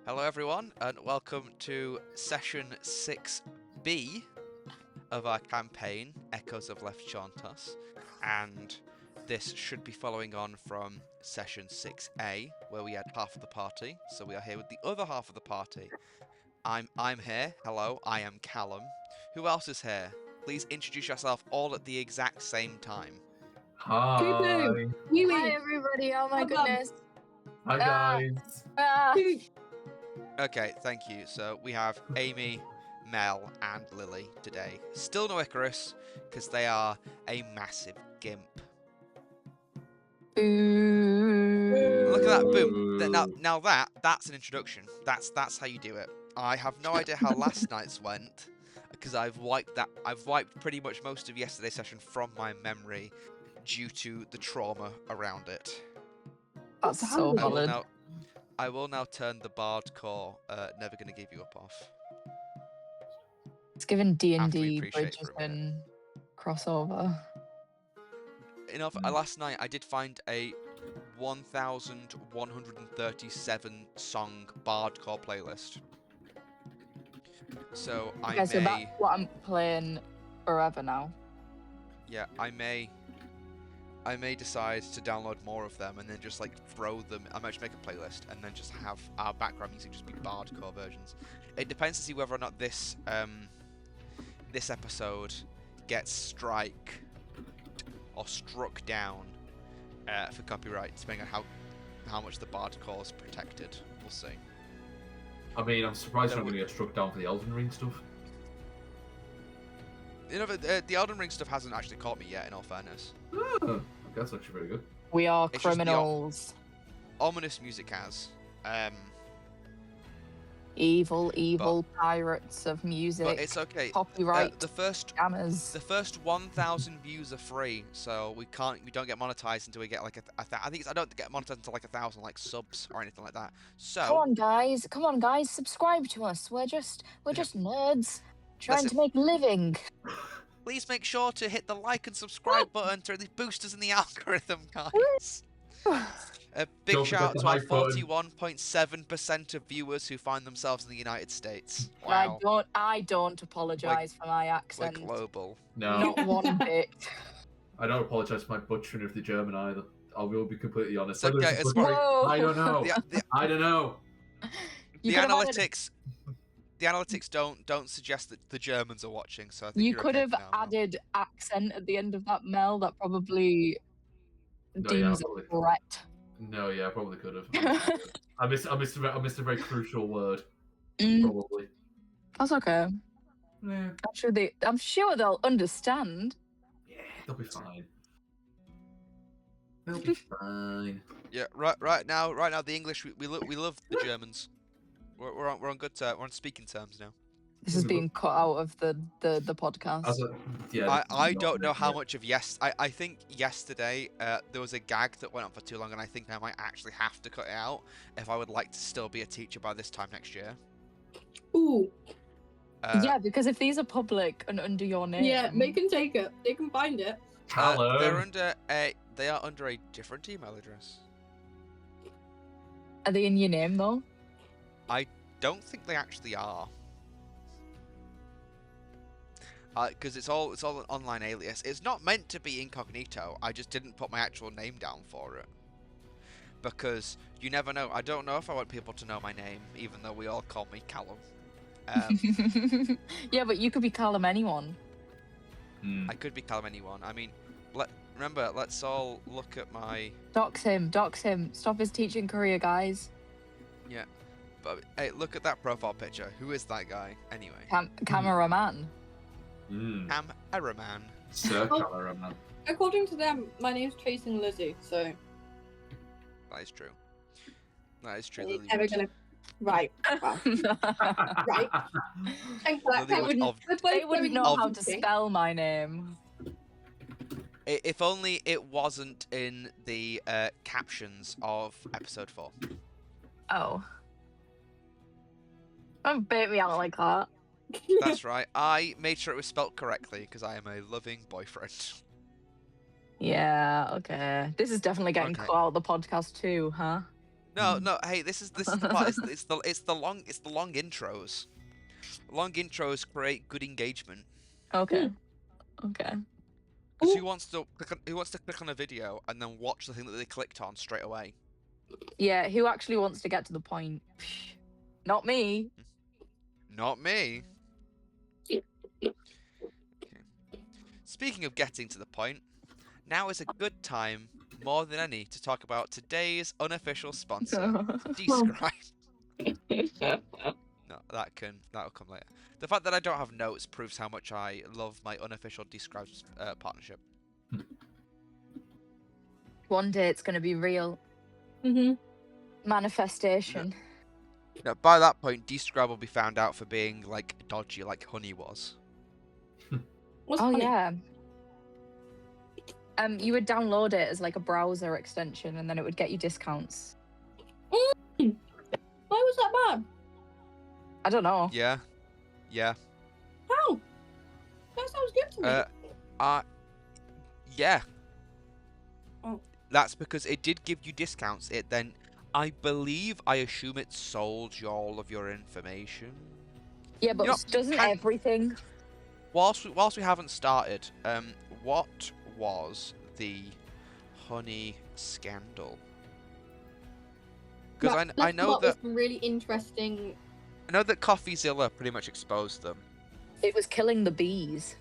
Hello everyone, and welcome to session 6B of our campaign, Echoes of Lethchauntos, and this should be following on from session 6A, where we had half of the party, so we are here with the other half of the party. I'm here, hello, I am Callum. Who else is here? Please introduce yourself all at the exact same time. Hi. Hi everybody, oh my goodness. Hi guys. Okay, thank you. So we have Amy, Mel, and Lily today. Still no Icarus, because they are a massive gimp. Look at that, boom. Now that's an introduction. That's how you do it. I have no idea how last night's went, because I've wiped pretty much most of yesterday's session from my memory due to the trauma around it. That's so valid. I will now turn the Bard core Never Gonna Give You Up off. It's given After we D&D appreciate bridges for a minute. and crossover. Last night I did find a 1,137 song Bard core playlist. So Okay, so that's what I'm playing forever now. Yeah, I may decide to download more of them and then just like throw them. I might just make a playlist and then just have our background music just be Bard core versions. It depends to see whether or not this this episode gets struck down for copyright, depending on how much the Bard core is protected. We'll see. I mean, I'm surprised I'm going to get struck down for the Elden Ring stuff. You know, the Elden Ring stuff hasn't actually caught me yet, in all fairness. Oh, that's actually very good. We are It's just the criminals. Ominous music has. Evil pirates of music. But it's okay. Copyright The first scammers. 1,000 views are free, so we don't get monetized until we get like I don't get monetized until like 1,000 like subs or anything like that. So Come on guys, subscribe to us. We're just nerds trying to make a living. please make sure to hit the like and subscribe button to really boost us in the algorithm, guys. A big Don't shout out forget to the our like button. 41.7% of viewers who find themselves in the United States. Wow. I don't apologise for my We're accent. global. No, Not one bit. I don't apologise for my butchering of the German either. I will be completely honest. It's okay, Whether it's butchering, Whoa. I don't know. I don't know. The could have added- analytics don't suggest that the Germans are watching, so I think You you're could okay have for now, though. added accent at the end of that, Mel. That probably No, deems probably. it correct. No, yeah, I probably could have. I missed a very crucial word. Mm, Probably. that's okay. Yeah, I'm sure they'll understand. they'll be fine. They'll be fine. Yeah, right now the English we love the Germans. We're on good we're on speaking terms now. This is being cut out of the podcast. I don't know how much of I think yesterday there was a gag that went on for too long, and I think I might actually have to cut it out if I would like to still be a teacher by this time next year. Ooh, Yeah, because if these are public and under your name, yeah, they can take it. They can find it. Hello. They are under a different email address. Are they in your name though? Don't think they actually are. Because it's all an online alias. It's not meant to be incognito. I just didn't put my actual name down for it. Because you never know. I don't know if I want people to know my name, even though we all call me Callum. Yeah, but you could be Callum anyone. I could be Callum anyone. I mean, remember, let's all look at my... Dox him. Stop his teaching career, guys. Yeah. But hey, look at that profile picture. Who is that guy, anyway? Cameraman. Cameraman. Sir Cameraman. According to them, my name's Chasing Lizzie, so That is true. That is true. you're Lily never would- gonna. Right. Well, right. Thanks for that. Lily would They wouldn't know how to Okay. spell my name. If only it wasn't in the captions of episode 4. Oh. Don't bait me out like that. That's right. I made sure it was spelt correctly because I am a loving boyfriend. Yeah, okay. This is definitely getting Okay. cut out of the podcast too, huh? No. Hey, this is the part. It's the long intros. Long intros create good engagement. Okay. Okay. Because who wants to click on a video and then watch the thing that they clicked on straight away? Yeah, who actually wants to get to the point? Not me. Not me. Speaking of getting to the point, now is a good time, more than any, to talk about today's unofficial sponsor, Describe. No, that'll come later. The fact that I don't have notes proves how much I love my unofficial Describe partnership. One day it's going to be real. Manifestation. Now, by that point, Describe will be found out for being like dodgy, like Honey was. What's Oh funny? yeah. You would download it as like a browser extension, and then it would get you discounts. Why was that bad? I don't know. Yeah. How? That sounds good to me. Yeah. Oh. That's because it did give you discounts. It then, I assume it sold you all of your information. Yeah, but You know, doesn't everything? Whilst we haven't started, what was the Honey scandal? Because Right, I let's know come up that with some really interesting. CoffeeZilla pretty much exposed them. It was killing the bees.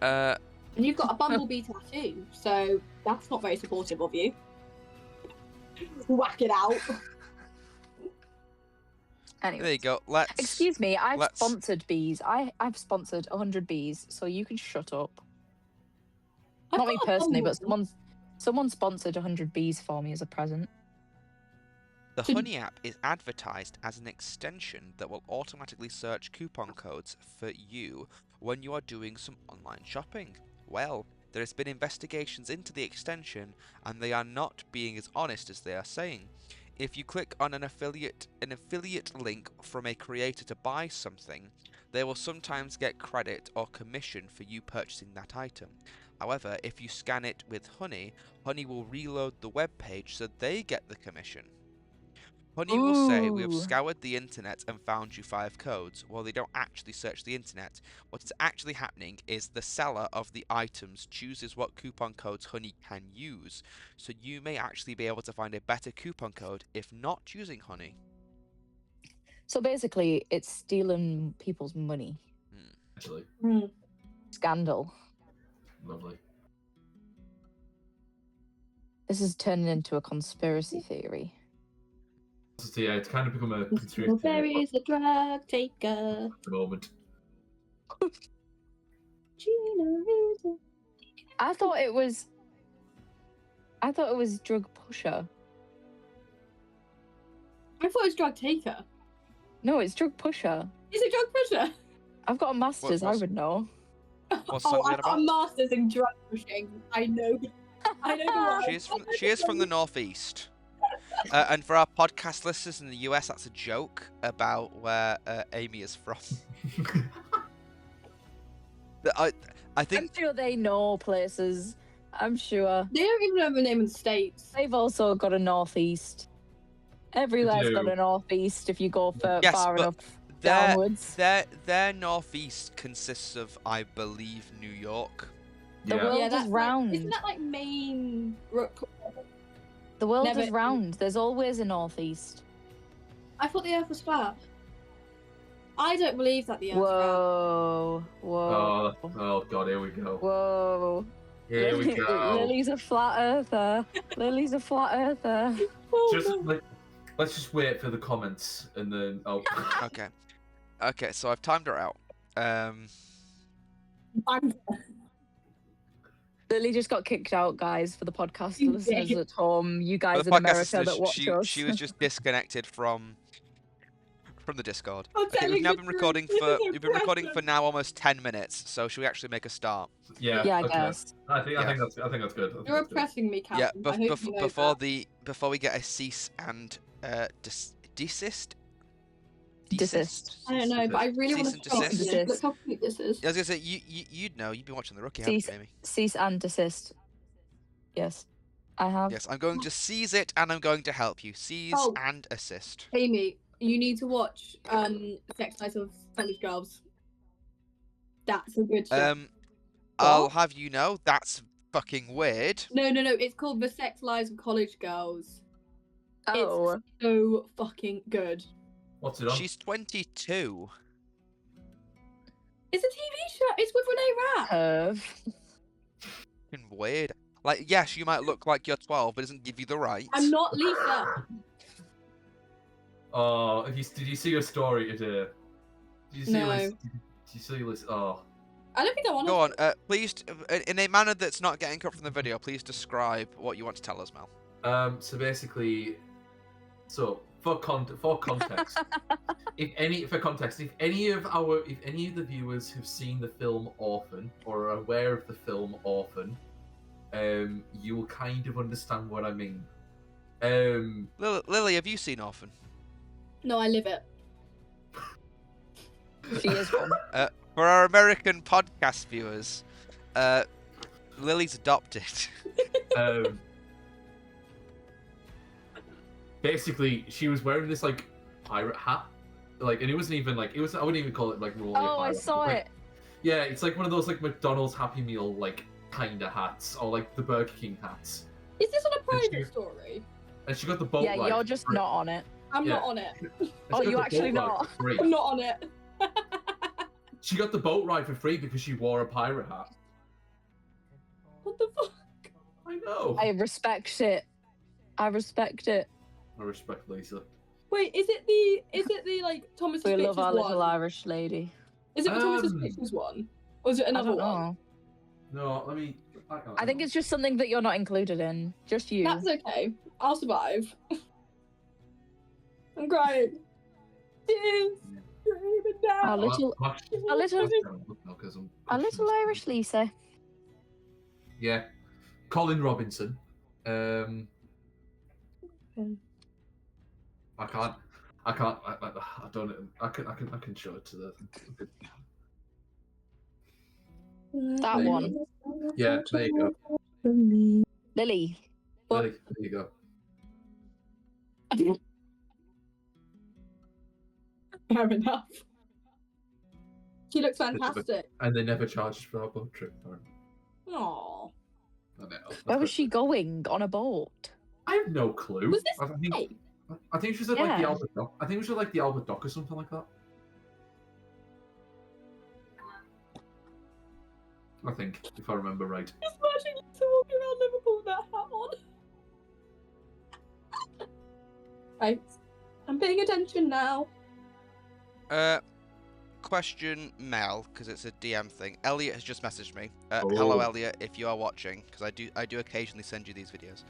And you've got a bumblebee tattoo, so that's not very supportive of you. Whack it out. Anyway. There you go. Excuse me, I've let's- sponsored bees. I've sponsored 100 bees, so you can shut up. I've Not me got a personally, but bumblebee. someone sponsored 100 bees for me as a present. The Honey app is advertised as an extension that will automatically search coupon codes for you when you are doing some online shopping. Well, there has been investigations into the extension, and they are not being as honest as they are saying. If you click on an affiliate link from a creator to buy something, they will sometimes get credit or commission for you purchasing that item. However, if you scan it with Honey, Honey will reload the web page so they get the commission. Honey will say, "We have Ooh. scoured the internet and found you 5 codes." Well, they don't actually search the internet. What is actually happening is the seller of the items chooses what coupon codes Honey can use. So you may actually be able to find a better coupon code if not using Honey. So basically, it's stealing people's money. Actually, Scandal. lovely. This is turning into a conspiracy theory. So yeah, it's kind of become a conspiracy theory Blueberry's a drug taker. at the moment. Gina is a... I thought it was drug pusher. I thought it was drug taker. No, it's drug pusher. Is it drug pusher? I've got a master's. I what's- would know. What song is I've it got a about? master's in drug pushing. I know. I know the word. She is from the northeast. And for our podcast listeners in the US, that's a joke about where Amy is from. I I'm think sure they know places. I'm sure. They don't even know the name of the states. They've also got a northeast. Everywhere's got do. a northeast if you go Yes, far but enough their downwards. their northeast consists of, I believe, New York. The Yeah. world is that's round. Like, isn't that like Maine? The world Never- is round. There's always a northeast. I thought the Earth was flat. I don't believe that the Earth is round. Whoa. Oh god, here we go. Whoa. Here we go. Lily's a flat earther. Lily's a flat earther. Let's just wait for the comments and then. Oh. Okay, so I've timed her out. Lily just got kicked out, guys, for the podcast You listeners did. at home. You For guys the in podcast America listeners, that watch us. she was just disconnected from the Discord. I'm Okay, telling we've now the been truth, recording this for is we've been recording for impressive. now almost 10 minutes. So should we actually make a start? Yeah. Yeah, I okay. guess. I think Yeah. that's good. I think You're that's good. oppressing me, Captain. Yeah, I hope you know that. before we get a cease and desist. Desist. I don't know, but I really want Cease to and stop desist. this. Look how cute this is. I was gonna say you'd know. You've been watching the Rookie, haven't Cease. you, Amy? Cease and desist. Yes. I have. Yes, I'm going to seize it and I'm going to help you. Seize Oh. and assist. Amy, you need to watch Sex Lives of College Girls. That's a good show. I'll What? have you know, that's fucking weird. No. It's called The Sex Lives of College Girls. Oh. It's so fucking good. What's it on? She's 22. It's a TV show. It's with Renee Rapp. Fucking weird. Like, yes, you might look like you're 12, but it doesn't give you the right. I'm not Lisa. Oh, did you see your story today? Did you see No. Did you see Liz? Oh. I don't think I want to. Go on, please, in a manner that's not getting cut from the video, please describe what you want to tell us, Mel. So basically, for context, if any of the viewers who've seen the film Orphan or are aware of the film Orphan, you will kind of understand what I mean. Lily, have you seen Orphan? No, I live it. She is one. For our American podcast viewers, Lily's adopted. Basically, she was wearing this like pirate hat, and it wasn't even like I wouldn't even call it like really. Oh, I saw it. Yeah, it's like one of those like McDonald's Happy Meal like kind of hats, or like the Burger King hats. Is this on a And private story? And she got the boat Yeah, ride you're for just free. not on it. I'm Yeah. not on it. And Oh, she got you the actually boat ride not? for free. I'm not on it. She got the boat ride for free because she wore a pirate hat. What the fuck? I know. I respect it. I respect it. I respect Lisa. Wait, is it the like Thomas We love Pictures our little one? Irish lady. Is it the Thomas Um, Pictures one? Or is it I another don't one? know. No, let me. I think it's just something that you're not included in. Just you. That's okay. I'll survive. I'm crying. Tears. Screaming down. Our little Irish Lisa. Yeah, Colin Robinson. I can't. I don't. I can show it to the. That one. Yeah, there you go. Lily. There you go. Fair enough. She looks fantastic. And they never charged for our boat trip. Aww. Where was she going? On a boat? I have no clue. Was this I think she was at like the Yeah. Albert Dock. I think it was at like the Albert Dock or something like that. I think, if I remember right. Just imagine Lisa walking around Liverpool with that hat on. Right. I'm paying attention now. Question Mel, because it's a DM thing. Elliot has just messaged me. Hello, Oh. Elliot, if you are watching, because I do occasionally send you these videos.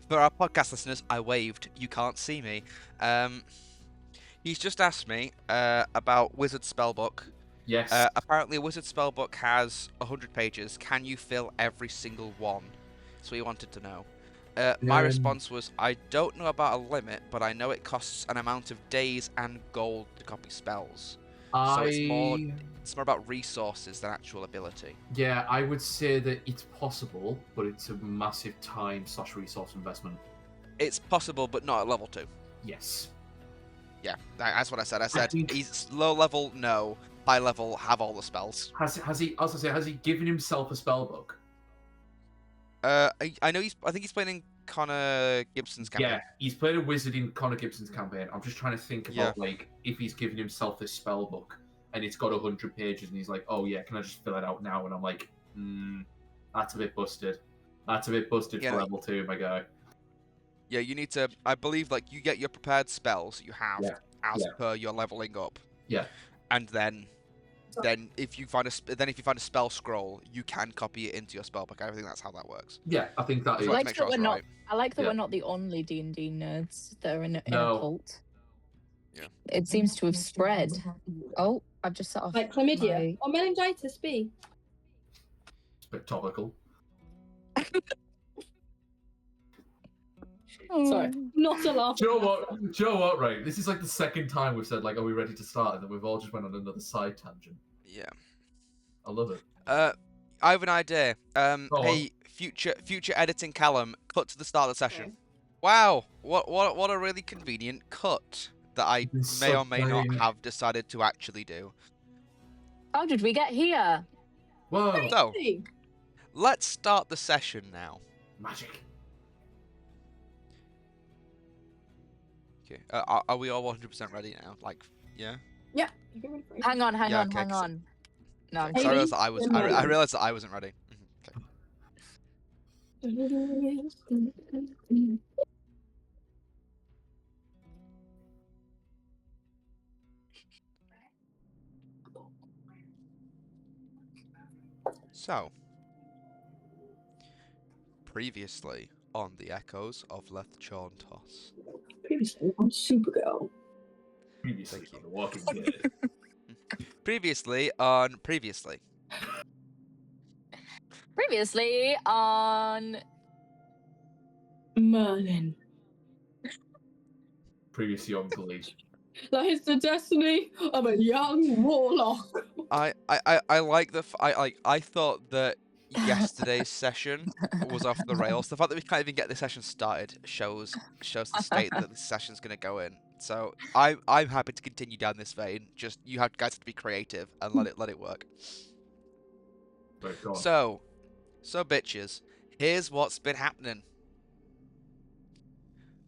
For our podcast listeners, I waved. You can't see me. He's just asked me about Wizard Spellbook. Yes. Apparently, a Wizard Spellbook has 100 pages. Can you fill every single one? So he wanted to know. My response was, I don't know about a limit, but I know it costs an amount of days and gold to copy spells. So it's more about resources than actual ability. Yeah, I would say that it's possible, but it's a massive time/resource investment. It's possible, but not at level 2. Yes. Yeah, that's what I said. I said think- he's low level, no. High level, have all the spells. Has he? I was gonna say, has he given himself a spell book? I know I think he's playing in Connor Gibson's campaign. Yeah, he's played a wizard in Connor Gibson's campaign. I'm just trying to think about like if he's given himself this spell book and it's got 100 pages and he's like, oh yeah, can I just fill it out now? And I'm like, that's a bit busted. That's a bit busted for level 2, my guy. Yeah, you need to. I believe like you get your prepared spells you have as per your leveling up. Yeah. And then if you find a spell scroll, you can copy it into your spell book. I think that's how that works. Yeah, I think that is. I like that we're not. Right. I like that Yeah. we're not the only D&D nerds that are in a No. cult. Yeah. It seems to have spread. Oh, I've just set off. Like chlamydia my- or meningitis B. It's a bit topical. Sorry, not a laugh. Do you know what? Right, this is like the second time we've said like, "Are we ready to start?" and then we've all just went on another side tangent. Yeah. I love it. I have an idea. Go on. Hey, future editing Callum, cut to the start of the session. Okay. Wow, what a really convenient cut that I It's may so or may not plain. have decided to actually do. How did we get here? Whoa, So, Hey, let's start the session now. magic. Okay, are we all 100% ready now? Like, yeah? yeah. You get ready for it. Hang on, Yeah, okay, hang 'cause- on. No, I'm So I Haley, realized joking. that I was. I'm I ready. realized that I wasn't ready. Okay. So, previously on the Echoes of Lethchauntos. Previously on Supergirl. Previously Thank you. on The Walking Dead. Previously on previously. Previously on Merlin. Previously on Glee. That is the destiny of a young warlock. I like the I thought that yesterday's session was off the rails. The fact that we can't even get the session started shows the state that the session's gonna go in. So I'm happy to continue down this vein. Just you guys have to be creative and let it work. Right, go on. So bitches, here's what's been happening.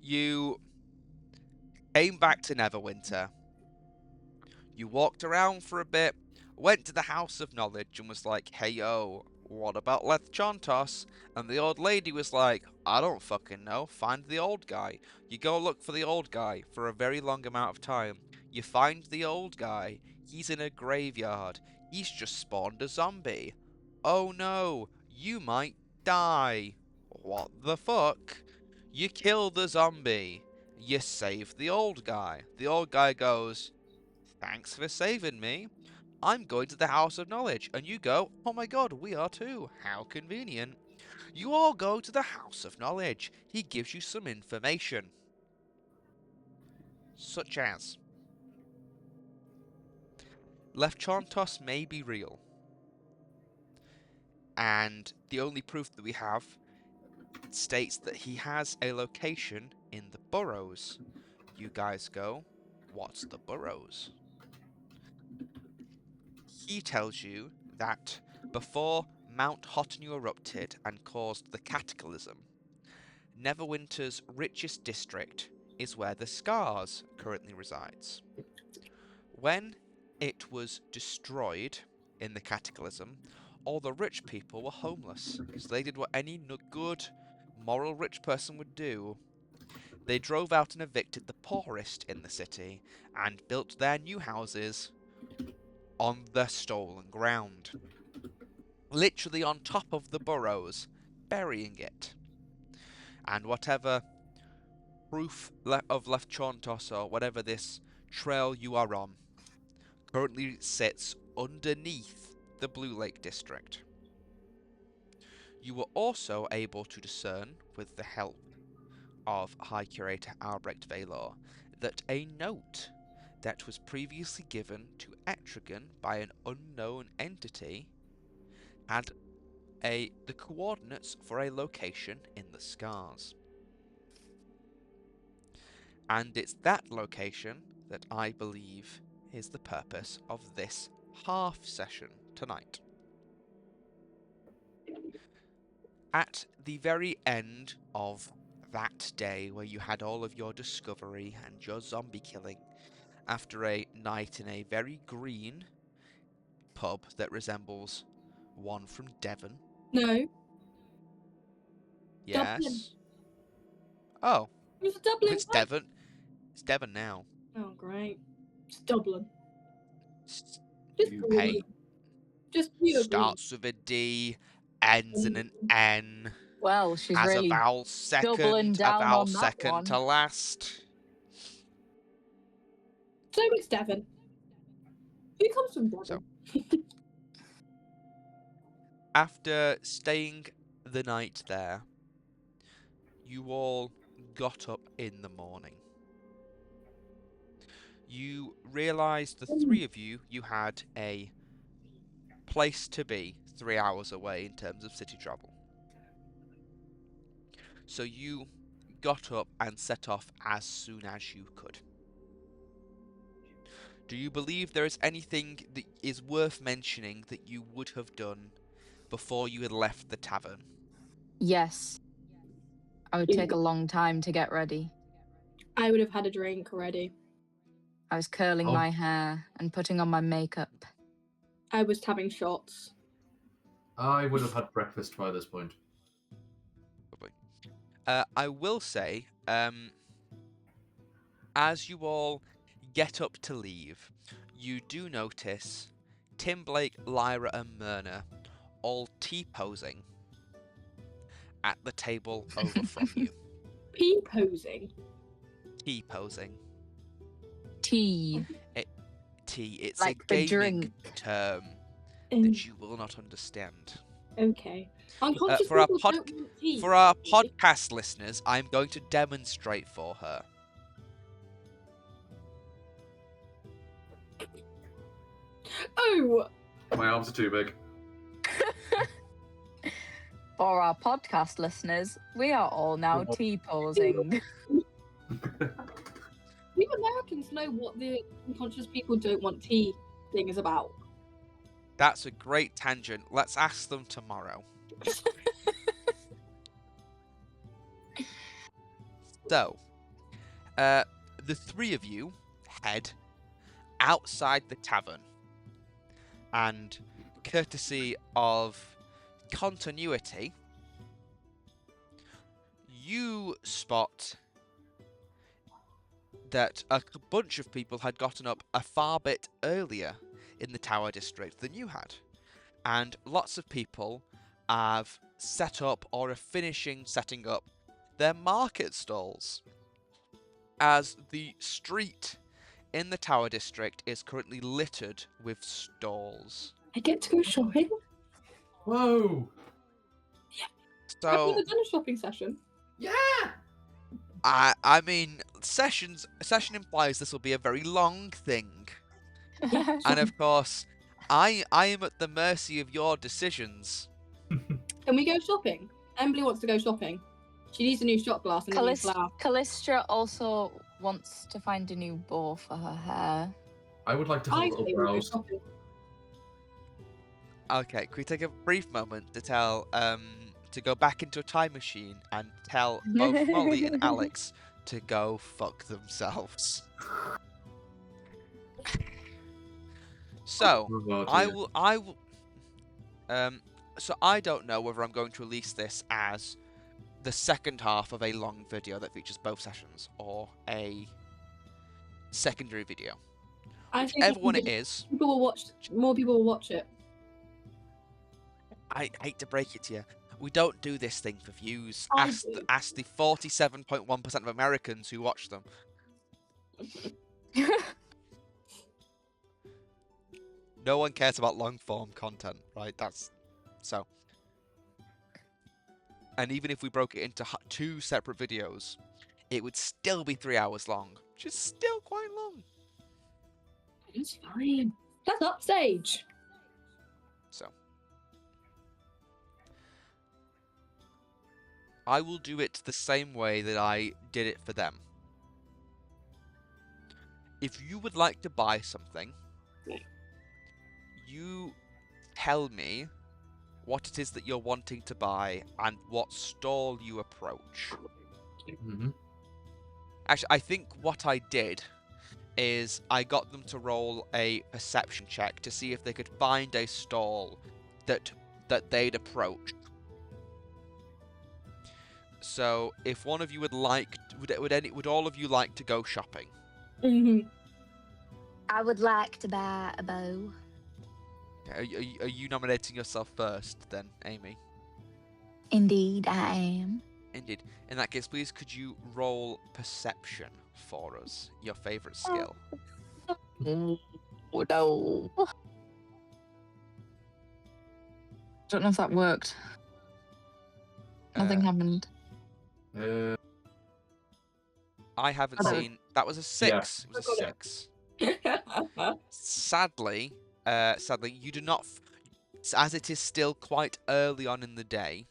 You came back to Neverwinter. You walked around for a bit, went to the House of Knowledge and was like, hey yo, what about Lethchauntos? And the old lady was like, I don't fucking know, find the old guy. You go look for the old guy for a very long amount of time. You find the old guy, he's in a graveyard, he's just spawned a zombie. Oh no, you might die. What the fuck? You kill the zombie. You save the old guy. The old guy goes, thanks for saving me. I'm going to the House of Knowledge. And you go, oh my god, we are too. How convenient. You all go to the House of Knowledge. He gives you some information. Such as, Lethchauntos may be real. And the only proof that we have states that he has a location in the Burrows. You guys go, what's the Burrows? He tells you that before Mount Hotenu erupted and caused the cataclysm, Neverwinter's richest district is where the Scars currently resides. When it was destroyed in the cataclysm, all the rich people were homeless, so they did what any good, moral rich person would do. They drove out and evicted the poorest in the city and built their new houses on the stolen ground. Literally on top of the burrows, burying it. And whatever proof of Lethchauntos or whatever this trail you are on currently sits underneath the Blue Lake District. You were also able to discern, with the help of High Curator Albrecht Valor, that a note that was previously given to Etrigan by an unknown entity had the coordinates for a location in the Scars. And it's that location that I believe is the purpose of this half session tonight. At the very end of that day where you had all of your discovery and your zombie killing, after a night in a very green pub that resembles one from Devon. No. Yes. Dublin. Oh. It was Dublin. It's Devon. It's Devon now. Oh, great. It's Dublin. S- Just You Hey. green. Just pure Starts with a D, ends in an N, well, she's has really a vowel doubling second, a down vowel on that second one. to last. So it's Devon. Who comes from Devon? So, after staying the night there, you all got up in the morning. You realised, the three of you, you had a place to be 3 hours away in terms of city travel. So you got up and set off as soon as you could. Do you believe there is anything that is worth mentioning that you would have done before you had left the tavern? Yes. I would take a long time to get ready. I would have had a drink already. I was curling Oh. my hair and putting on my makeup. I was having shots. I would have had breakfast by this point. I will say, as you all get up to leave, you do notice Tim Blake, Lyra, and Myrna all T-posing at the table over from you. P-posing. T-posing. Tea. T. It's Like a the gaming drink. term that you will not understand. Okay. Unconscious for our people pod- don't want tea. For our podcast listeners, I'm going to demonstrate for her. Oh! My arms are too big. For our podcast listeners, we are all now T-posing. We Americans know what the unconscious people don't want tea thing is about. That's a great tangent. Let's ask them tomorrow. So, the three of you head outside the tavern, and courtesy of continuity, you spot that a bunch of people had gotten up a far bit earlier in the Tower District than you had. And lots of people have set up or are finishing setting up their market stalls, as the street in the Tower District is currently littered with stalls. I get to go shopping. Whoa! I've So, never done a shopping session. Yeah! I mean, session implies this will be a very long thing. And of course, I am at the mercy of your decisions. Can we go shopping? Emily wants to go shopping. She needs a new shot glass and a new flower. Callistra also wants to find a new bow for her hair. I would like to have a I little say we go browse. shopping. Okay, can we take a brief moment to tell, to go back into a time machine and tell both Molly and Alex to go fuck themselves? So, Oh, I dear. will, so I don't know whether I'm going to release this as the second half of a long video that features both sessions, or a secondary video. I think Whichever one it is, people will watch. More people will watch it. I hate to break it to you, we don't do this thing for views. I Ask do. the 47.1% of Americans who watch them. No one cares about long form content, right? That's so. And even if we broke it into two separate videos, it would still be 3 hours long, which is still quite long. It's fine. That's upstage. So, I will do it the same way that I did it for them. If you would like to buy something, you tell me what it is that you're wanting to buy and what stall you approach. Mhm. Actually, I think what I did is I got them to roll a perception check to see if they could find a stall that they'd approach. So, if one of you would like, would all of you like to go shopping? Mm-hmm. I would like to buy a bow. Are you nominating yourself first, then, Amy? Indeed, I am. Indeed. In that case, please could you roll perception for us, your favourite skill? Oh, no. Don't know if that worked. Nothing happened. I haven't Hello. seen. That was a 6. It was a 6. Sadly, you do not. As it is still quite early on in the day,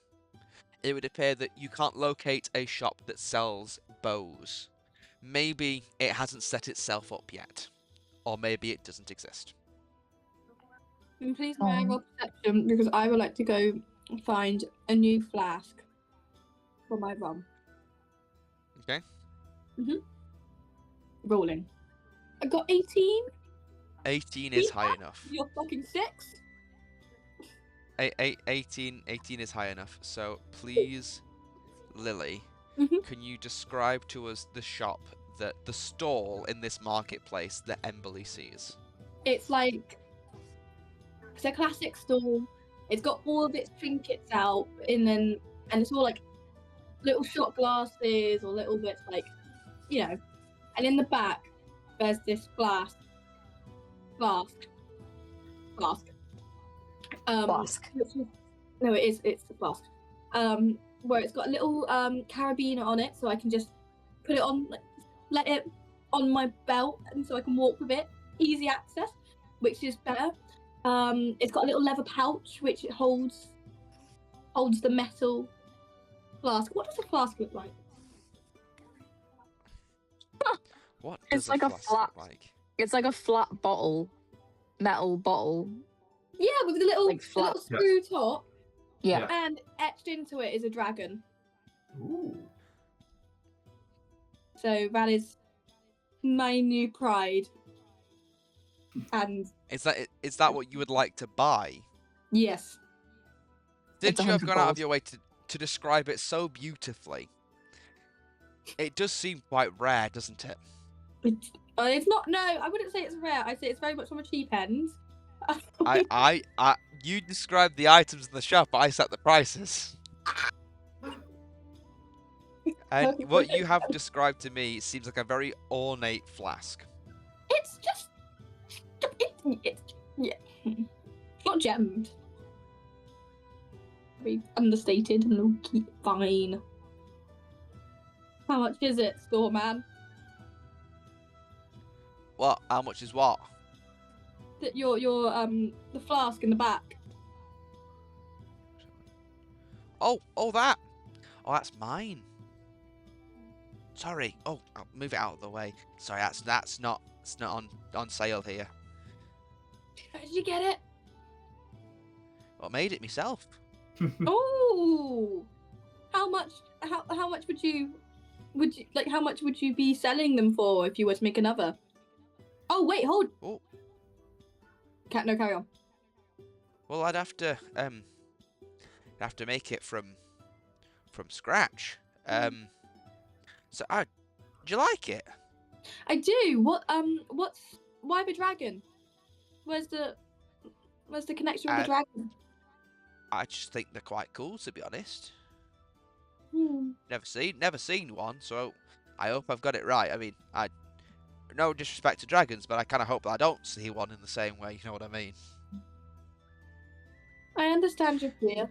it would appear that you can't locate a shop that sells bows. Maybe it hasn't set itself up yet, or maybe it doesn't exist. And please may I roll perception because I would like to go find a new flask for my rum. Okay. Rolling. I got 18. 18 is high enough. You're fucking 6. 18 is high enough. So please, Lily, can you describe to us the shop, the stall in this marketplace that Emberly sees? It's like it's a classic stall. It's got all of its trinkets out, and it's all like little shot glasses or little bits like, you know. And in the back, there's this flask. Flask. No, it's a flask. Where it's got a little carabiner on it, so I can just put it on, like, let it on my belt, and so I can walk with it. Easy access, which is better. It's got a little leather pouch which it holds the metal flask. What does a flask look like? What It's does like a a flask flat- look like? It's like a flat bottle, metal bottle. Yeah, with the little, Like the little flat. screw top, Yeah. and etched into it is a dragon. Ooh. So that is my new pride. And Is that what you would like to buy? yes, Since It's you have 100 gone out of gold. your way to describe it so beautifully, it does seem quite rare, doesn't it? it's not. No, I wouldn't say it's rare. I'd say it's very much on the cheap end. You described the items in the shop, but I set the prices. And Okay, what well, you have described to me seems like a very ornate flask. It's just. Yeah. It's not gemmed. Very understated and low-key fine. How much is it, store man? What? How much is what? That your the flask in the back. Oh, that. Oh, that's mine. Sorry. Oh, I'll move it out of the way. Sorry, that's not. It's not on sale here. How did you get it? I made it myself. Oh, how much? How much would you like? How much would you be selling them for if you were to make another? Oh wait, hold. Oh. No, carry on. Well, I'd have to make it from scratch. So, do you like it? I do. Why the dragon? Where's the connection with the dragon? I just think they're quite cool, to be honest. Hmm. Never seen one, so I hope I've got it right. I mean, no disrespect to dragons, but I kind of hope that I don't see one in the same way. You know what I mean? I understand your fear.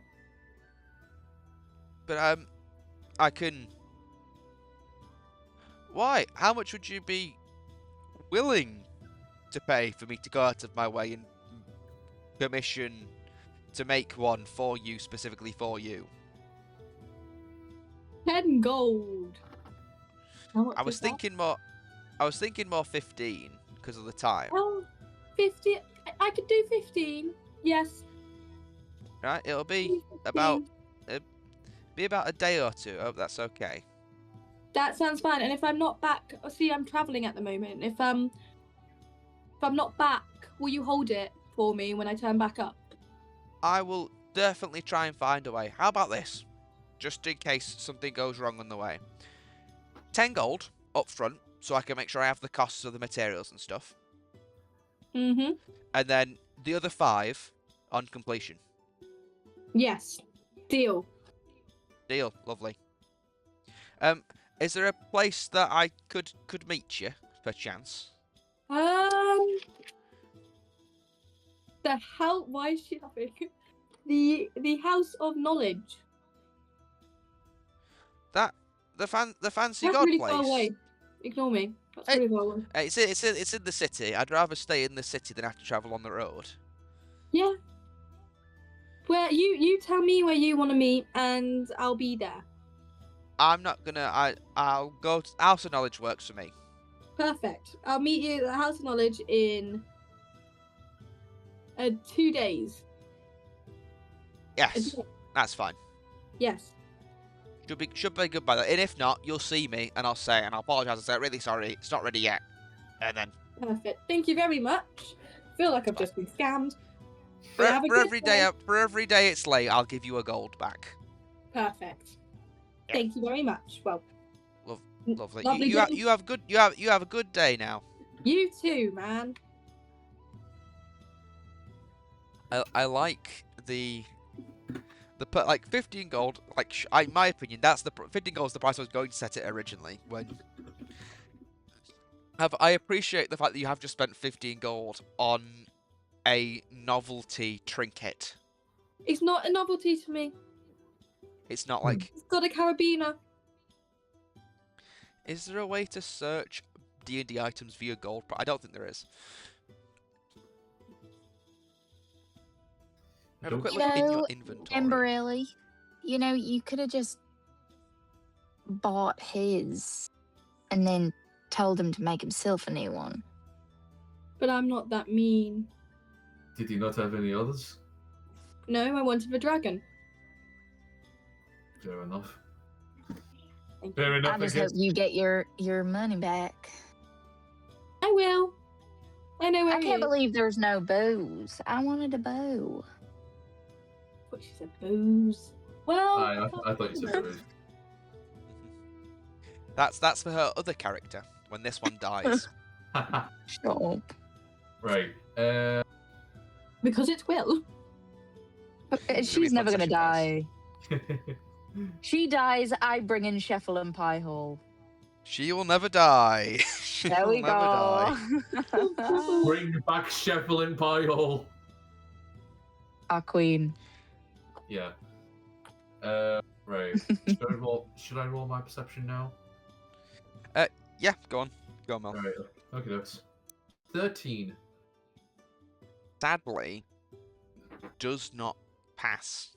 But I can. Why? How much would you be willing to pay for me to go out of my way and commission to make one for you, specifically for you? 10 gold. How much I was is that? thinking more 15 because of the time. Oh, 50. I could do 15. Yes. Right? It'll be 15. about a day or two. I hope that's okay. That sounds fine. And if I'm not back, see, I'm traveling at the moment. If I'm not back, will you hold it for me when I turn back up? I will definitely try and find a way. How about this? Just in case something goes wrong on the way. 10 gold up front, so I can make sure I have the costs of the materials and stuff. Mm-hmm. And then the other 5 on completion. Yes. Deal. Deal. Lovely. Is there a place that I could meet you, perchance? Why is she laughing? The House of Knowledge. The fancy That's god really place. far away. Ignore me. That's really far away. It's in the city. I'd rather stay in the city than have to travel on the road. Yeah. Where you tell me where you want to meet, and I'll be there. I'm not gonna. I'll go. House of Knowledge works for me. Perfect. I'll meet you at the House of Knowledge in 2 days. Yes, that's fine. Yes. Should be good by that. And if not, you'll see me, and I'll apologise. I'll say, really sorry, it's not ready yet. And then Perfect. Thank you very much. I feel like I've just been scammed. for, But have a for good every day. for every day it's late, I'll give you a gold back. Perfect. Yeah. Thank you very much. Well, Lovely. Lovely You day. have a good day now. You too, man. I like the like 15 gold. Like in my opinion, that's 15 gold is the price I was going to set it originally. I appreciate the fact that you have just spent 15 gold on a novelty trinket. It's not a novelty to me. It's not like. It's got a carabiner. Is there a way to search D&D items via gold? I don't think there is. Have a quick look in your inventory. Emberelli, you could have just bought his and then told him to make himself a new one. But I'm not that mean. Did you not have any others? No, I wanted a dragon. Fair enough. Thank Fair you. enough, I I just guess. hope you get your money back. I will. I know where I he can't is. believe there's no bows. I wanted a bow. What she said, booze. Well, I thought you said booze. That's for her other character when this one dies. Shut up. Right. because it's Will. She's never gonna concession die. She dies, I bring in Sheffel and Piehole. She will never die. She There will we never go. die. Bring back Sheffel and Piehole. Our queen. Yeah. Right. Should I roll my perception now? Yeah, go on, Mel. Alright. Okay, that's 13. Sadly, does not pass.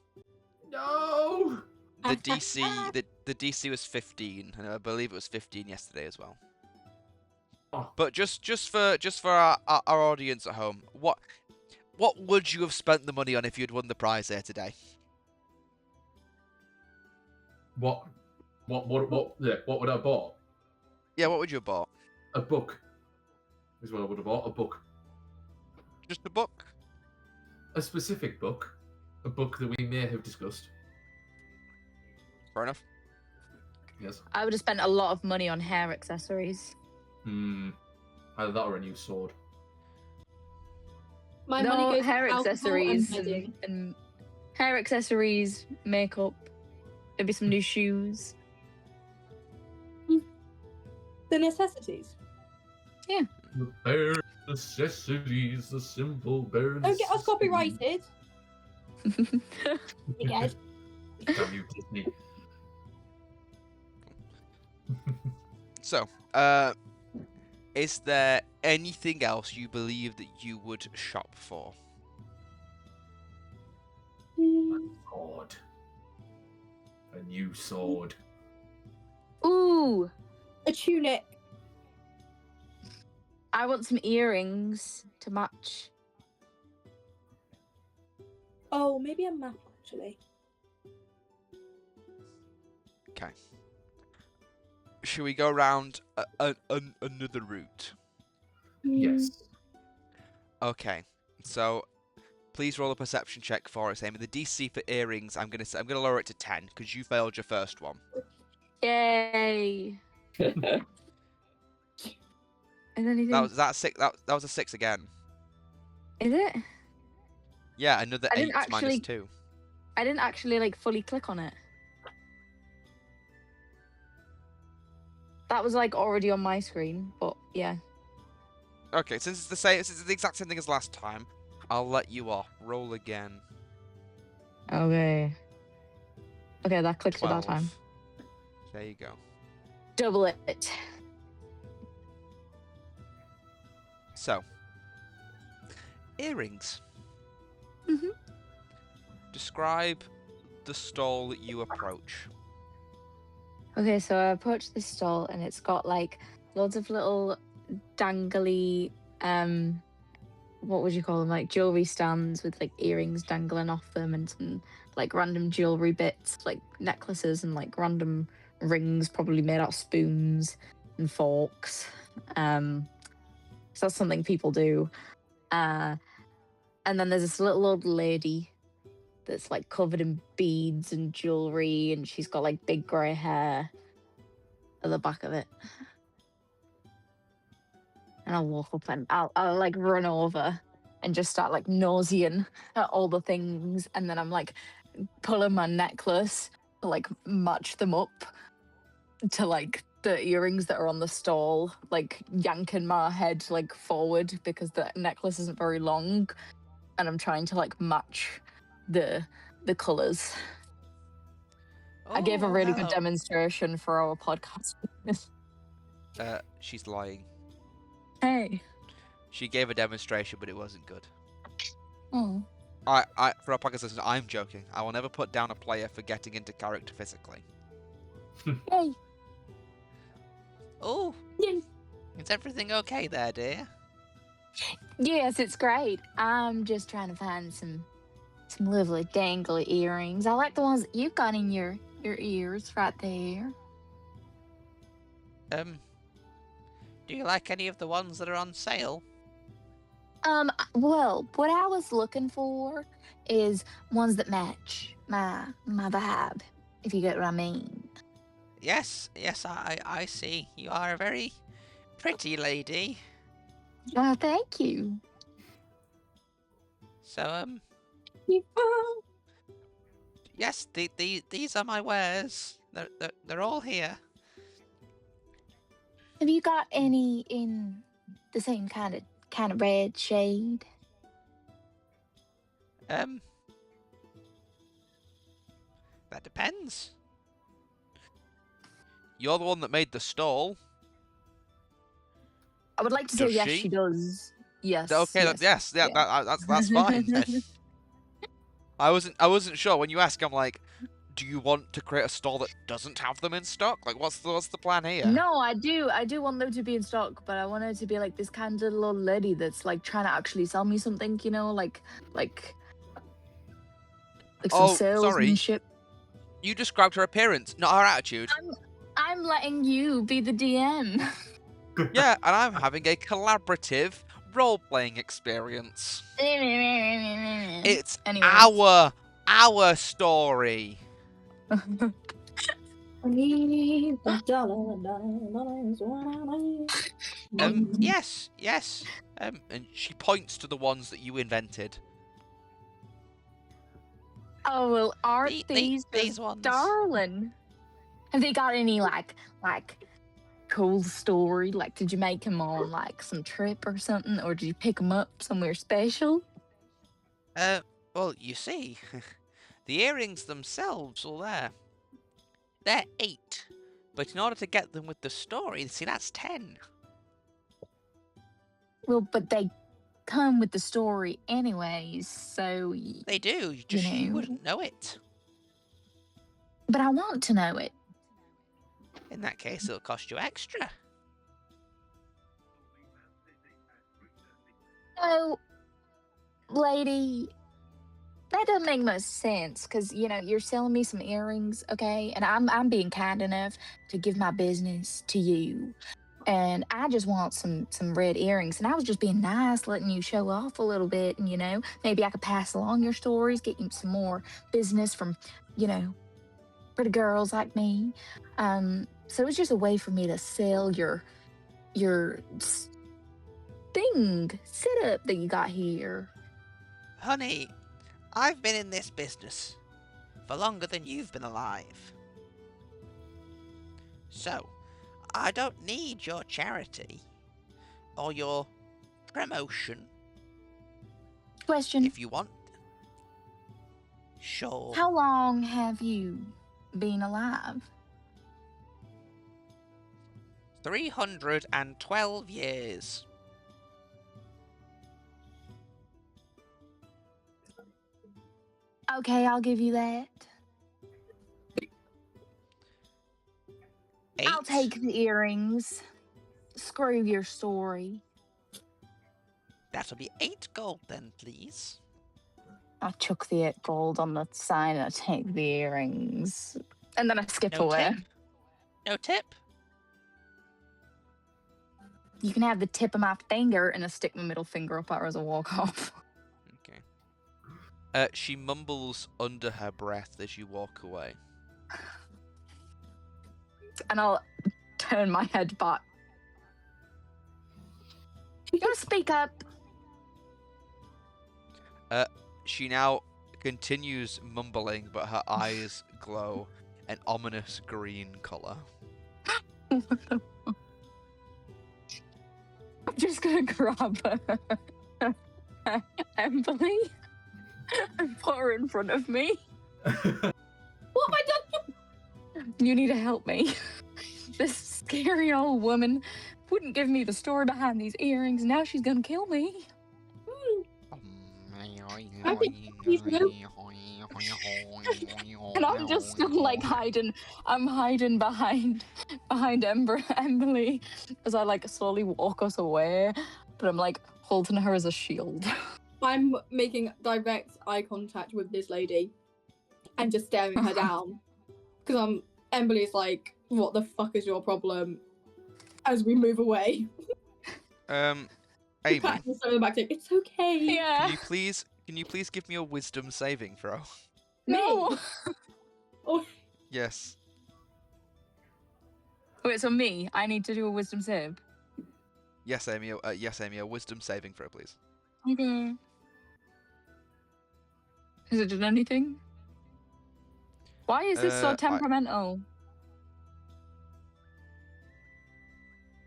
No. The DC was 15, and I believe it was 15 yesterday as well. Oh. But just for our audience at home, what would you have spent the money on if you'd won the prize here today? What? Yeah. What would I have bought? Yeah, what would you have bought? A book. Is what I would have bought. A book. Just a book? A specific book. A book that we may have discussed. Fair enough. Yes. I would have spent a lot of money on hair accessories. Either that or a new sword. My No, money goes hair to alcohol accessories and bedding. and hair accessories, makeup, maybe some new shoes. The necessities. The bare necessities, the simple bare Don't get us copyrighted. You guys. Damn you, Disney. So, is there anything else you believe that you would shop for? Sword. A new sword. Ooh, A tunic. I want some earrings to match. Oh, maybe a map actually. Okay. Should we go round another route? Yes. Okay. So, please roll a perception check for us, Amy. The DC for earrings, I'm gonna lower it to 10 because you failed your first one. Yay! And anything? That was a 6 again. Is it? Yeah, another I 8 didn't minus actually- 2. I didn't actually fully click on it. That was already on my screen, but yeah. Okay, since it's the exact same thing as last time, I'll let you off. Roll again. Okay. Okay, that clicked at 12. that time. There you go. Double it. So, earrings. Mhm. Describe the stall that you approach. Okay, so I approach this stall and it's got like loads of little dangly, what would you call them? Like jewelry stands with like earrings dangling off them and some like random jewelry bits, like necklaces and like random rings, probably made out of spoons and forks. So that's something people do. And then there's this little old lady that's like covered in beads and jewelry, and she's got like big grey hair at the back of it. And I'll walk up and I'll like run over and just start like nosing at all the things, and then I'm like pulling my necklace to like match them up to like the earrings that are on the stall, like yanking my head like forward because the necklace isn't very long, and I'm trying to like match the colours. I gave a Oh, really good hello. demonstration for our podcast. She's lying. Hey. She gave a demonstration, but it wasn't good. Oh. For our podcast listeners, I'm joking. I will never put down a player for getting into character physically. Yay. Oh, Yes. is everything okay there, dear? Yes, it's great. I'm just trying to find some lovely dangly earrings. I like the ones that you've got in your ears right there. Do you like any of the ones that are on sale? Well, what I was looking for is ones that match my vibe, if you get what I mean. Yes, I see. You are a very pretty lady. Oh, thank you. So, You found yes, these are my wares. They're all here. Have you got any in the same kind of red shade? That depends. You're the one that made the stall. I would like to say Does yes, she? she does. Yes. Okay, yes. yeah, that's fine then. I wasn't sure when you ask. I'm like, do you want to create a stall that doesn't have them in stock? Like, what's the plan here? No, I do want them to be in stock, but I want her to be like this kind of little lady that's like trying to actually sell me something, you know, like some Oh, sorry. salesmanship. You described her appearance, not her attitude. I'm letting you be the DM. Yeah, and I'm having a collaborative role-playing experience. It's Anyways. our story. I need the dollar is what I need. Yes. And she points to the ones that you invented. Oh well, aren't These these ones. darling? Have they got any like cool story? Like, did you make them on like some trip or something, or did you pick them up somewhere special? Well, you see, the earrings themselves, well, they're 8. But in order to get them with the story, see, that's 10. Well, but they come with the story anyways, so They do, you wouldn't know it. But I want to know it. In that case, it'll cost you extra. Oh, lady, that doesn't make much sense because you're selling me some earrings, okay? And I'm being kind enough to give my business to you, and I just want some red earrings. And I was just being nice, letting you show off a little bit, and maybe I could pass along your stories, get you some more business from pretty girls like me. So it's just a way for me to sell your thing setup that you got here. Honey, I've been in this business for longer than you've been alive. So, I don't need your charity or your promotion. Question. If you want. Sure. How long have you been alive? 312 years. Okay, I'll give you that. 8. I'll take the earrings. Screw your story. That'll be 8 gold then, please. I chuck the 8 gold on the sign and I take the earrings. And then I skip No away. tip? No tip? You can have the tip of my finger, and I stick my middle finger up at her as I walk off. Okay. She mumbles under her breath as you walk away. And I'll turn my head back. You gotta speak up. She now continues mumbling, but her eyes glow an ominous green colour. I'm just gonna grab Emily and put her in front of me. What have I done? You need to help me. This scary old woman wouldn't give me the story behind these earrings. Now she's gonna kill me. I think he's no. And I'm just still like hiding. I'm hiding behind Emily as I like slowly walk us away. But I'm like holding her as a shield. I'm making direct eye contact with this lady and just staring her down. Because Emily's like, what the fuck is your problem? As we move away. Amy, Pat is on the back saying, it's okay. Yeah. can you please give me a wisdom saving throw? No. Oh, Yes. Wait, so me, I need to do a wisdom save. Yes, Amy. A wisdom saving throw, please. Okay. Has it done anything? Why is this so temperamental?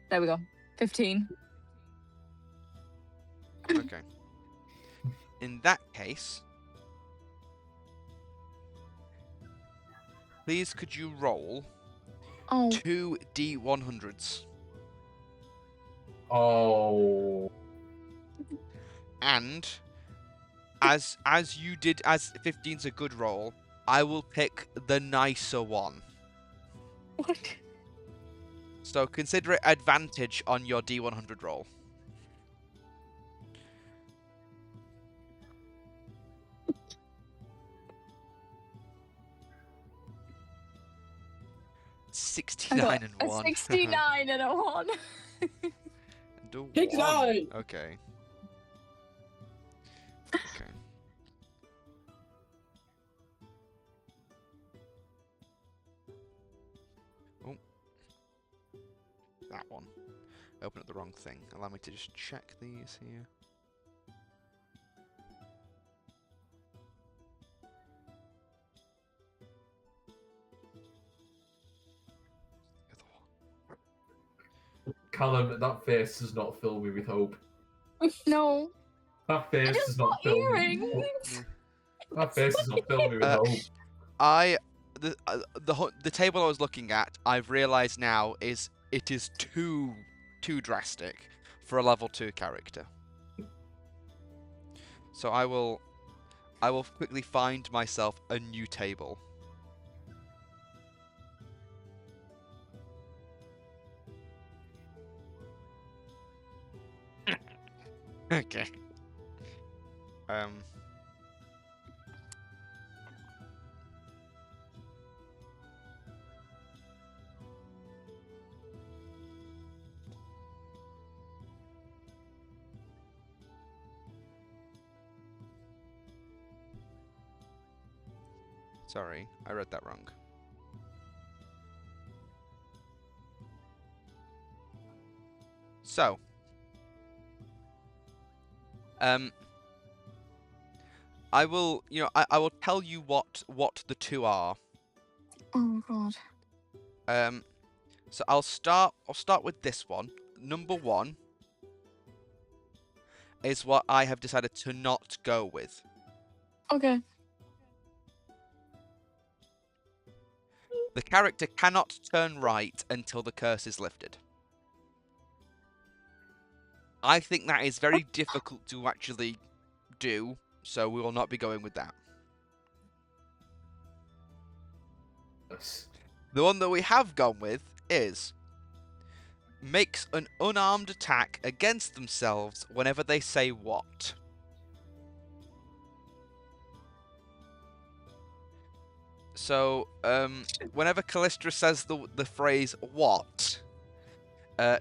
There we go. 15. Okay. In that case, please could you roll Oh. 2 D100s? Oh. And as 15's a good roll, I will pick the nicer one. What? So consider it advantage on your D100 roll. I 69 got and a 1. 69 and a 1. And a 69. 1. Okay. Okay. Oh. That one. Open up the wrong thing. Allow me to just check these here. The other one. Callum, that face does not fill me with hope. No. That face just does not got fill me. earrings. That face does not fill me with hope. The table I was looking at, I've realised now is too drastic for a level 2 character. So I will quickly find myself a new table. Okay. Sorry, I read that wrong. So, I will, I will tell you what the two are. Oh god. So I'll start with this one. Number 1 is what I have decided to not go with. Okay. The character cannot turn right until the curse is lifted. I think that is very difficult to actually do, so we will not be going with that. Yes. The one that we have gone with is makes an unarmed attack against themselves whenever they say what. So, whenever Callistra says the phrase "what,"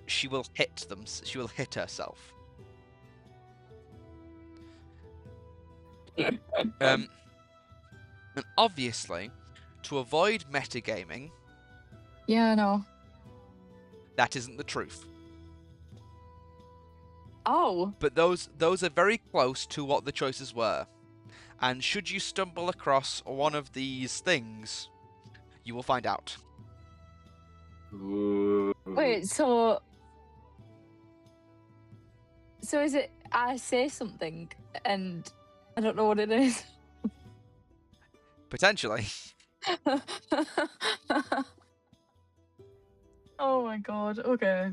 she will hit them. She will hit herself. And obviously, to avoid metagaming, Yeah, I know. that isn't the truth. Oh. But those are very close to what the choices were. And should you stumble across one of these things, you will find out. Ooh. Wait, so is it I say something and I don't know what it is? Potentially. Oh my god, okay.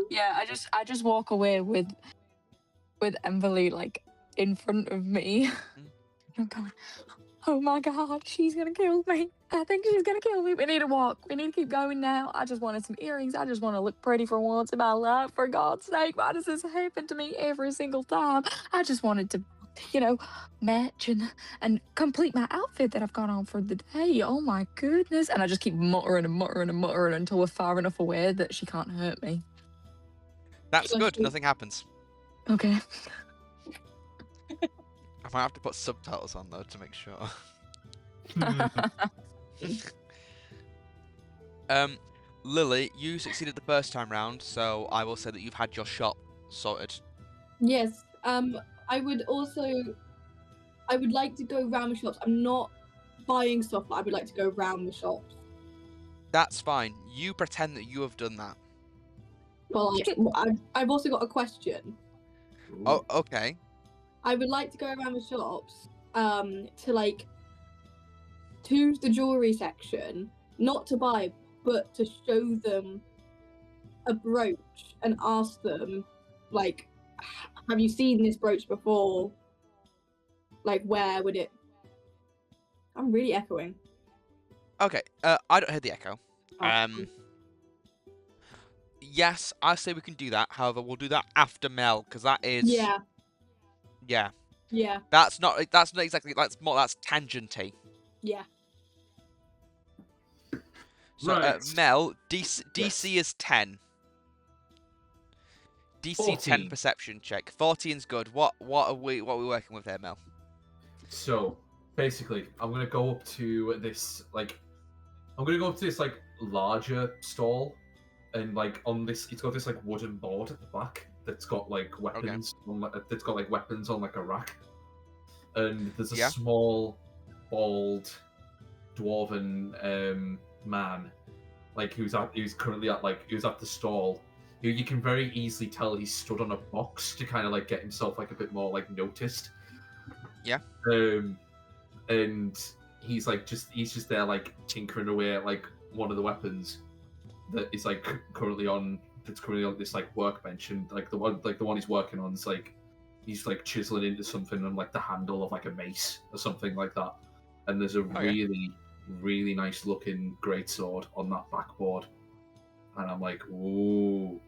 Yeah, I just walk away with Emily like in front of me. I'm going, oh my god, she's gonna kill me. I think she's gonna kill me. We need to walk. We need to keep going now. I just wanted some earrings. I just want to look pretty for once in my life. For God's sake, why does this happen to me every single time? I just wanted to, match and complete my outfit that I've got on for the day. Oh my goodness. And I just keep muttering and muttering and muttering until we're far enough away that she can't hurt me. That's good. Nothing happens. Okay. I might have to put subtitles on though to make sure. Lily, you succeeded the first time round, so I will say that you've had your shop sorted. Yes. I would like to go round the shops. I'm not buying stuff, but I would like to go round the shops. That's fine. You pretend that you have done that. Well, I've also got a question. Oh, okay. I would like to go around the shops, to the jewelry section, not to buy, but to show them a brooch and ask them, like, have you seen this brooch before? Like, where would it? I'm really echoing. Okay. I don't hear the echo. Oh. Yes, I say we can do that. However, we'll do that after Mel because that is. Yeah. Yeah. Yeah. That's not exactly. That's tangenty. Yeah. So, Right. Mel, DC is 10. DC 10 14. perception check. 14's good. What are we working with here, Mel? So basically, I'm gonna go up to this larger stall, and on this, it's got this wooden board at the back that's got weapons. That's got weapons on a rack, and there's a small, bald, dwarven man, who's at the stall. You can very easily tell he's stood on a box to kind of get himself a bit more noticed. Yeah. And he's just there tinkering away at one of the weapons that is currently on this workbench, and the one he's working on is he's chiseling into something on the handle of a mace or something like that. And there's a really nice looking greatsword on that backboard, and I'm like, ooh,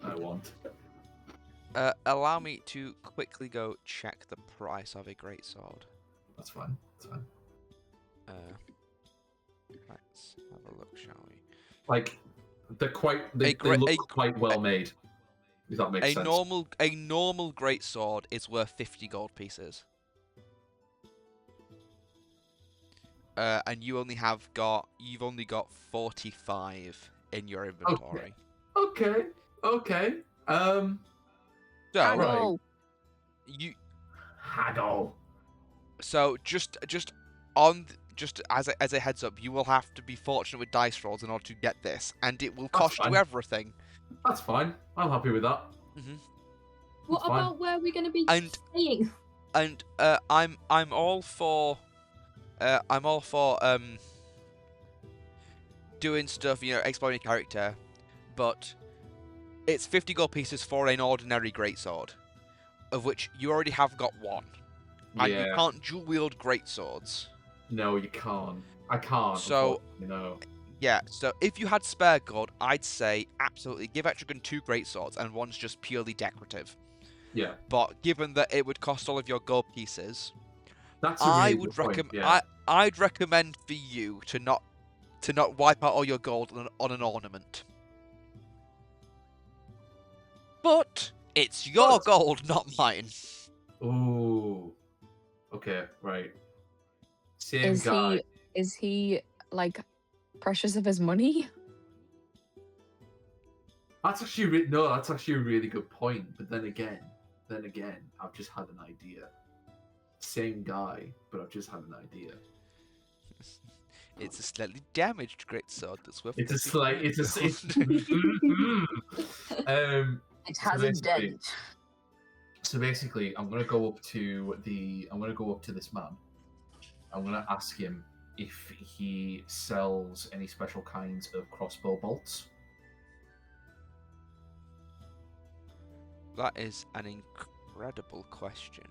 I want. Allow me to quickly go check the price of a greatsword. That's fine. That's fine. Let's have a look, shall we? They look quite well made. If that makes sense. A normal greatsword is worth 50 gold pieces. And you've only got 45 in your inventory. Okay. So Haggle. Haggle. So just as a heads up, you will have to be fortunate with dice rolls in order to get this, and it will cost you everything. That's fine. I'm happy with that. Mm-hmm. What about where we're going to be staying? And I'm all for doing stuff, exploring your character, but it's 50 gold pieces for an ordinary greatsword. of which you already have got one, and you Yeah. can't dual wield greatswords. No, you can't. I can't. So, no. yeah, so if you had spare gold, I'd say absolutely give Etrigan 2 greatswords, and one's just purely decorative. Yeah. But given that it would cost all of your gold pieces, That's a really I good would point. recommend. Yeah. I'd recommend for you to not wipe out all your gold on an ornament. But it's your But- gold, not mine. Ooh. Okay. Right. Same guy. Is he like precious of his money? That's actually that's actually a really good point. But then again, I've just had an idea. Same guy, but I've just had an idea. It's a slightly damaged greatsword that's worth. It's a slight. It's a. It So has a basically- dent. So basically, I'm gonna go up to this man. I'm gonna ask him if he sells any special kinds of crossbow bolts. That is an incredible question.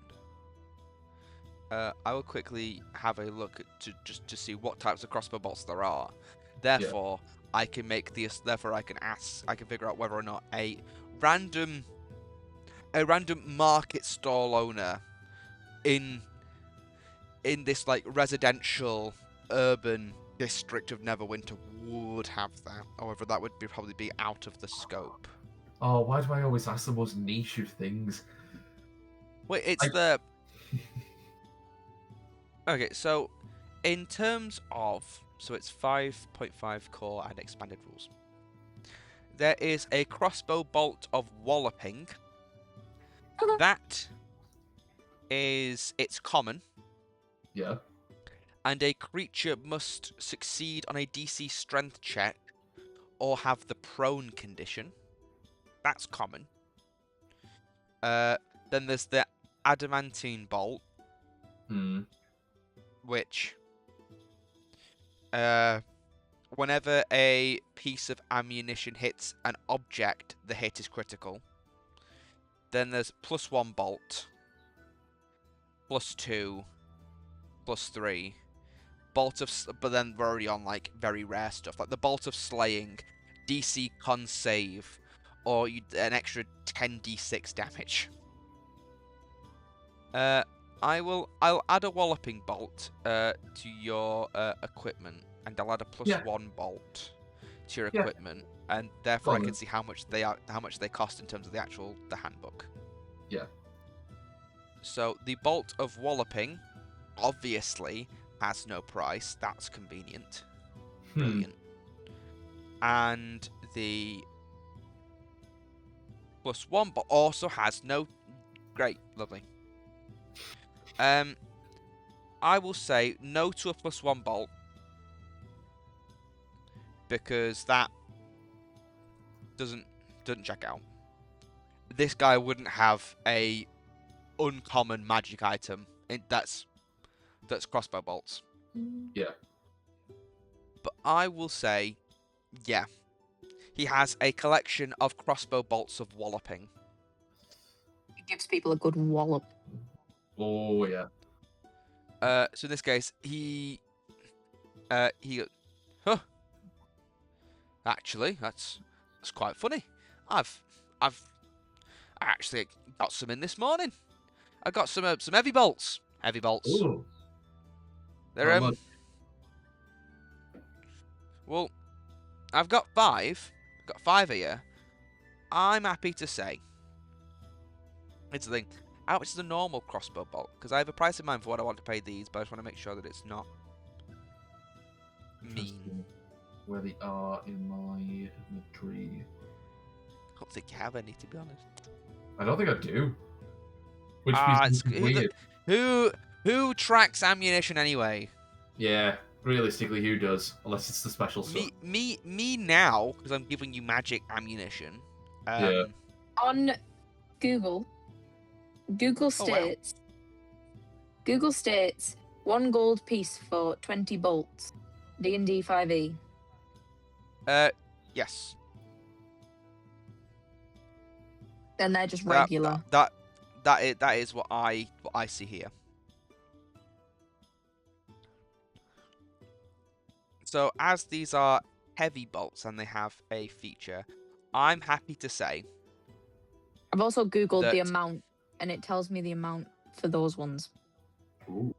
I will quickly have a look to see what types of crossbow bolts there are. Therefore, I can make this. Therefore, I can figure out whether or not a random market stall owner in this like residential urban district of Neverwinter would have that. However, that would probably be out of the scope. Oh, why do I always ask the most niche of things? Wait, it's the. Okay, so in terms of it's 5.5 core and expanded rules. There is a crossbow bolt of walloping. That is it's common, Yeah. and a creature must succeed on a DC strength check or have the prone condition. That's common. Then there's the adamantine bolt, which whenever a piece of ammunition hits an object, the hit is critical. Then there's +1 bolt, +2, +3. But then we're already on like very rare stuff, like the bolt of slaying, DC con save, or an extra 10d6 damage. I'll add a walloping bolt to your equipment, and I'll add a +1 bolt to your equipment, and therefore I can see how much they cost in terms of the handbook. Yeah. So the bolt of walloping, obviously, has no price. That's convenient. Brilliant. And the +1 bolt also has no. Great, lovely. I will say no to a +1 bolt because that doesn't check out. This guy wouldn't have a uncommon magic item that's crossbow bolts. Yeah. But I will say, yeah, he has a collection of crossbow bolts of walloping. It gives people a good wallop. Oh yeah. So in this case, he huh. Actually, that's quite funny. I actually got some in this morning. I got some heavy bolts. Heavy bolts. Ooh. They're How much? Well, I've got 5. Got 5 here. I'm happy to say. It's the thing. How much is a normal crossbow bolt? Because I have a price in mind for what I want to pay these, but I just want to make sure that it's not mean. Interesting. Where they are in my inventory. I don't think you have any, to be honest. I don't think I do. Which It's means weird. who tracks ammunition anyway? Yeah, realistically, who does? Unless it's the special stuff. Me now, because I'm giving you magic ammunition. Yeah. On Google Oh, wow. Google states 1 gold piece for 20 bolts. D&D 5e. Yes. Then they're just regular. that is what I see here. So as these are heavy bolts and they have a feature, I'm happy to say I've also Googled the that- amount, and it tells me the amount for those ones. Ooh.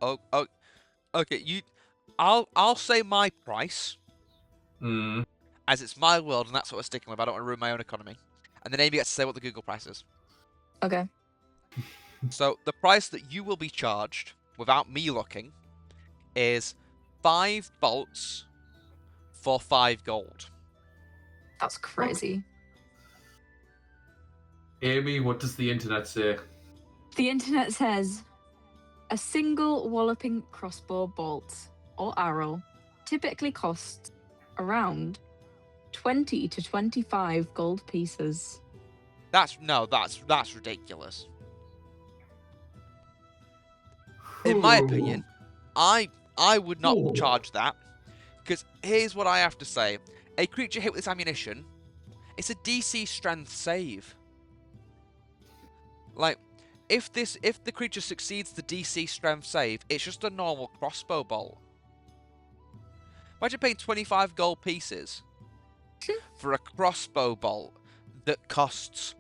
oh okay, I'll say my price Mm. as it's my world and that's what we're sticking with. I don't want to ruin my own economy. And then Amy gets to say what the Google price is. Okay. So the price that you will be charged without me looking is 5 bolts for 5 gold. That's crazy. Amy, what does the internet say? The internet says a single walloping crossbow bolt or arrow typically costs around 20 to 25 gold pieces. That's ridiculous. In my opinion, I would not Ooh. charge that, because here's what I have to say: a creature hit with this ammunition, it's a DC strength save. Like, if the creature succeeds the DC strength save, it's just a normal crossbow bolt. Imagine paying 25 gold pieces for a crossbow bolt that costs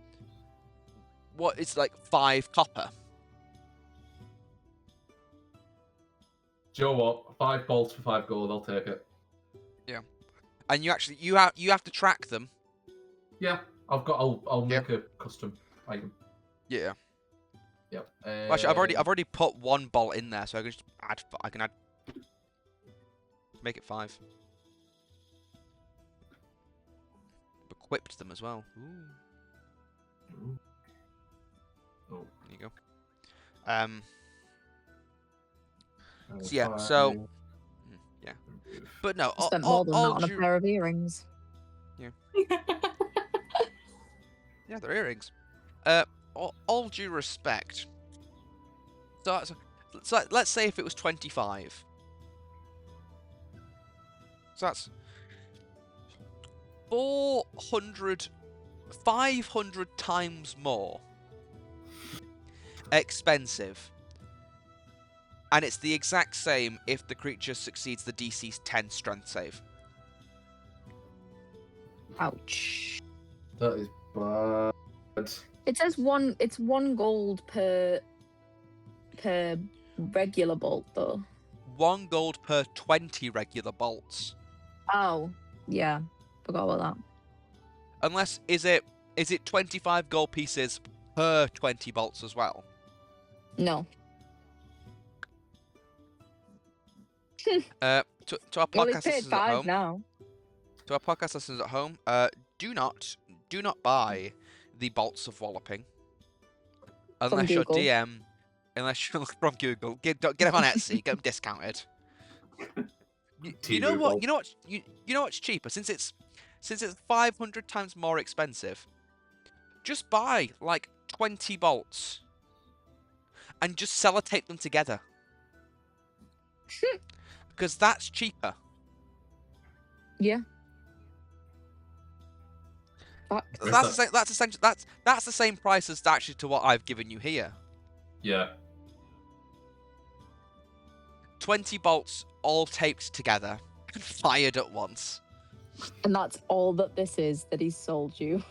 what is like 5 copper. Do you know what? 5 bolts for 5 gold. I'll take it. Yeah, and you have to track them. Yeah, I'll make a custom item. Yeah. Yep. Actually, I've already put 1 bolt in there, so I can add make it 5. Equipped them as well. Ooh. Oh. There you go. So yeah. So yeah. But no. I spent more than that on a pair of earrings. Yeah, they're earrings. All due respect. So let's say if it was 25. So that's 500 times more expensive. And it's the exact same if the creature succeeds the DC's 10 strength save. Ouch. That is bad. It says it's 1 gold per regular bolt though. 1 gold per 20 regular bolts. Oh, yeah. Forgot about that. Unless is it 25 gold pieces per 20 bolts as well? No. To our Well, podcast it's paid listeners at 5 home, now. to our podcast listeners at home, do not buy the bolts of walloping unless you're Google. DM, unless you're from Google. Get them on Etsy, get them discounted. You know what? You know what's cheaper since it's 500 times more expensive. Just buy like 20 bolts and just sellotape them together. Because that's cheaper. Yeah. That's the same price as actually to what I've given you here. Yeah. 20 bolts all taped together and fired at once. And that's all that this is that he's sold you.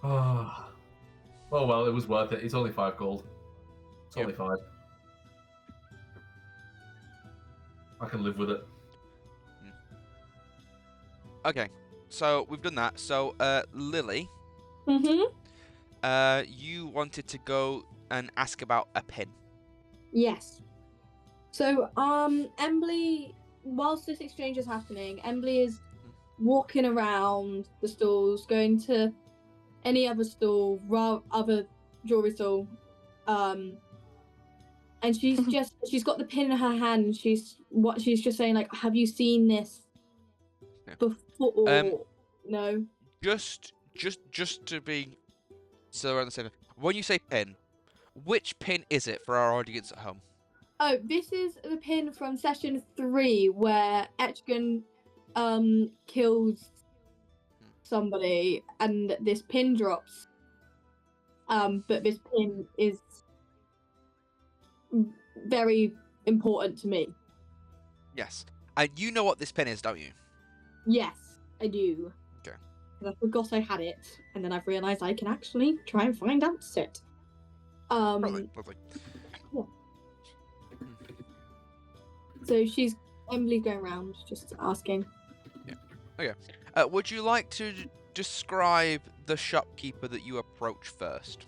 Oh well, it was worth it. It's only 5 gold. It's only 5. I can live with it. Okay, so we've done that. So, Lily, you wanted to go and ask about a pin. Yes. So, Emily, whilst this exchange is happening, Emily is walking around the stalls, going to any other stall, other jewelry stall, and she's got the pin in her hand. And she's just saying, like, have you seen this before? No. Just to be so we're on the same. When you say pin, which pin is it for our audience at home? Oh, this is the pin from session 3 where Etchgan kills somebody and this pin drops. But this pin is very important to me. Yes. And you know what this pin is, don't you? Yes, I do. Okay. 'Cause I forgot I had it, and then I've realised I can actually try and find out it. Lovely. Yeah. So Emily's going around just asking. Would you like to describe the shopkeeper that you approach first?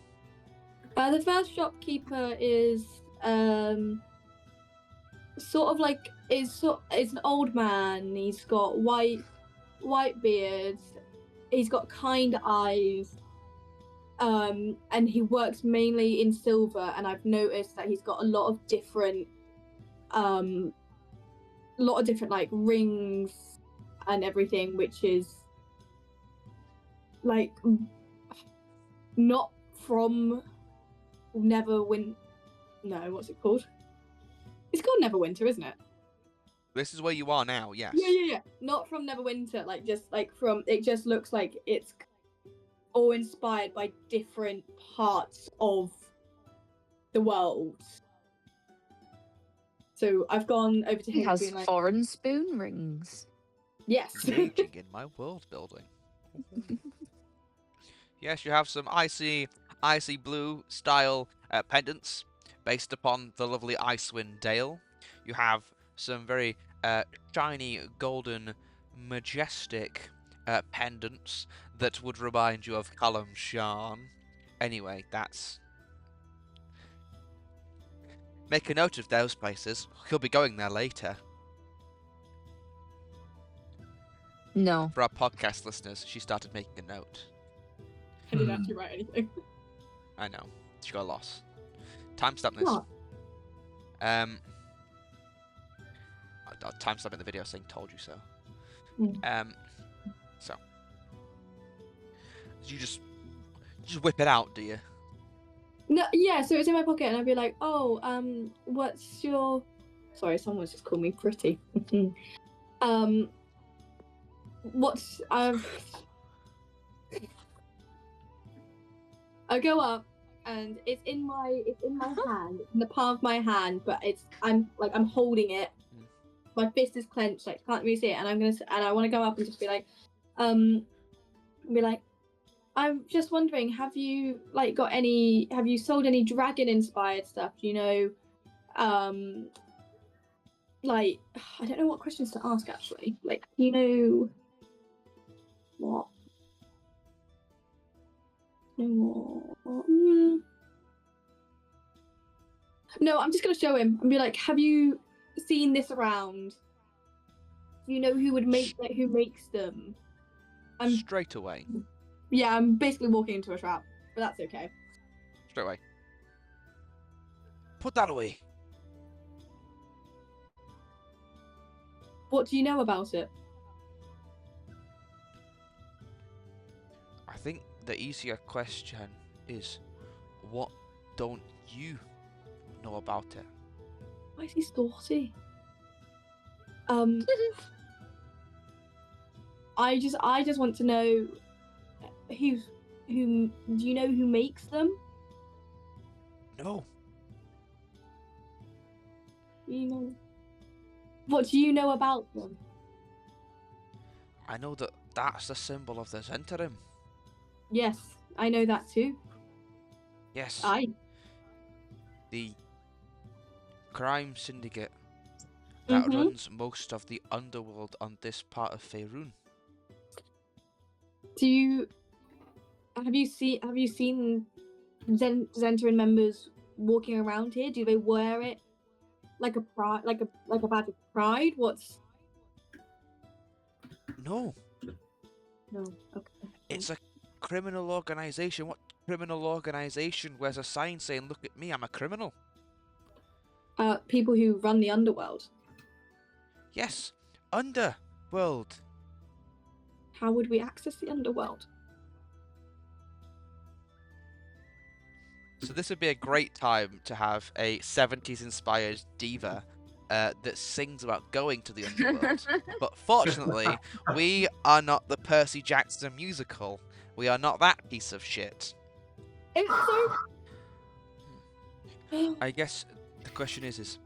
The first shopkeeper is sort of like is an old man. He's got white beard. He's got kind eyes. And he works mainly in silver. And I've noticed that he's got a lot of different like rings and everything, which is like not from Neverwinter. No, what's it called? It's called Neverwinter, isn't it? This is where you are now, yes. Yeah. Not from Neverwinter. Like just like from. It just looks like it's all inspired by different parts of the world. So I've gone over to him. He has being like, foreign spoon rings. yes. Engaging in my world building. Yes, you have some icy blue style pendants based upon the lovely Icewind Dale. You have some very shiny, golden, majestic pendants that would remind you of Callum Shan. Anyway, that's... Make a note of those places. He'll be going there later. No. For our podcast listeners, she started making a note. I didn't actually write anything. I know. She got lost. Timestamp this. What? I'll timestamp in the video saying "told you so." So you just whip it out, do you? No, yeah. So it's in my pocket, and I'd be like, "Oh, what's your?" Sorry, someone's just called me pretty. What's I go up, and it's in my hand, in the palm of my hand, but I'm holding it. My fist is clenched, like can't really see it, and I want to go up and just be like, I'm just wondering, have you sold any dragon inspired stuff? Do you know, like, I don't know what questions to ask actually. Like, you know, what? No, I'm just gonna show him and be like, have you seen this around? Do you know who makes them? Straight away. Yeah, I'm basically walking into a trap, but that's okay. Straight away. Put that away. What do you know about it? I think the easier question is, what don't you know about it? Why is he saucy? I just want to know who do you know who makes them? No. You know. What do you know about them? I know that that's the symbol of the Zentarim. Yes, I know that too. Yes. The crime syndicate that runs most of the underworld on this part of Faerun. Have you seen Zentarin members walking around here? Do they wear it like a badge of pride? What's? No. No. Okay. It's a criminal organization. What criminal organization wears a sign saying, "Look at me, I'm a criminal"? People who run the underworld. Yes, underworld. How would we access the underworld? So this would be a great time to have a 70s inspired diva that sings about going to the underworld. But fortunately, we are not the Percy Jackson musical. We are not that piece of shit. It's so. I guess the question is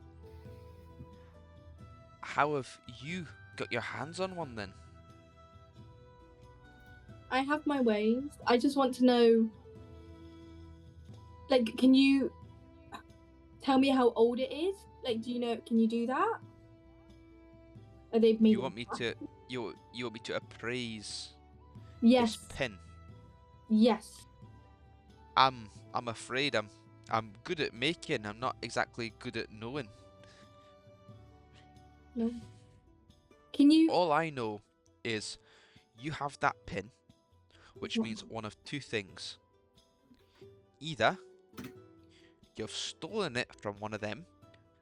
how have you got your hands on one then? I have my ways. I just want to know. Like, can you tell me how old it is? Like, do you know? Can you do that? Are they made? You want me to appraise Yes. this pin? Yes. I'm afraid I'm good at making. I'm not exactly good at knowing. No. Can you? All I know is you have that pin, which means one of two things. Either you've stolen it from one of them,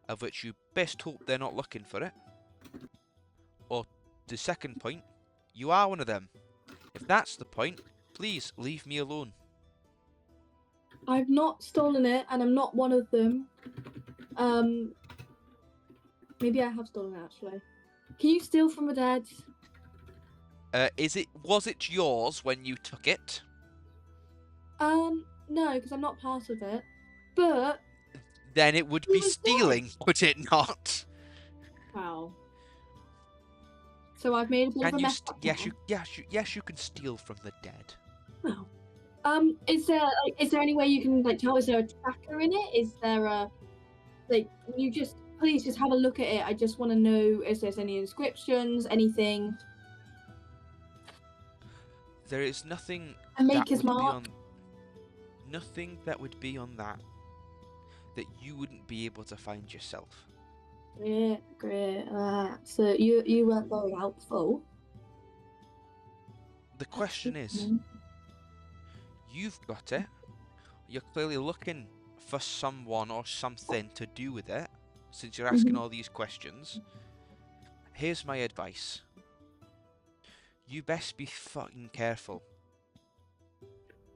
of which you best hope they're not looking for it, or the second point, you are one of them. If that's the point, please leave me alone. I've not stolen it, and I'm not one of them. Maybe I have stolen it actually. Can you steal from the dead? Was it yours when you took it? No, because I'm not part of it. But Then it would Who be was stealing, would it not? wow. So I've made a bit of Can a you? mess up Yes, you can steal from the dead. now. Is there any way you can tell? Is there a tracker in it? Is there a can you please just have a look at it? I just want to know if there's any inscriptions, anything. There is nothing A that maker's would be mark. on. Nothing that would be on that you wouldn't be able to find yourself. Great. So you weren't very helpful. The question is, you've got it. You're clearly looking for someone or something to do with it, since you're asking all these questions. Here's my advice. You best be fucking careful.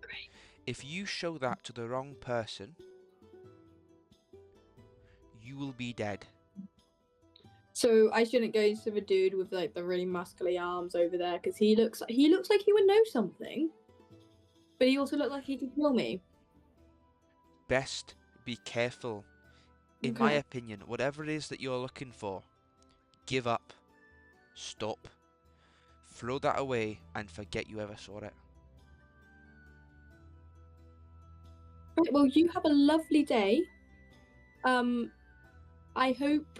Great. If you show that to the wrong person, you will be dead. So I shouldn't go to the dude with the really muscly arms over there because he looks like he would know something, but he also looks like he could kill me. Best be careful. In my opinion, whatever it is that you're looking for, give up, stop, throw that away, and forget you ever saw it. Right, well, you have a lovely day. I hope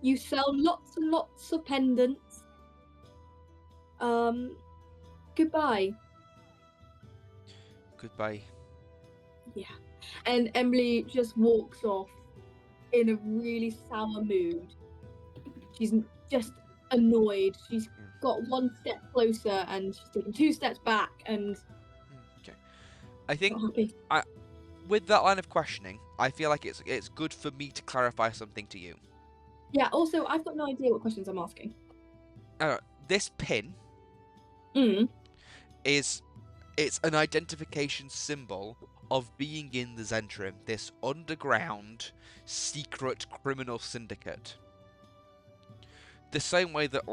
you sell lots and lots of pendants. Goodbye. Goodbye. Yeah. And Emily just walks off in a really sour mood. She's just annoyed. She's got one step closer and she's taken 2 steps back and Okay. I think not happy. with that line of questioning, I feel like it's good for me to clarify something to you. Yeah, also I've got no idea what questions I'm asking. This pin it's an identification symbol of being in the Zentrum, this underground secret criminal syndicate. The same way that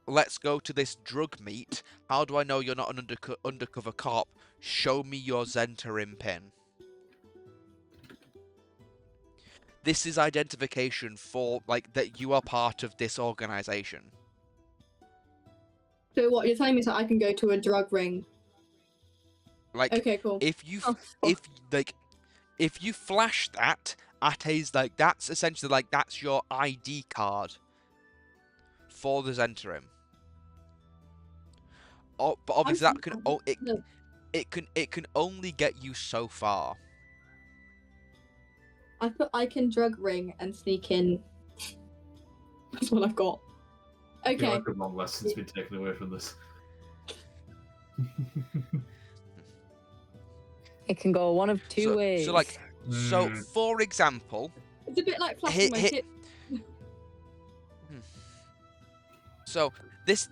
let's go to this drug meet. How do I know you're not an undercover cop? Show me your Zentrum pin. This is identification for that you are part of this organization. So what you're telling me is that I can go to a drug ring? Okay, cool. If you flash that at that's essentially that's your ID card for the Zentrum. But obviously it can only get you so far. I can drug ring and sneak in. That's what I've got. I feel Okay. like a wrong lesson's been taken away from this. It can go one of two ways. So for example, It's a bit like flashing my tip. So this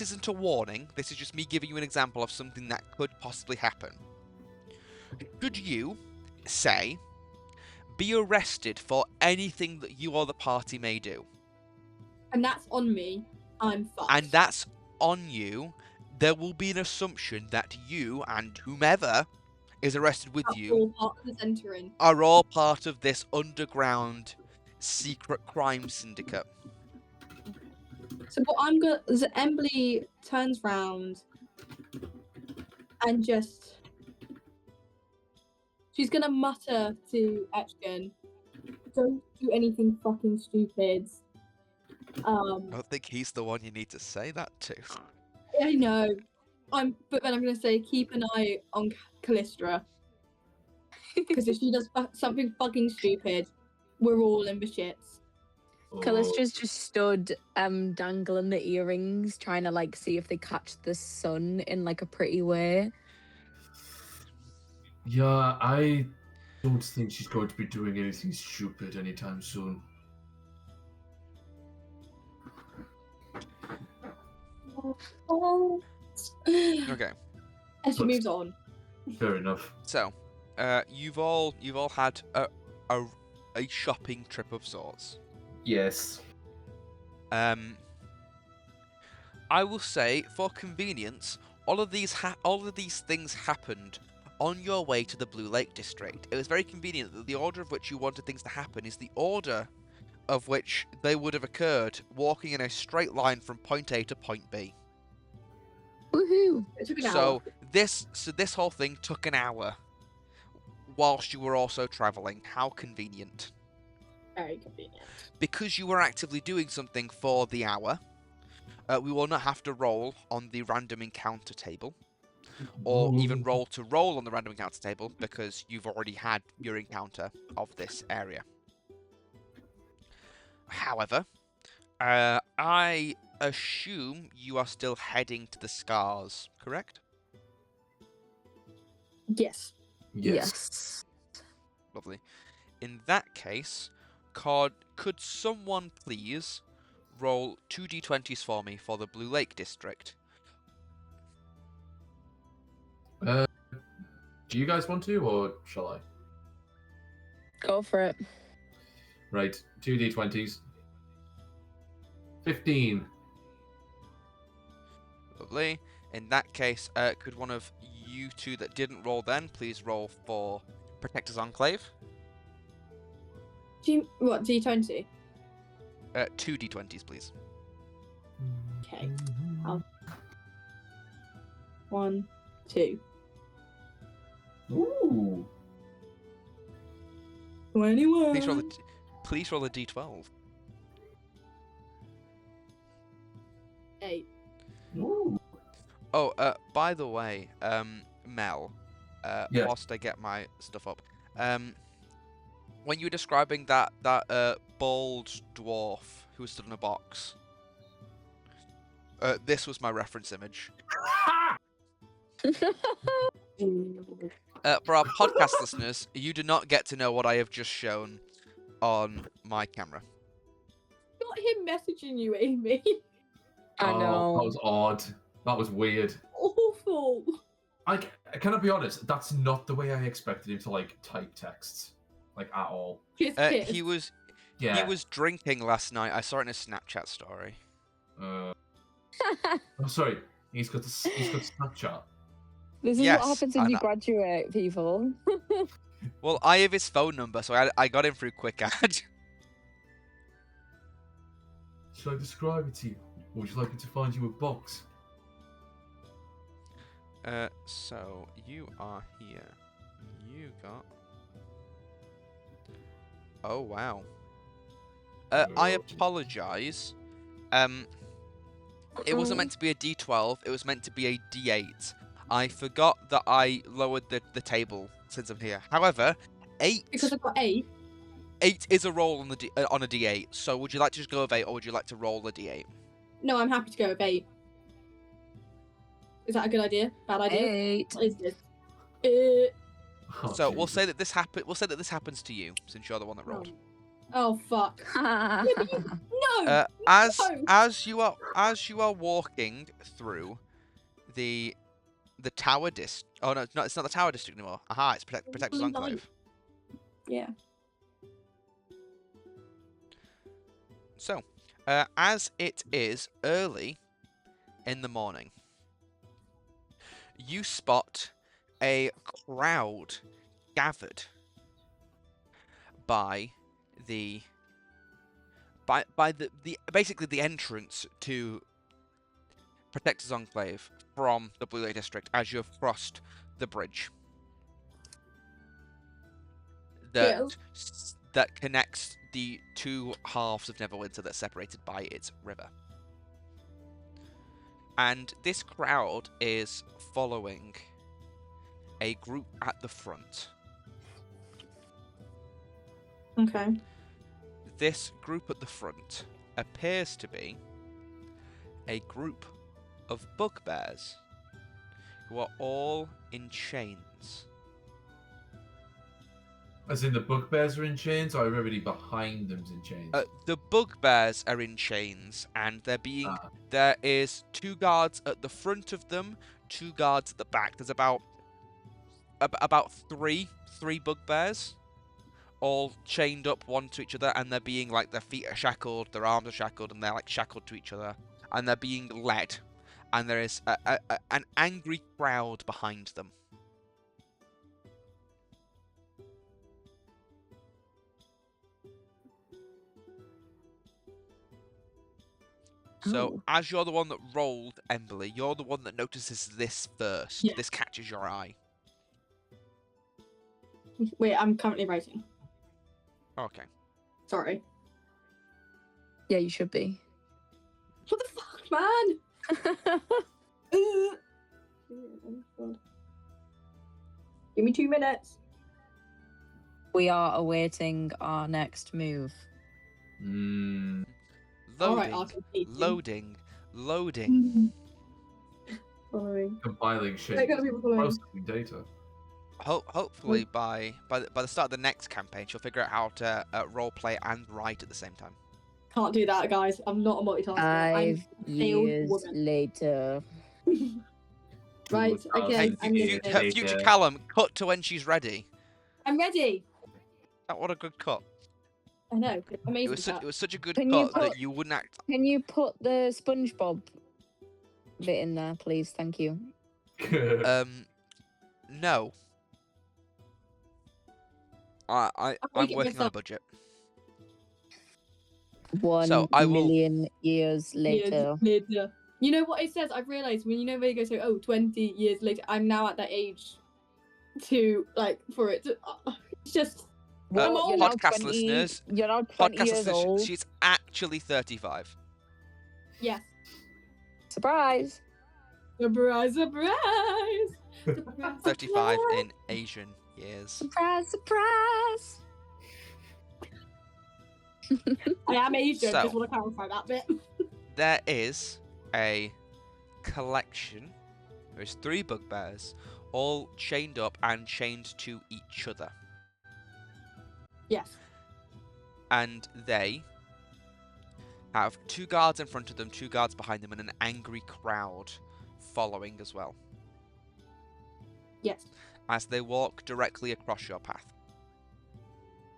isn't a warning. This is just me giving you an example of something that could possibly happen. Could you, say, be arrested for anything that you or the party may do? And that's on me. I'm fucked. And that's on you. there will be an assumption that you and whomever is arrested with That's you all part of the centering. are all part of this underground secret crime syndicate. So what I'm gonna, Emily turns round and she's gonna mutter to Etchkin, "Don't do anything fucking stupid." I don't think he's the one you need to say that to. I know. But then I'm gonna say, keep an eye on Callistra, because if she does something fucking stupid, we're all in the shits. Callistra's just stood dangling the earrings, trying to like see if they catch the sun in like a pretty way. Yeah, I don't think she's going to be doing anything stupid anytime soon. Okay, And she But- moves on. Fair enough. so you've all had a shopping trip of sorts. Yes. I will say, for convenience, all of these things happened on your way to the Blue Lake District. It was very convenient that the order of which you wanted things to happen is the order of which they would have occurred, walking in a straight line from point A to point B. Woohoo! It took an hour. So this whole thing took an hour, whilst you were also travelling. How convenient! Very convenient. Because you were actively doing something for the hour, we will not have to roll on the random encounter table, or even roll on the random encounter table, because you've already had your encounter of this area. However, I assume you are still heading to the Scars, correct? Yes. Yes. Lovely. In that case, could someone please roll 2d20s for me for the Blue Lake District? Do you guys want to, or shall I? Go for it. Right, 2d20s. 15. Lovely. In that case, could one of you two that didn't roll then please roll for Protector's Enclave? What, D20? 2d20s, please. Okay. 1, 2. Ooh. 21. Please roll a d12. 8. Ooh. Oh, by the way, Mel, Yes. whilst I get my stuff up, when you were describing that bald dwarf who stood in a box, this was my reference image. For our podcast listeners, you do not get to know what I have just shown on my camera. Not him messaging you, Amy. I know. That was odd. That was weird. Awful. I cannot be honest. That's not the way I expected him to like type texts, like at all. Kiss, kiss. He was drinking last night. I saw it in his Snapchat story. I'm sorry. He's got Snapchat. This is Yes, what happens I when you know. graduate, people. Well, I have his phone number, so I got him through Quick Add. Should I describe it to you? Or would you like me to find you a box? So you are here. You got. Oh wow. I apologize. It wasn't meant to be a D12. It was meant to be a D8. I forgot that I lowered the table since I'm here. However, 8. Because I've got 8. 8 is a roll on on a D8. So would you like to just go with 8, or would you like to roll a D8? No, I'm happy to go with 8. Is that a good idea? Bad idea? 8. What is this? Oh, So we'll Jesus. say that this happens to you, since you're the one that rolled. Oh, fuck. No! As you are walking through the tower district. Oh no, it's not the tower district anymore. Aha, it's Protector's Blue Enclave. light. Yeah. So, as it is early in the morning, you spot a crowd gathered by the basically the entrance to Protector's Enclave from the Blue Lake District as you have crossed the bridge Yes. that connects the two halves of Neverwinter that's separated by its river. And this crowd is following a group at the front. Okay. This group at the front appears to be a group of bugbears who are all in chains. As in the bugbears are in chains, or everybody behind them's in chains? The bugbears are in chains, and there is 2 guards at the front of them, 2 guards at the back. There's about three bugbears, all chained up one to each other, and they're being like, their feet are shackled, their arms are shackled, and they're like shackled to each other, and they're being led. And there is an angry crowd behind them. So, Oh. as you're the one that rolled, Emberly, you're the one that notices this first. Yeah. This catches your eye. Wait, I'm currently writing. Okay. Sorry. Yeah, you should be. What the fuck, man? Give me 2 minutes. We are awaiting our next move. Mm. Alright, Loading. Loading. Following. Compiling They're shit. gonna be following. Processing data. Hopefully by the start of the next campaign, she'll figure out how to roleplay and write at the same time. Can't do that, guys. I'm not a multitasker. 5 failed years woman. later. Right, okay. Hey, future Callum, cut to when she's ready. I'm ready. What a good cut. I know. Amazing. It was such a good Can you cut that put- you wouldn't act. Can you put the SpongeBob bit in there, please? Thank you. No. I'm working on a budget. 1 So, I will- million years later. Later. You know what it says? I've realised when they go so 20 years later. I'm now at that age to for it to. It's just. I'm Well, old. you're now Podcast 20 listeners, You're now 20 Podcast years listeners, old. she's actually 35. Yes. Surprise! Surprise! Surprise! 35 in Asian years. Surprise! Surprise! I am Asian. So- Just want to clarify that bit. There is a collection. There's 3 bugbears, all chained up and chained to each other. Yes. And they have 2 guards in front of them, 2 guards behind them, and an angry crowd following as well, Yes. as they walk directly across your path.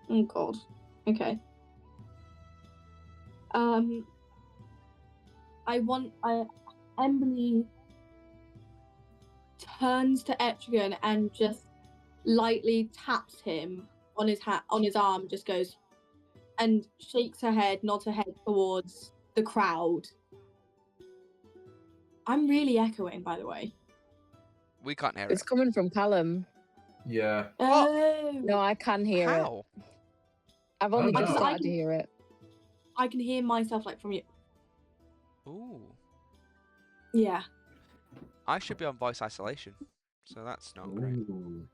Oh God. Okay. Emily turns to Etrigan and just lightly taps him on his arm, just goes and shakes her head, nods her head towards the crowd. I'm really echoing, by the way. We can't hear It's it. coming from Callum. Yeah. Oh, No, I can hear it. How? I've only Oh, just no. started to hear it. I can hear myself from you. Ooh. Yeah. I should be on voice isolation, so that's not great. Ooh.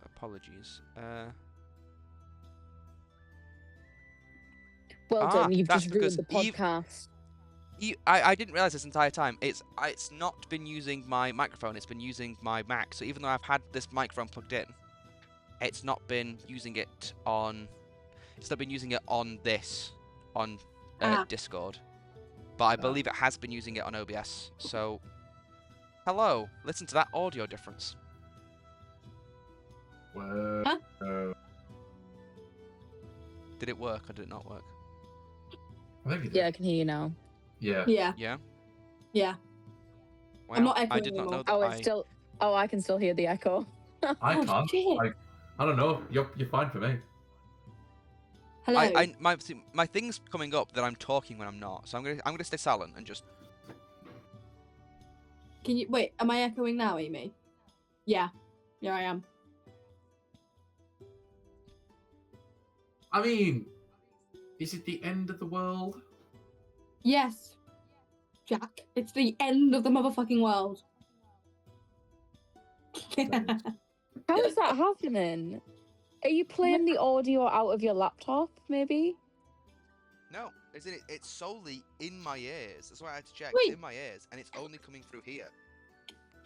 Apologies. Well done, you've that's just ruined because the podcast. I didn't realize this entire time. It's not been using my microphone. It's been using my Mac. So even though I've had this microphone plugged in, it's not been using it on. It's not been using it on Discord. But I believe it has been using it on OBS. So, hello. Listen to that audio difference. Whoa. Huh? Did it work or did it not work? I think it Yeah, I can hear you now. Yeah. Yeah. Yeah. Yeah. Wow. I'm not I echoing did not know anymore. that. Oh, it's still. Oh, I can still hear the echo. I Oh, can't. shit. I don't know. You're fine for me. Hello. My thing's coming up that I'm talking when I'm not, so I'm gonna stay silent and just. Can you wait? Am I echoing now, Amy? Yeah. Yeah, I am. I mean, is it the end of the world? Yes, Jack. It's the end of the motherfucking world. How is that happening? Are you playing the audio out of your laptop, maybe? No, isn't it? It's solely in my ears. That's why I had to check. It's Wait. in my ears, and it's only coming through here.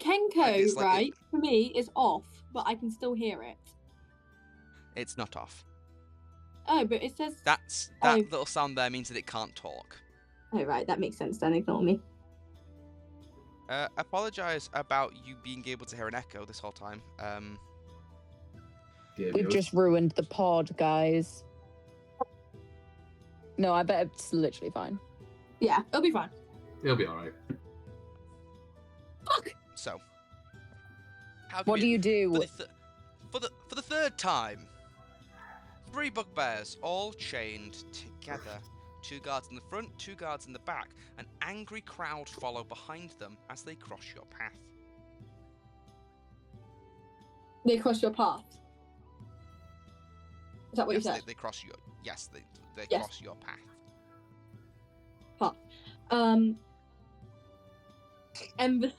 Kenko, it's like right, for me, is off, but I can still hear it. It's not off. Oh, but it says... That Oh. little sound there means that it can't talk. Oh, right, that makes sense then. Ignore me. Apologize about you being able to hear an echo this whole time. Dear We've viewers. just ruined the pod, guys. No, I bet it's literally fine. Yeah, it'll be fine. It'll be alright. Fuck! So, how What do you do? for the third time? 3 bugbears, all chained together. 2 guards in the front, 2 guards in the back. An angry crowd follow behind them as they cross your path. They cross your path. Is that what Yes, you said? they cross your. Yes, they Yes. cross your path. Emily.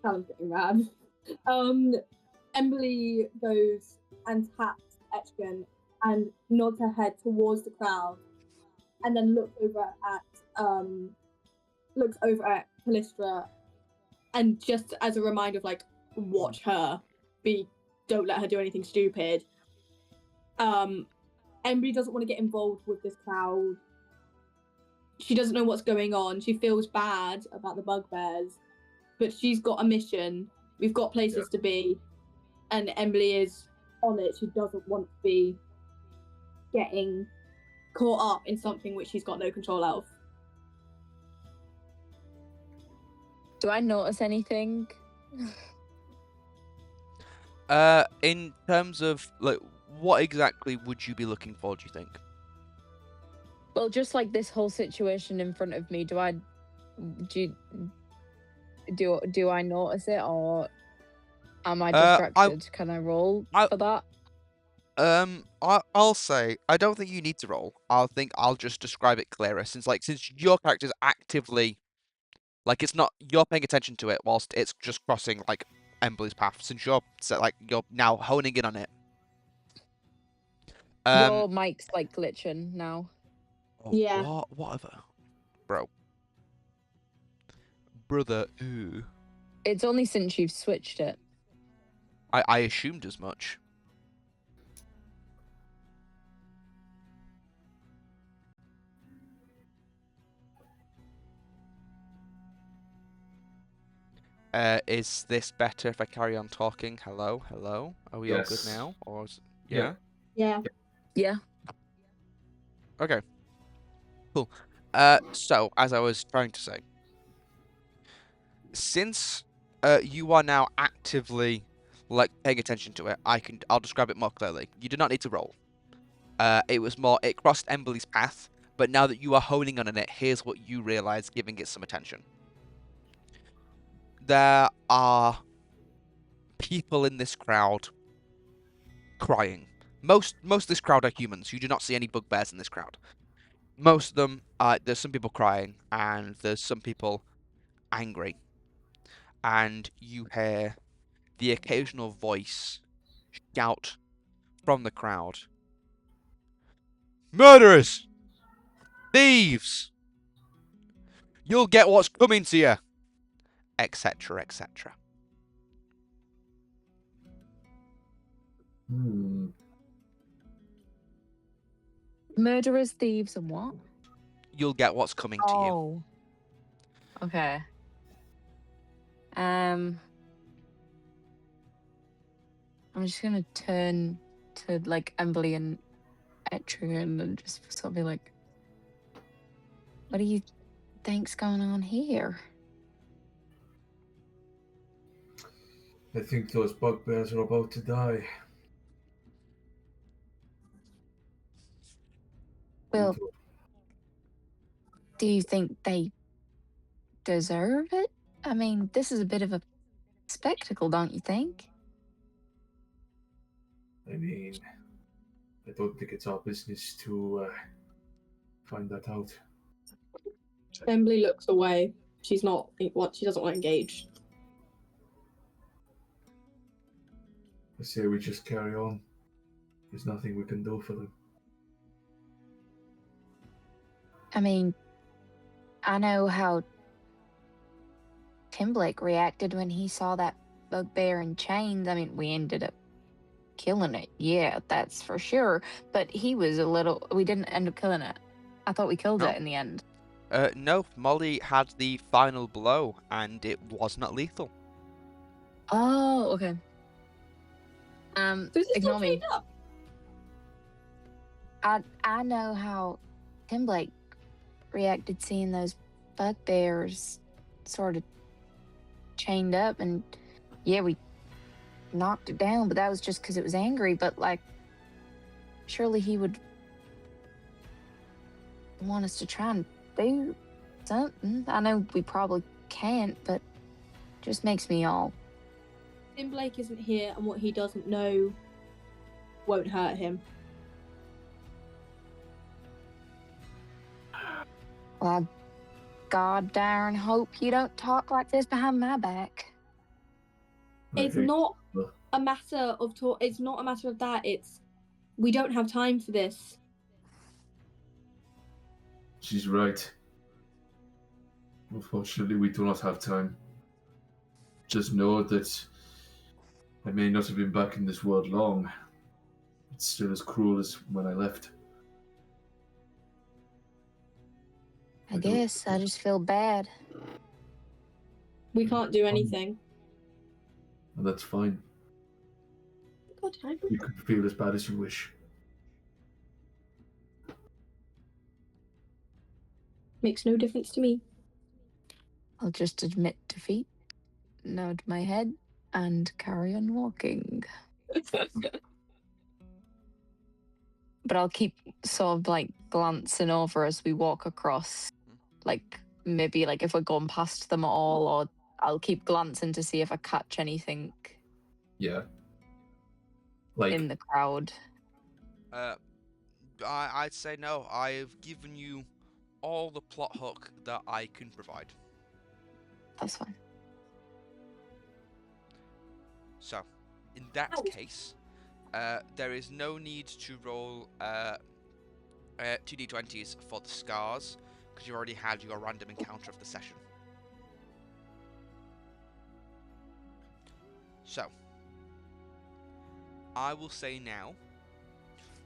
Callum's getting mad. Emily goes and taps Etchkin and nods her head towards the crowd, and then looks over at Callistra, and just as a reminder of like, watch her, don't let her do anything stupid. Emily doesn't want to get involved with this crowd. She doesn't know what's going on. She feels bad about the bugbears, but she's got a mission. We've got places to be, and Emily is on it. She doesn't want to be getting caught up in something which she's got no control of. Do I notice anything? In terms of like, what exactly would you be looking for? Do you think? Well, just like this whole situation in front of me, do I notice it, or am I distracted? Can I roll for that? I'll say I don't think you need to roll. I'll just describe it clearer since your character's actively, like, it's not you're paying attention to it whilst it's just crossing like Emily's path. Since you're now honing in on it. Your mic's like glitching now. Oh, Yeah. Whatever, brother. Ooh. It's only since you've switched it. I assumed as much. Is this better if I carry on talking? Hello? Are we all good Yes. now? Or yeah? Yeah. Yeah. Okay. Cool. So as I was trying to say, since you are now actively paying attention to it, I'll describe it more clearly. You do not need to roll. It crossed Emily's path, but now that you are honing on it, here's what you realize, giving it some attention. There are people in this crowd crying. Most of this crowd are humans. You do not see any bugbears in this crowd. Most of them, there's some people crying, and there's some people angry. And you hear the occasional voice shout from the crowd, "Murderers! Thieves! You'll get what's coming to you!" etc., etc. Murderers, thieves, and what? You'll get what's coming to you. Oh. Okay. I'm just gonna turn to like Emily and Etrigan and just sort of be like, What do you think's going on here? I think those bugbears are about to die. Well, do you think they deserve it? I mean, this is a bit of a spectacle, don't you think? I mean, I don't think it's our business to find that out. Emily looks away. She doesn't want to engage. I say we just carry on. There's nothing we can do for them. I mean, I know how Tim Blake reacted when he saw that bugbear in chains. I mean, we ended up killing it. Yeah, that's for sure. But we didn't end up killing it. I thought we killed No. it in the end. No, Molly had the final blow, and it was not lethal. Oh, okay. So is this Ignore not me. chained up? I know how Tim Blake reacted seeing those bugbears sort of chained up, and yeah, we knocked it down, but that was just because it was angry. But like, surely he would want us to try and do something. I know we probably can't, but just makes me all. Tim Blake isn't here, and what he doesn't know won't hurt him. Well, I god darn hope you don't talk like this behind my back. It's not a matter of talk. It's not a matter of that. It's we don't have time for this. She's right. Unfortunately, we do not have time. Just know that I may not have been back in this world long. It's still as cruel as when I left. I guess I just feel bad. We can't do anything. And that's fine. God, I You can feel as bad as you wish. makes no difference to me. I'll just admit defeat, nod my head, and carry on walking. But I'll keep sort of like glancing over as we walk across. Like maybe like if we're going past them all, or I'll keep glancing to see if I catch anything Yeah. Like, in the crowd. I'd say no. I've given you all the plot hook that I can provide. That's fine. So, in that case, there is no need to roll 2d20s for the scars, because you already had your random encounter of the session. So, I will say now,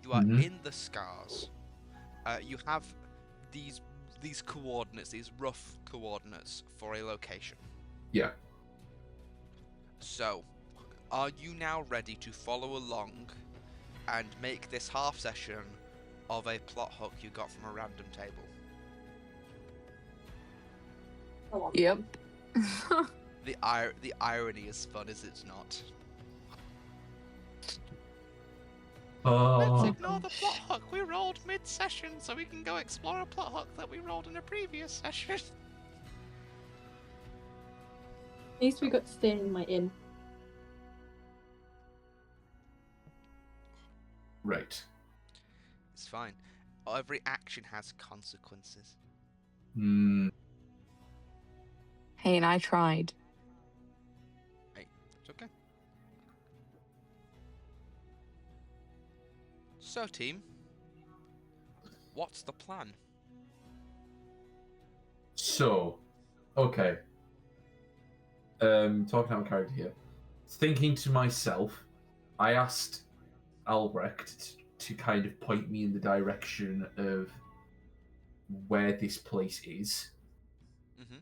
you are in the scars. You have these coordinates, these rough coordinates for a location. yeah. So, are you now ready to follow along and make this half session of a plot hook you got from a random table? Yep. The irony is fun, is it not? Let's ignore the plot hook we rolled mid-session so we can go explore a plot hook that we rolled in a previous session. At least we got to stay in my inn. Right. It's fine. Every action has consequences. Hmm. Hey, and I tried. Hey, it's okay. So, team, what's the plan? So, okay. Talking out of character here. Thinking to myself, I asked Albrecht to kind of point me in the direction of where this place is. Mhm.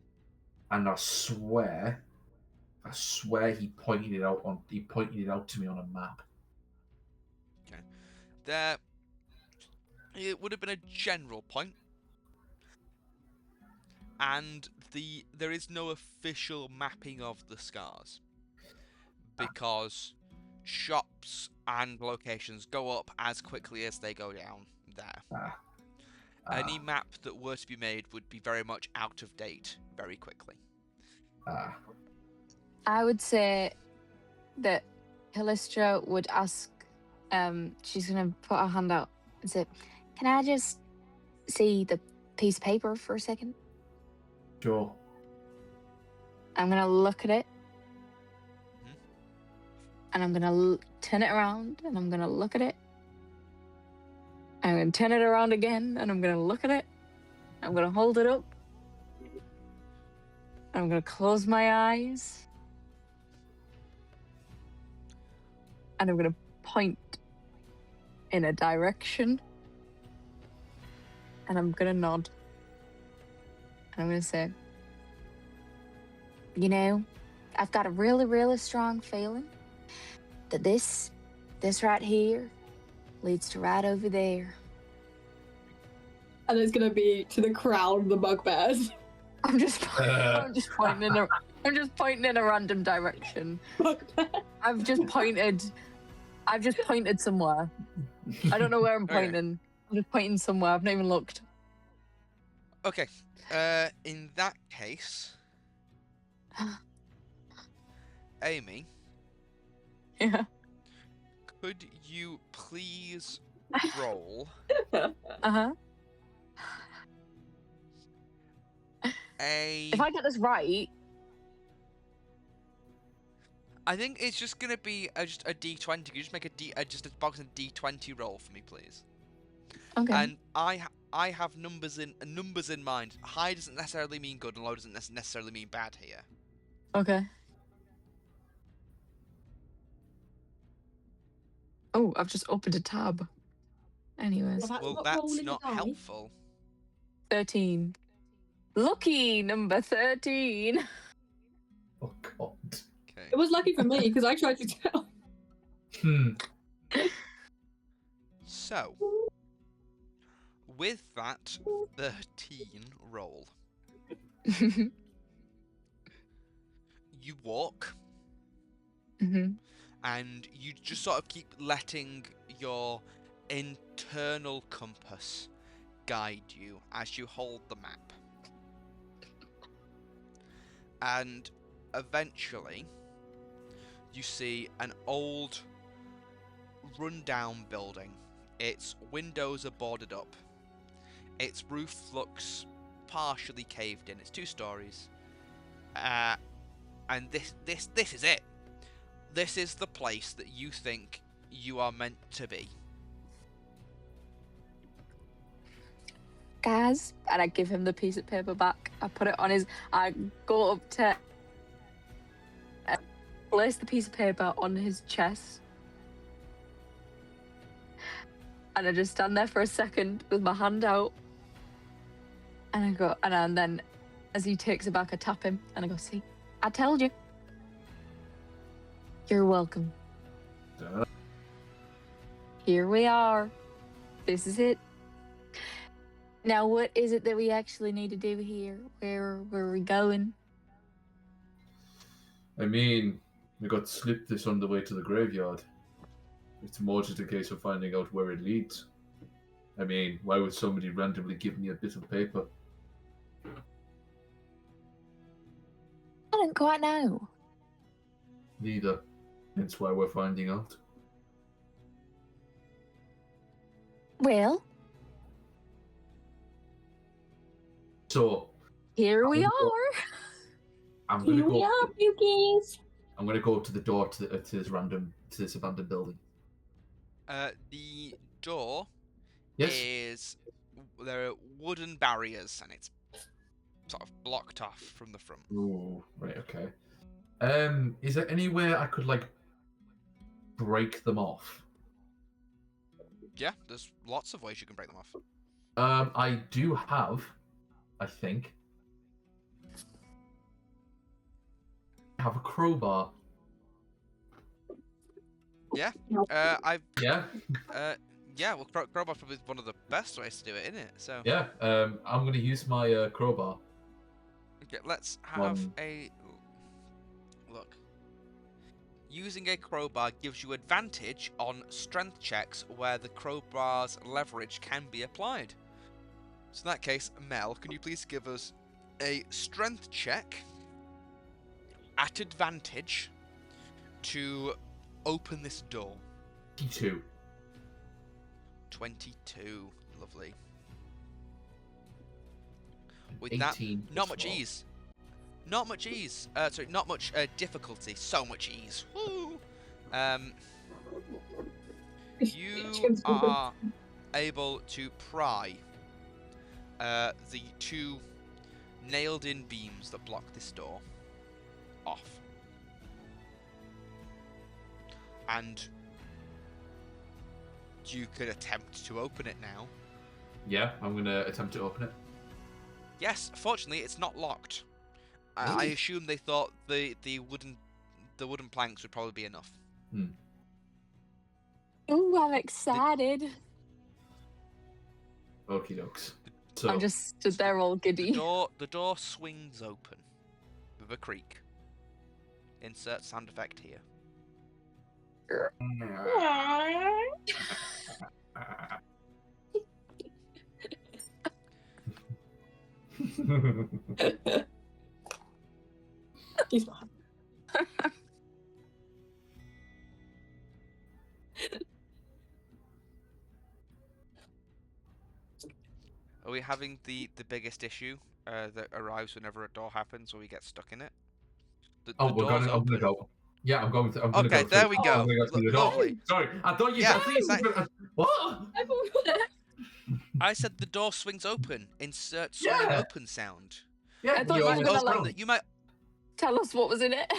And I swear he pointed it out to me on a map. It would have been a general point. and there is no official mapping of the scars because shops and locations go up as quickly as they go down there. Any map that were to be made would be very much out of date very quickly. I would say that Callistra would ask, she's going to put her hand out and say, "Can I just see the piece of paper for a second?" Sure. I'm going to look at it. Mhm. And I'm going to turn it around and I'm going to look at it. I'm going to turn it around again and I'm going to look at it. I'm going to hold it up. I'm going to close my eyes. And I'm going to point in a direction. And I'm going to nod. And I'm going to say, "You know, I've got a really, really strong feeling that this right here leads to right over there." And it's gonna be to the crowd of the bugbears. I'm just pointing in a random direction. Bugbear. I've just pointed somewhere. I don't know where I'm Okay. pointing. I'm just pointing somewhere. I've not even looked. Okay. In that case, Amy, Yeah. could you please roll Uh-huh. a... If I get this right, I think it's just gonna be just a D20. Could you just make just a box and D20 roll for me, please? okay. And I have numbers in mind. High doesn't necessarily mean good, and low doesn't necessarily mean bad here. Okay. Oh, I've just opened a tab. Anyways, Well, Well, not rolling that's the not dice. helpful. 13. Lucky number 13. Oh God. Okay. It was lucky for me because I tried to tell. So, with that 13 roll, you walk, Mm-hmm. and you just sort of keep letting your internal compass guide you as you hold the map. And eventually, you see an old, run-down building. Its windows are boarded up. Its roof looks partially caved in. It's 2 stories. And this is it. This is the place that you think you are meant to be. Guys, and I give him the piece of paper back. I put it on his. I go up to place the piece of paper on his chest, and I just stand there for a second with my hand out, and I go, and then as he takes it back, I tap him, and I go, "See, I told you. You're welcome. Here we are. This is it. Now, what is it that we actually need to do here? Where are we going?" I mean, we got slipped this on the way to the graveyard. It's more just a case of finding out where it leads. I mean, why would somebody randomly give me a bit of paper? I don't quite know. Neither. Hence why we're finding out. Well, So, here we I'm are. I'm gonna Here we go. are, Pookies. I'm gonna go to the door to this abandoned building. The door Yes. there are wooden barriers, and it's sort of blocked off from the front. Ooh, right. Okay. Is there any way I could break them off? Yeah, there's lots of ways you can break them off. I do have, I think, I have a crowbar. Yeah. Yeah. Yeah. Well, crowbar's probably one of the best ways to do it, isn't it? So. Yeah. I'm gonna use my crowbar Okay, let's have One. a look. Using a crowbar gives you advantage on strength checks where the crowbar's leverage can be applied. So in that case, Mel, can you please give us a strength check at advantage to open this door? 22. 22. Lovely. With 18 that, not plus much 12. ease. Not much ease. Sorry, not much difficulty. So much ease. Woo! You are able to pry the two nailed-in beams that block this door off. And you could attempt to open it now. Yeah, I'm gonna attempt to open it. Yes, fortunately, it's not locked. I assume they thought the wooden planks would probably be enough. Ooh, I'm excited. Okie dokes. So, I'm just stood there all giddy. The door swings open with a creak. Insert sound effect here. He's not. Are we having the biggest issue that arrives whenever a door happens or we get stuck in it? The we're door's gonna. I'm open. gonna go. Yeah, I'm going to. I'm Okay, gonna go. there we go. I'm gonna go through the door. Lovely. Sorry, I thought you. Yeah, I thought you thank- said- what? I said the door swings open. Insert swinging Yeah. open sound. Yeah, I thought you you were almost gonna, Open like- that you might. Tell us what was in it.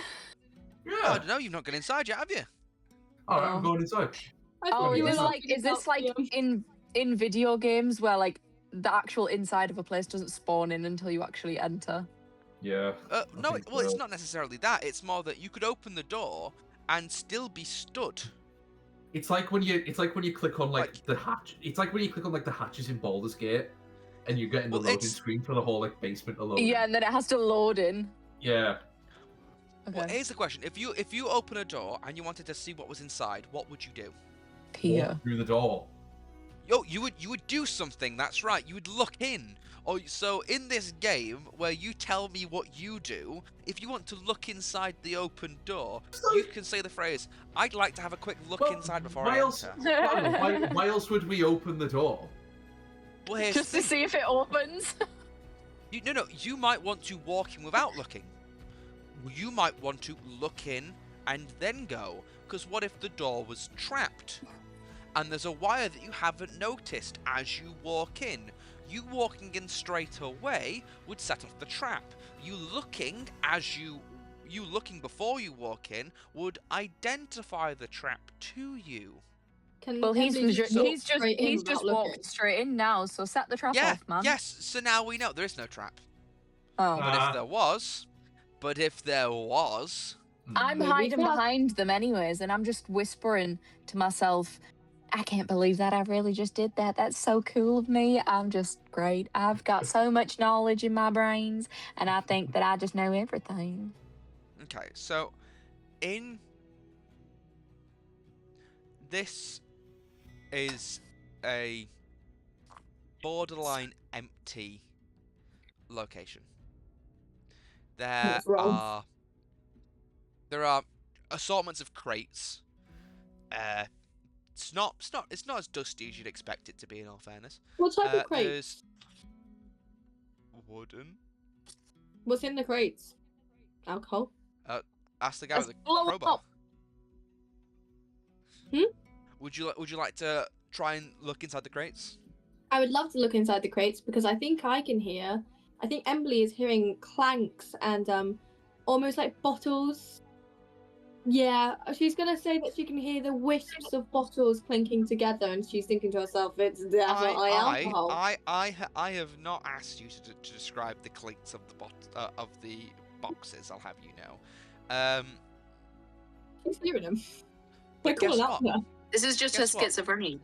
Yeah. Oh, I don't know. You've not gone inside yet, have you? All right, I'm going inside. Oh, you is were this like in video games where like the actual inside of a place doesn't spawn in until you actually enter? Yeah. No, think well, it's so. not necessarily that. It's more that you could open the door and still be stood. It's like when you click on Like- the hatch. It's like when you click on the hatches in Baldur's Gate, and you're getting the Well, loading it's- screen for the whole basement alone. Yeah, and then it has to load in. Yeah. Okay. Well, here's the question: if you open a door and you wanted to see what was inside, what would you do? Peer. Walk through the door. Yo, you would do something. That's right. You would look in. So in this game where you tell me what you do, if you want to look inside the open door, you can say the phrase, "I'd like to have a quick look Well, inside before why I else? enter." Why else would we open the door? Well, here's Just the to thing. see if it opens. No. You might want to walk in without looking. You might want to look in and then go. Because what if the door was trapped? And there's a wire that you haven't noticed as you walk in. You walking in straight away would set off the trap. You looking before you walk in would identify the trap to you. Well, he's just without looking? walked straight in now, so set the trap Yeah, off, man. yes. So now we know there is no trap. Oh. But if there was, I'm Maybe hiding not. behind them anyways, and I'm just whispering to myself, I can't believe that I really just did that. That's so cool of me. I'm just great. I've got so much knowledge in my brains, and I think that I just know everything. okay, so this is a borderline empty location. There What's wrong? are assortments of crates. It's not as dusty as you'd expect it to be, in all fairness. What type of crates? There's wooden. What's in the crates? Alcohol. Ask the guy Let's with the blow 'em crowbar. up. Would you like to try and look inside the crates? I would love to look inside the crates because I think I can hear. I think Emily is hearing clanks and almost like bottles. Yeah, she's gonna say that she can hear the wisps of bottles clinking together, and she's thinking to herself, "It's definitely alcohol." I have not asked you to describe the clinks of the boxes. I'll have you know. She's hearing them. But They're calling guess out what? to her. This is just her Guess what? schizophrenia.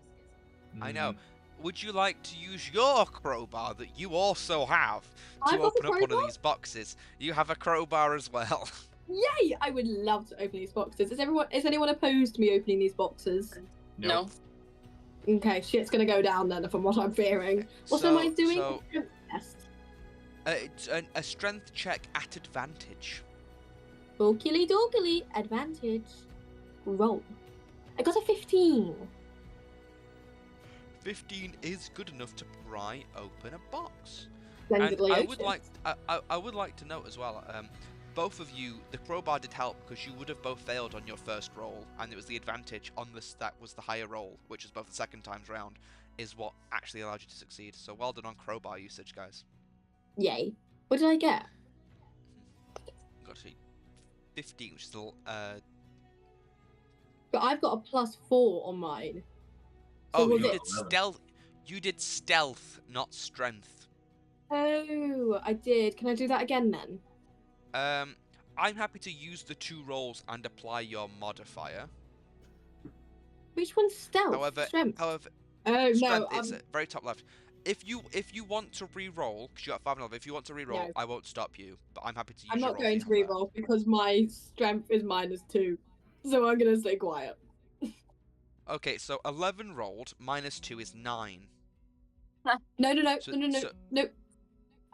I know. would you like to use your crowbar that you also have to I've got a open up one of crowbar? these boxes? You have a crowbar as well. Yay! I would love to open these boxes. Is anyone opposed to me opening these boxes? No. Okay, shit's gonna go down then from what I'm fearing. What am I doing? So, Yes. it's a strength check at advantage. Dokily dokily, advantage. Roll. I got a 15. 15 is good enough to pry open a box. Splendidly And I opened. would like to note as well, both of you, the crowbar did help because you would have both failed on your first roll, and it was the advantage on this that was the higher roll, which is both the second times round, is what actually allowed you to succeed. So well done on crowbar usage, guys. Yay. What did I get? Got to 15, which is But I've got a +4 on mine. So oh, was you it? did stealth. You did stealth, not strength. Oh, I did. Can I do that again then? I'm happy to use the 2 rolls and apply your modifier. Which one's stealth? However, Strength. oh No, strength, it's at very top left. If you want to re-roll, because you got 5 and 11, if you want to re-roll, No. I won't stop you. But I'm happy to use I'm your not roll going for to your reroll because my strength is -2. So I'm gonna stay quiet. Okay, so 11 rolled, -2 is 9. No. So- No. so- No.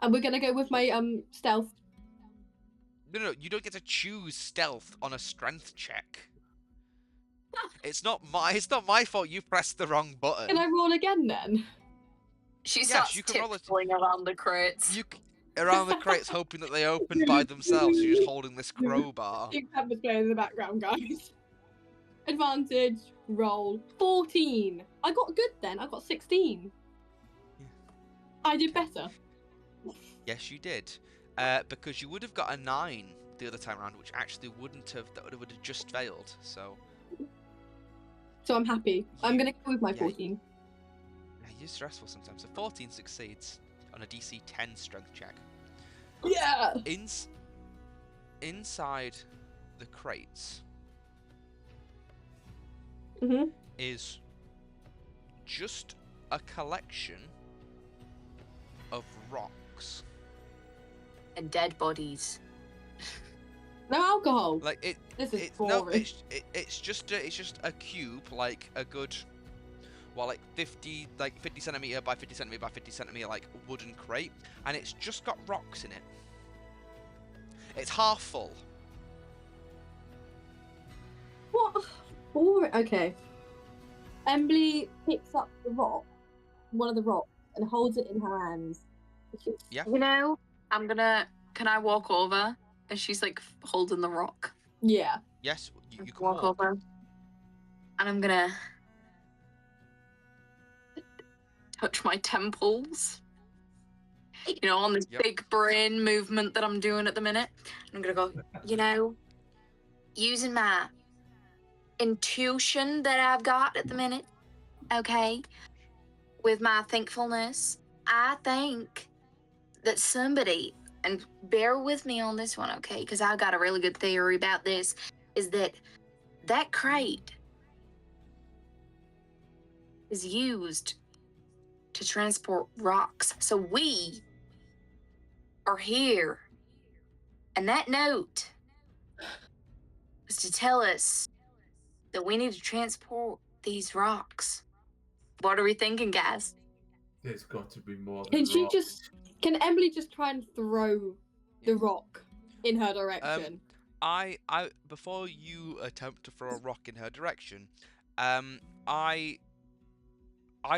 And we're gonna go with my stealth. No, you don't get to choose stealth on a strength check. It's not my fault you pressed the wrong button. Can I roll again then? She Yes, starts you can roll it. tiptoeing around the crates. Around the crates hoping that they open by themselves, you're just holding this crowbar. Keep Pepper's playing in the background, guys. Advantage, roll, 14. I got good then. I got 16. Yeah. I did better. Yes, you did. Because you would have got a 9 the other time around, which actually wouldn't have. That would have just failed. So. So I'm happy. I'm gonna go with my Yeah. 14. Yeah, you're stressful sometimes. So 14 succeeds on a DC 10 strength check. Yeah. Inside the crates Mhm. is just a collection of rocks. And dead bodies. No alcohol. Like it. This is It's boring. it's just a cube, like a good, well, like 50 centimeter by 50 centimeter by 50 centimeter, like wooden crate, and it's just got rocks in it. It's half full. What? Boring. Okay. Emily picks up the rock, one of the rocks, and holds it in her hands. Yeah. You know, can I walk over? And she's like holding the rock. Yeah. Yes, you can walk walk. over. And I'm gonna touch my temples. You know, on this Yep. big brain movement that I'm doing at the minute. I'm gonna go, you know, using my intuition that I've got at the minute, okay, with my thankfulness, I think that somebody, and bear with me on this one, okay, because I've got a really good theory about this, is that crate is used to transport rocks. So we are here. And that note is to tell us that we need to transport these rocks. What are we thinking, guys? There's got to be more than Can she rocks. just? Can Emily just try and throw the rock in her direction? I before you attempt to throw a rock in her direction, I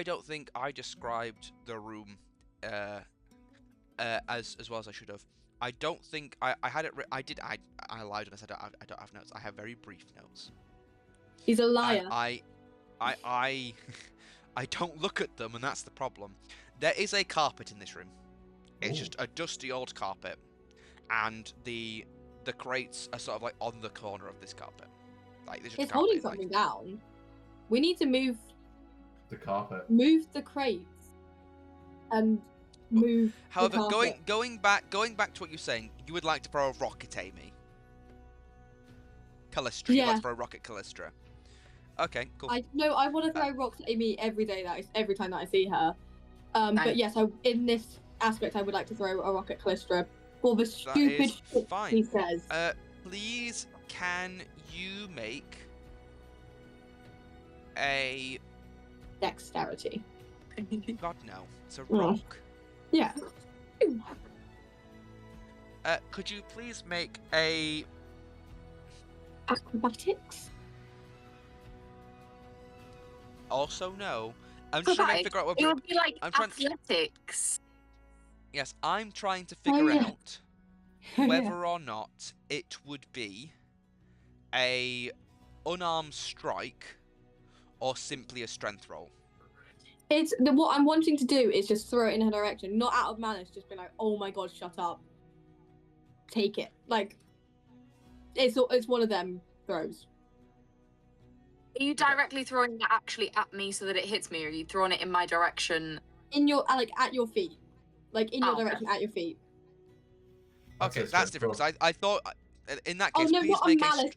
don't think I described the room as well as I should have. I don't think I had it. I lied when I said I don't have notes. I have very brief notes. He's a liar. And I don't look at them, and that's the problem. There is a carpet in this room. It's just a dusty old carpet, and the crates are sort of like on the corner of this carpet. Like there's just It's carpet, holding like- something down. We need to move The carpet. the crates and move. However, the carpet. going back to what you're saying, you would like to throw a rock at Amy. Callistra, you'd like Yeah. to throw a rock at Callistra. Okay, cool. I want to throw rocks at Amy every time that I see her. Nice. But yes, in this aspect, I would like to throw a rock at Callistra for the That stupid is shit fine. he says. Please, can you make a... Dexterity. God, no. It's a Oh. rock. Yeah. Could you please make a... Acrobatics. Also, no. I'm just trying to figure out It whether... would be like I'm trying- athletics. Yes, I'm trying to figure yeah. out Yeah. whether or not it would be a unarmed strike or simply a strength roll. It's what I'm wanting to do is just throw it in her direction, not out of malice, just be like, oh my god, shut up. Take it. Like, it's one of them throws. Are you directly throwing it actually at me so that it hits me, or are you throwing it in my direction? In your at your feet. Like in your Oh, okay. direction at your feet. Okay, That's that's different, because I thought... In that Oh case, no, please not on make a... malice.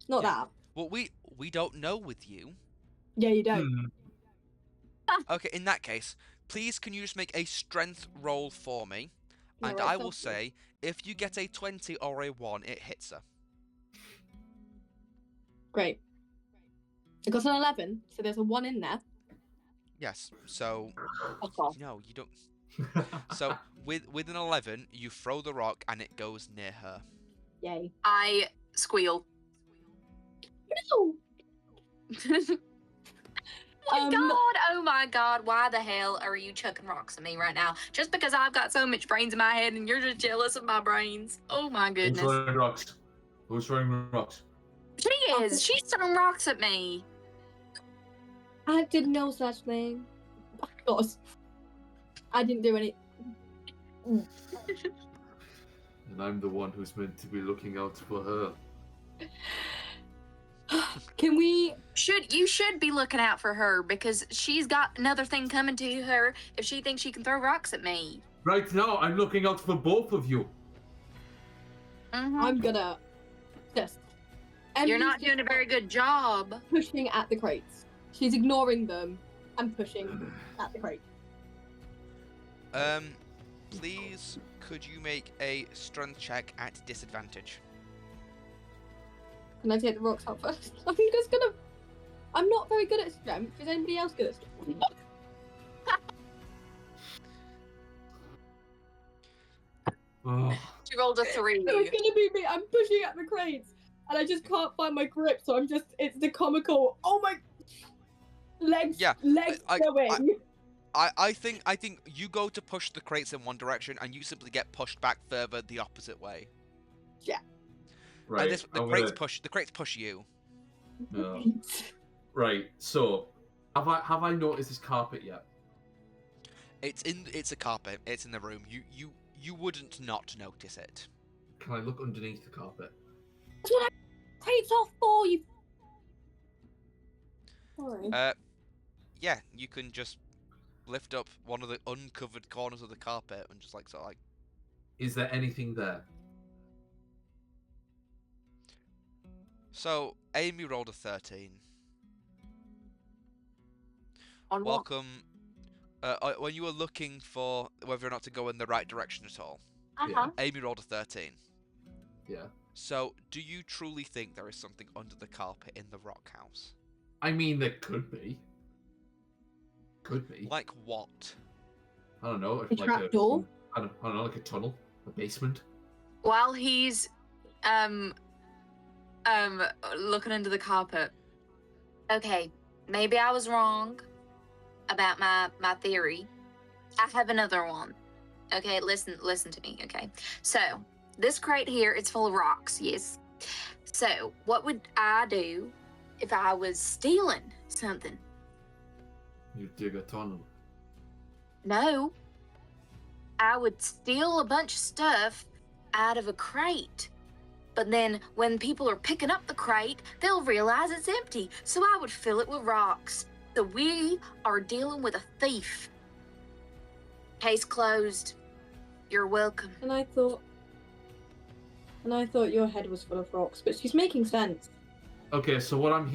Not Yeah. that. Well, we don't know with you. Yeah, you don't. Okay, in that case, please can you just make a strength roll for me? Yeah, And right, I will sounds good. say, if you get a 20 or a 1, it hits her. Great. I got an 11, so there's a 1 in there. Yes, so... Fuck off. No, you don't... So, with an 11, you throw the rock and it goes near her. Yay. I squeal. No! Oh my god, why the hell are you chucking rocks at me right now? Just because I've got so much brains in my head and you're just jealous of my brains. Oh my Who's goodness. throwing rocks? Who's throwing rocks? She is. She's throwing rocks at me. I did no such thing. Of course. I didn't do any. And I'm the one who's meant to be looking out for her. Can we? You should be looking out for her because she's got another thing coming to her if she thinks she can throw rocks at me. Right now, I'm looking out for both of you. I'm gonna just. You're not Emily's doing a very good job. pushing at the crates. She's ignoring them and pushing at the crate. Please, could you make a strength check at disadvantage? Can I take the rocks out first? I'm not very good at strength. Is anybody else good at strength? Oh, She rolled a 3. It's gonna be me. I'm pushing at the crates, and I just can't find my grip. So it's the comical. Oh my legs. Yeah, legs going. I think you go to push the crates in one direction and you simply get pushed back further the opposite way. right. The crates push you. No. Right. So, have I noticed this carpet yet? It's a carpet. It's in the room. You wouldn't not notice it. Can I look underneath the carpet? That's what crates off for you. Sorry. Yeah, you can just lift up one of the uncovered corners of the carpet and just sort of like. Is there anything there? So Amy rolled a 13. On what? Welcome. When you were looking for whether or not to go in the right direction at all, Uh-huh. Amy rolled a 13. Yeah. So, do you truly think there is something under the carpet in the rock house? I mean, there could be. Could be. Like what? I don't know. A trapdoor? I don't know, like a tunnel, a basement. While he's looking under the carpet. Okay, maybe I was wrong about my theory. I have another one. Okay, listen to me, okay? So, this crate here, it's full of rocks, yes. So, what would I do if I was stealing something? You dig a tunnel. No. I would steal a bunch of stuff out of a crate. But then when people are picking up the crate, they'll realize it's empty. So I would fill it with rocks. So we are dealing with a thief. Case closed. You're welcome. And I thought your head was full of rocks, but she's making sense. Okay, so what I'm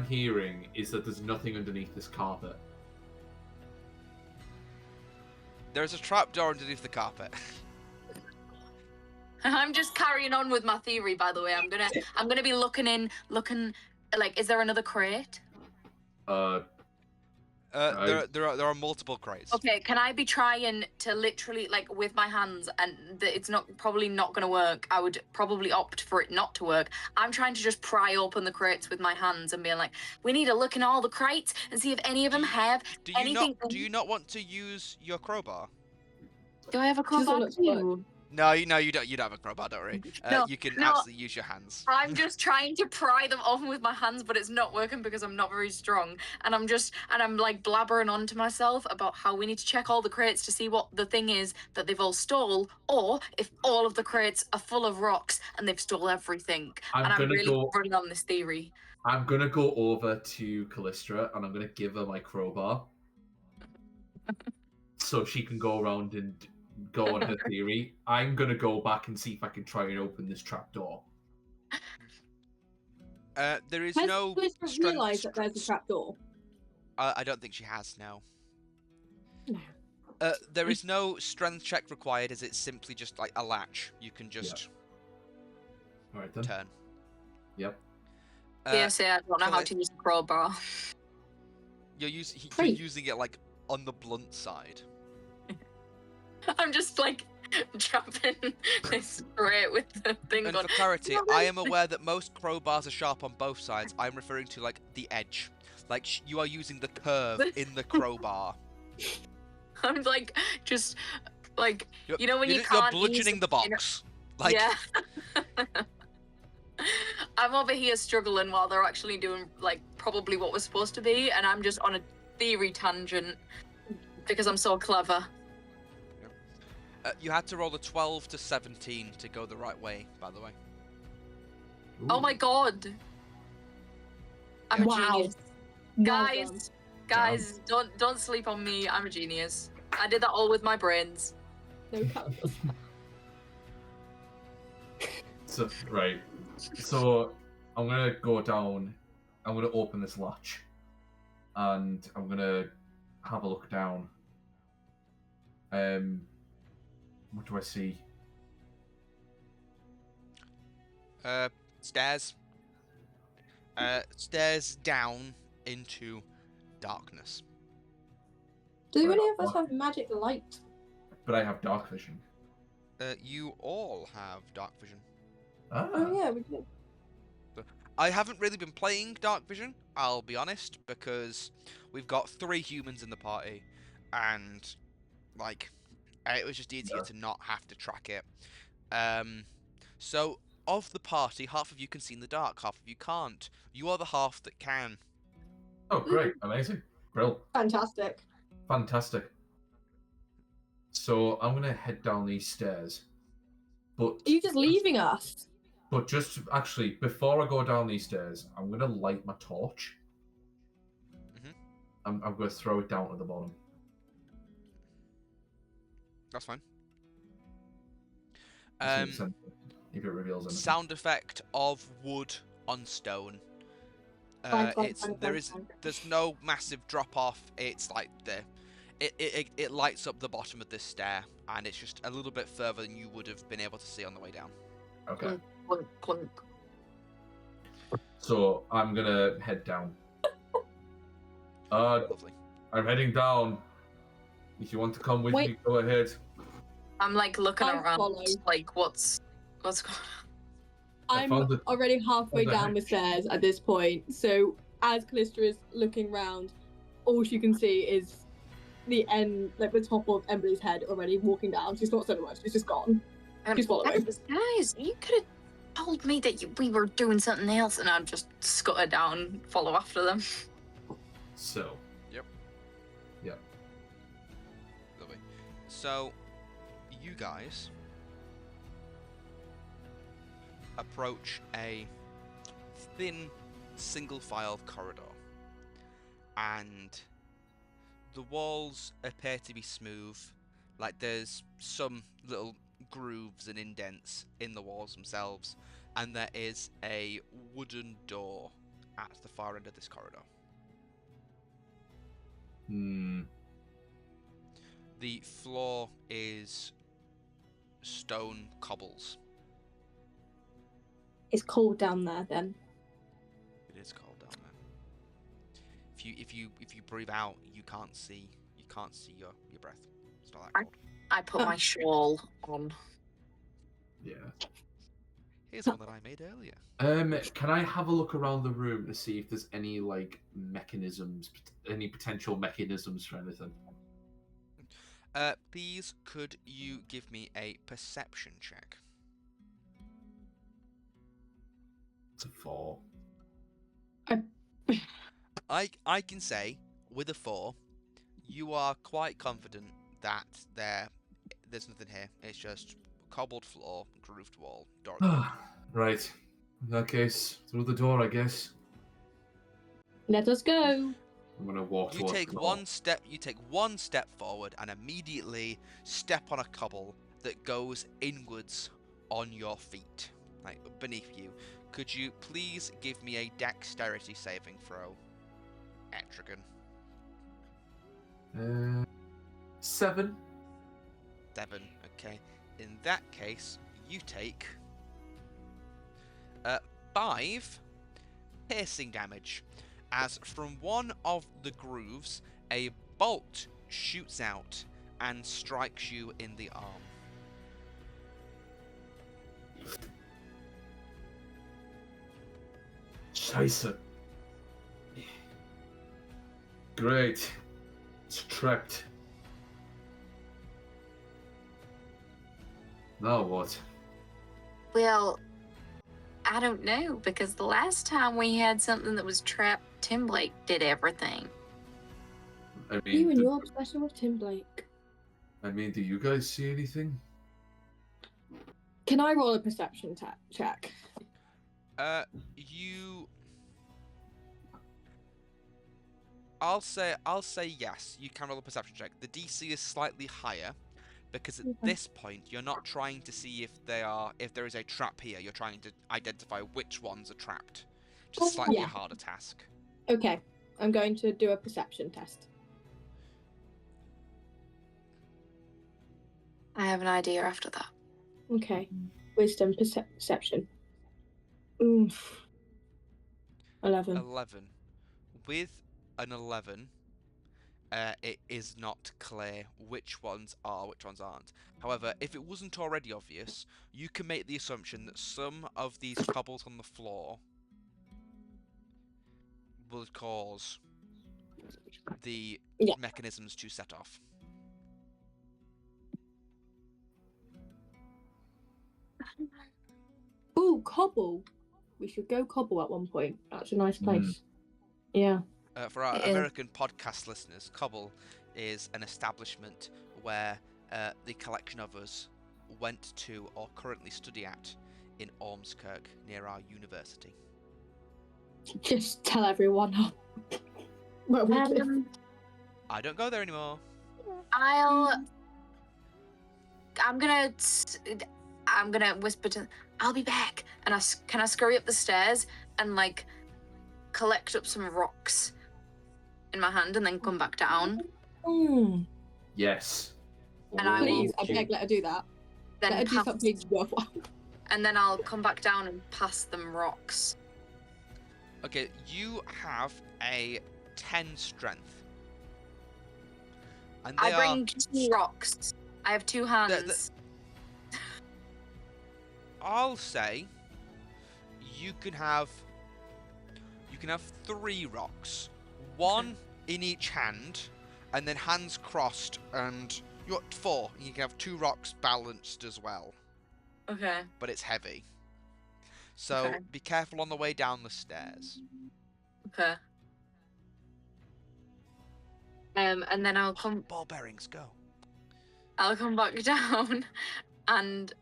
hearing is that there's nothing underneath this carpet. There's a trapdoor underneath the carpet. I'm just carrying on with my theory, by the way. I'm gonna be looking like, is there another crate? There are multiple crates. Okay, can I be trying to literally, like, with my hands, and it's probably not gonna work. I would probably opt for it not to work. I'm trying to just pry open the crates with my hands and being like, we need to look in all the crates and see if any of them have anything. Do you not want to use your crowbar? Do I have a crowbar looks too? No, you don't. You don't have a crowbar, don't worry. You can absolutely use your hands. I'm just trying to pry them open with my hands, but it's not working because I'm not very strong. And I'm like blabbering on to myself about how we need to check all the crates to see what the thing is that they've all stole, or if all of the crates are full of rocks and they've stole everything. I'm really running on this theory. I'm gonna go over to Callistra and I'm gonna give her my crowbar, so she can go around and go on her theory. I'm gonna go back and see if I can try and open this trapdoor. There is Has no Callistra realised that there's a trapdoor? I don't think she has now. No. There is no strength check required, as it's simply just like a latch. You can just All right then. turn. Yep. Yes, I don't know how to use a crowbar. You're using it like on the blunt side. I'm just like chopping this crate with the thing And on. for clarity, I am aware that most crowbars are sharp on both sides. I'm referring to like the edge. Like you are using the curve in the crowbar. I'm like, just like, you know when you You're can't bludgeoning use the box. Like, yeah. I'm over here struggling while they're actually doing like probably what we're supposed to be, and I'm just on a theory tangent because I'm so clever. you had to roll a 12 to 17 to go the right way, by the way. Oh my god. I'm a Wow. genius. Guys, don't sleep on me. I'm a genius. I did that all with my brains. No calculus. So right. So I'm gonna go down. I'm gonna open this latch, and I'm gonna have a look down. What do I see? Stairs. Stairs down into darkness. Do any of us have magic light? But I have dark vision. You all have dark vision. Ah. Oh yeah, we do. I haven't really been playing dark vision, I'll be honest, because we've got 3 humans in the party, and like it was just easier to not have to track it. So of the party, half of you can see in the dark, half of you can't. You are the half that can. Oh, great. Amazing. Brill. Fantastic. Fantastic. So I'm going to head down these stairs. But Are you just leaving us? But just actually, before I go down these stairs, I'm going to light my torch. I'm going to throw it down at the bottom. That's fine. If it reveals anything. Sound effect of wood on stone. There's no massive drop off. It's like it lights up the bottom of this stair, and it's just a little bit further than you would have been able to see on the way down. Okay. Clunk, clunk. So I'm gonna head down. Lovely. I'm heading down. If you want to come with me, go ahead. I'm like looking I around, follow. like what's going on? I'm already halfway down the stairs at this point, so as Callistra is looking round, all she can see is the end, like the top of Emily's head already walking down. She's not said a word, she's just gone. She's following. Guys, you could have told me that we were doing something else, and I'd just scutter down, follow after them. So. Yep. Lovely. So, you guys approach a thin single file corridor, and the walls appear to be smooth. Like there's some little grooves and indents in the walls themselves, and there is a wooden door at the far end of this corridor. The floor is stone cobbles. It's cold down there then. It is cold down there. If you breathe out, you can't see your breath. It's not that cold. I put my shawl on. Yeah. Here's one that I made earlier. Can I have a look around the room to see if there's any mechanisms, any potential mechanisms for anything? Please, could you give me a perception check? It's a 4. I can say with a 4, you are quite confident that there's nothing here. It's just cobbled floor, grooved wall, door. Right. In that case, through the door, I guess. Let us go. I'm gonna walk You towards take the door. one step. You take one step forward and immediately step on a cobble that goes inwards on your feet, like beneath you. Could you please give me a dexterity saving throw, Etrigan? 7. 7. Okay. In that case, you take 5 piercing damage, as from one of the grooves, a bolt shoots out and strikes you in the arm. Scheiße. Great. It's trapped. Now what? Well, I don't know, because the last time we had something that was trapped, Tim Blake did everything. I You and mean, your obsession with Tim Blake. do you guys see anything? Can I roll a perception check? I'll say yes. You can roll a perception check. The DC is slightly higher because at this point you're not trying to see if there is a trap here. You're trying to identify which ones are trapped. Just slightly a harder task. Okay, I'm going to do a perception test. I have an idea after that. Okay, wisdom perception. Oof. 11. 11. With an 11, it is not clear which ones are, which ones aren't. However, if it wasn't already obvious, you can make the assumption that some of these cobbles on the floor will cause the mechanisms to set off. Ooh, Cobble. We should go Cobble at one point. That's a nice place. Yeah. For our American podcast listeners, Cobble is an establishment where the collection of us went to or currently study at in Ormskirk, near our university. Just tell everyone where we live. I don't go there anymore. I'm gonna whisper to. I'll be back, and can I scurry up the stairs and collect up some rocks in my hand, and then come back down. Yes. And I will. Please, I beg, let her do that. Then let her do something worthwhile. And then I'll come back down and pass them rocks. Okay, you have a 10 strength. And I bring 2 rocks. I have 2 hands. I'll say you can have 3 rocks, 1 in each hand, and then hands crossed, and you're at 4. You can have 2 rocks balanced as well. Okay. But it's heavy. So be careful on the way down the stairs. Okay. And then I'll come. Ball bearings, go. I'll come back down, and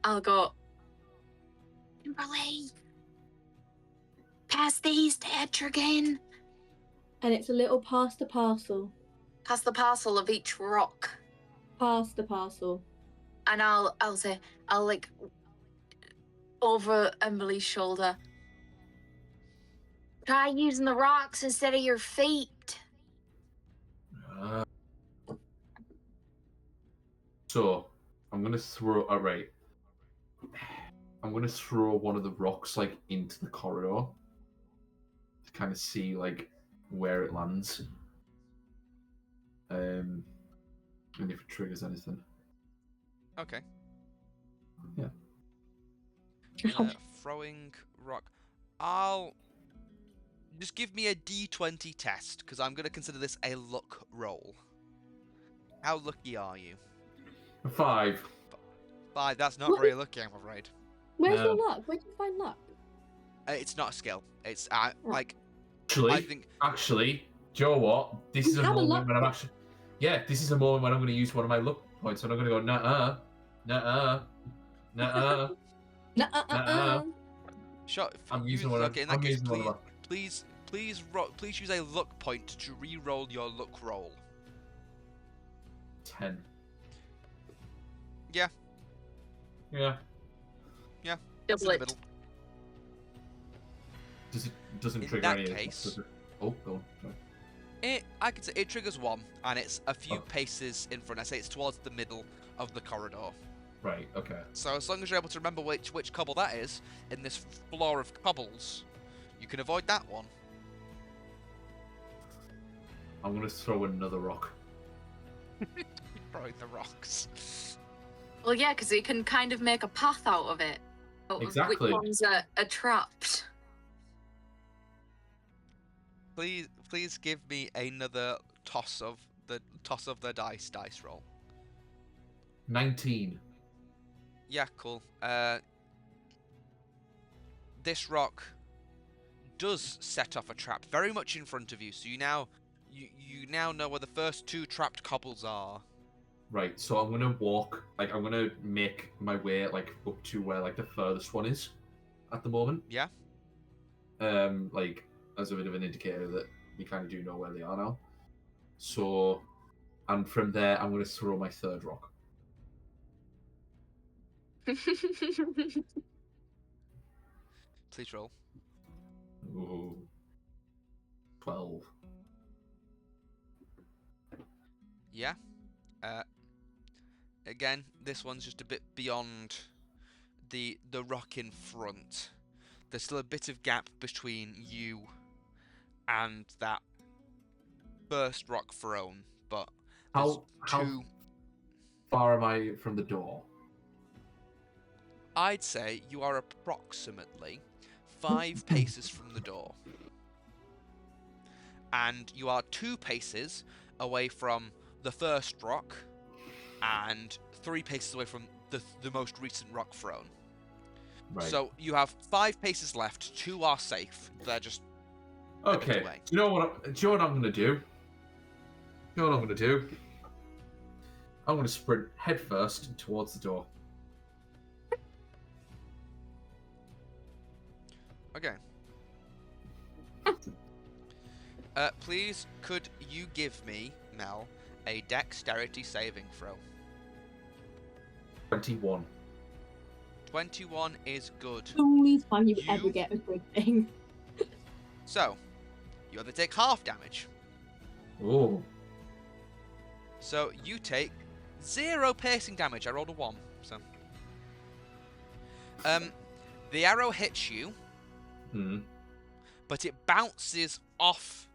I'll go. Kimberly, pass these to Etrigan. And it's a little past the parcel. Pass the parcel of each rock. Past the parcel. And I'll say, over Emily's shoulder. Try using the rocks instead of your feet. So I'm gonna throw. All right. I'm gonna throw one of the rocks like into the corridor to kind of see like where it lands, and if it triggers anything. Okay. Yeah. Throwing rock. I'll just give me a D20 test because I'm gonna consider this a luck roll. How lucky are you? 5. 5. That's not What? very lucky, I'm afraid. Where's your No. luck? Where'd you find luck? It's not a skill. It's like Actually, I think. actually, do you know what? This is a Have a moment luck when I'm point. actually. Yeah, this is a moment when I'm going to use one of my luck points, and I'm going to go nuh-uh, nuh-uh, nuh-uh, nuh-uh. Sure. I'm Use, using one of. okay, in that I'm case, using one of my. please use a luck point to re-roll your luck roll. 10. Yeah. Yeah. It's in Double the it. middle. Doesn't In trigger that any of case- this, does it? Oh, go on. Sorry. I could say it triggers 1, and it's a few Oh. paces in front. I say it's towards the middle of the corridor. Right. Okay. So as long as you're able to remember which cobble that is in this floor of cobbles, you can avoid that one. I'm going to throw another rock. Throwing the rocks. Well, yeah, because you can kind of make a path out of it. Out of Exactly. Which ones are trapped? Please give me another toss of the dice roll. 19. Yeah, cool. This rock does set off a trap very much in front of you, so you now know where the first 2 trapped cobbles are. Right. So I'm going to walk. Like I'm going to make my way like up to where like the furthest one is, at the moment. Yeah. Like as a bit of an indicator that we kind of do know where they are now. So, and from there, I'm going to throw my third rock. Please roll. Ooh. 12. Yeah. Again, this one's just a bit beyond the rock in front. There's still a bit of gap between you and that first rock thrown, but there's How two. far am I from the door? I'd say you are approximately 5 paces from the door. And you are 2 paces away from the first rock and 3 paces away from the most recent rock thrown. Right. So you have 5 paces left, 2 are safe. They're just a bit Okay. away. Do you know what I'm going to do? You know what I'm going to do? I'm going to sprint headfirst towards the door. Okay. Please, could you give me, Mel, a dexterity saving throw? 21. 21 is good. Only time you You- ever get a good thing. So, you only take half damage. Oh. So you take 0 piercing damage. I rolled a 1, so. The arrow hits you, Hmm. but it bounces off,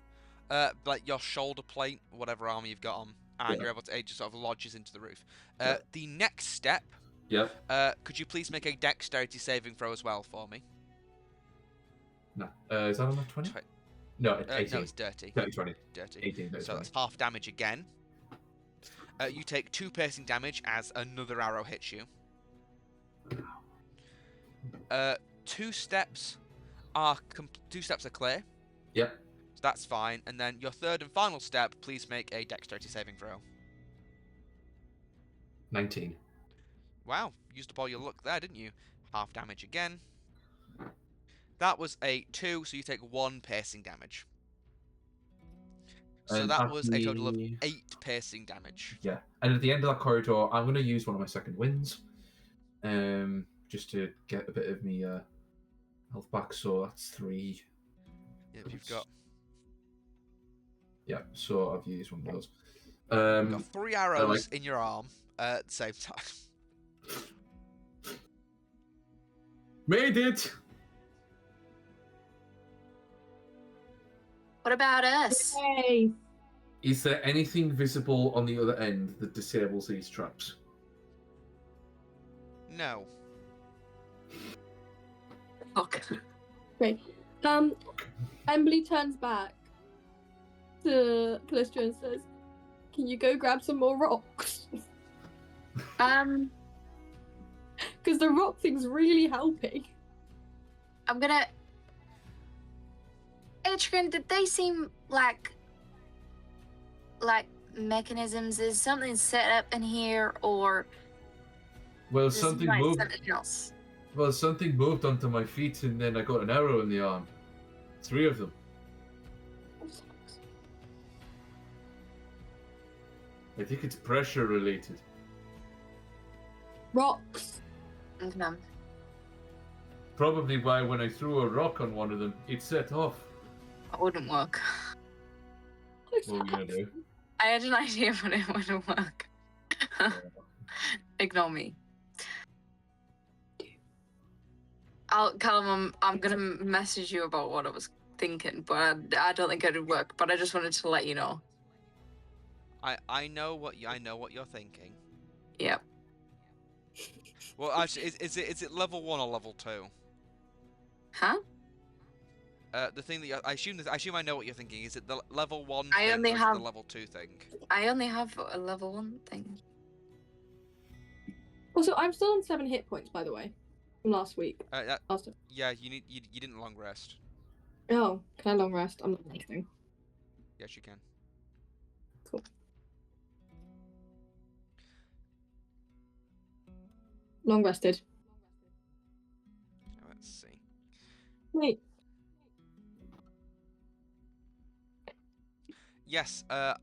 like your shoulder plate, whatever armor you've got on, and Yeah. you're able to. It just sort of lodges into the roof. Yeah. The next step. Yep. Could you please make a dexterity saving throw as well for me? No. Is that on the 20? Tw- No, it's 18. No, it's dirty. 20. Dirty. 18, 30, So 20. that's half damage again. You take 2 piercing damage as another arrow hits you. 2 steps are 2 steps are clear. Yep. So that's fine. And then your third and final step, please make a dexterity saving throw. 19. Wow, used up all your luck there, didn't you? Half damage again. That was a 2, so you take 1 piercing damage. So And that was a total of actually- 8 piercing damage. Yeah. And at the end of that corridor, I'm going to use one of my second winds. just to get a bit of me health back. So that's 3. Yep, you've got So I've used one of those. you've got 3 arrows like- in your arm at the same time. Made it. What about us? Hey. Is there anything visible on the other end that disables these traps? No. Fuck. Great. Emily turns back to Callisto and says, "Can you go grab some more rocks? Because the rock thing's really helping." I'm gonna. Atrian, did they seem like mechanisms? Is something set up in here, or Well, is something this moved. something else? Well, something moved onto my feet, and then I got an arrow in the arm. 3 of them. I think it's pressure related. Rocks. Okay. Probably why when I threw a rock on one of them, it set off. That wouldn't work. What are we gonna do? I had an idea, but it wouldn't work. Ignore me. Callum, I'm gonna message you about what I was thinking, but I don't think it would work. But I just wanted to let you know. I know what you're thinking. Yep. Well, actually, is it level 1 or level 2? Huh? The thing that I assume I know what you're thinking. Is it the level 1 I thing only or is have- it the level 2 thing? I only have a level 1 thing. Also, I'm still on 7 hit points, by the way, from last week. Last time. Yeah, you didn't long rest. Oh, can I long rest? I'm not resting. Yes, you can. Cool. Long rested. Let's see. Wait. Yes, that's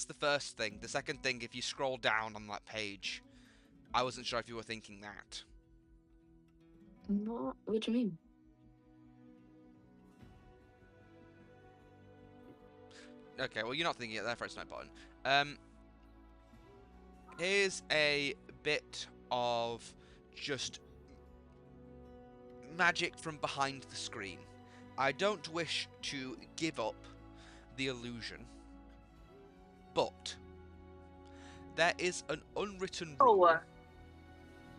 the first thing. The second thing, if you scroll down on that page, I wasn't sure if you were thinking that. What do you mean? Okay, well, you're not thinking it, therefore it's not important. Here's a bit of just magic from behind the screen. I don't wish to give up the illusion, but there is an unwritten rule. Oh,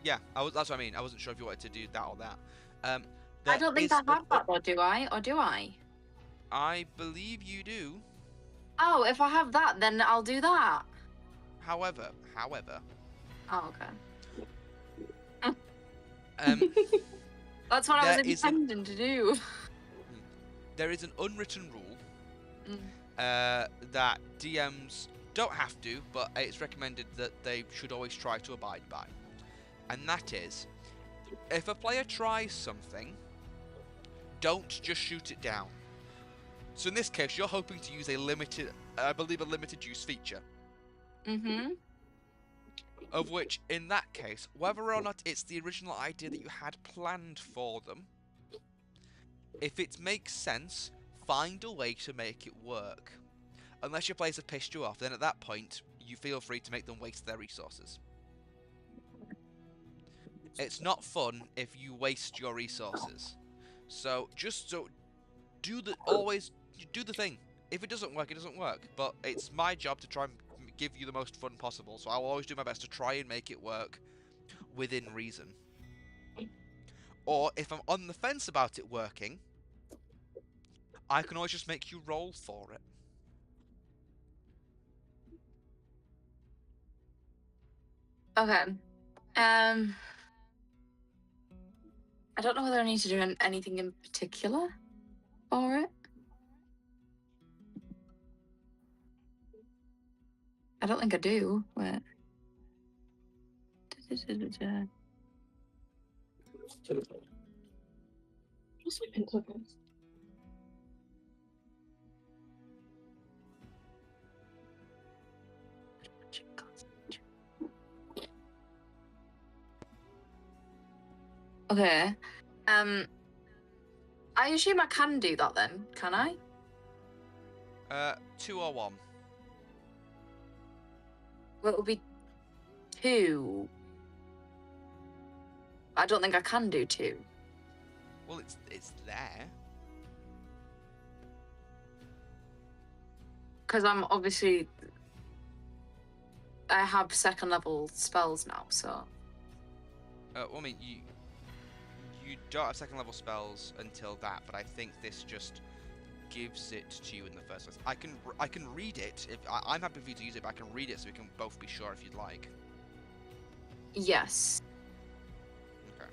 Yeah, that's what I mean. I wasn't sure if you wanted to do that or that. I There don't think is I an have that, though, do I? Or do I? I believe you do. Oh, if I have that, then I'll do that. However, Oh, okay. That's what I There was is an- intending to do. there is an unwritten rule Mm. that DMs don't have to, but it's recommended that they should always try to abide by. And that is, if a player tries something, don't just shoot it down. So in this case, you're hoping to use a limited use feature, Mm-hmm. of which, in that case, whether or not it's the original idea that you had planned for them, if it makes sense, find a way to make it work. Unless your players have pissed you off, then at that point, you feel free to make them waste their resources. It's not fun if you waste your resources. So always do the thing. If it doesn't work, it doesn't work. But it's my job to try and give you the most fun possible. So I'll always do my best to try and make it work within reason. Or if I'm on the fence about it working, I can always just make you roll for it. Okay. I don't know whether I need to do anything in particular for it. I don't think I do. Wait. What's my pencil, guys? Okay. I assume I can do that then, can I? 2 or 1. Well, it'll be 2. I don't think I can do 2. Well, it's there. Because I'm obviously... I have 2nd level spells now, so... Well, I mean, you don't have 2nd level spells until that, but I think this just gives it to you in the first place. I can read it. I'm happy for you to use it, but I can read it so we can both be sure if you'd like. Yes. Okay.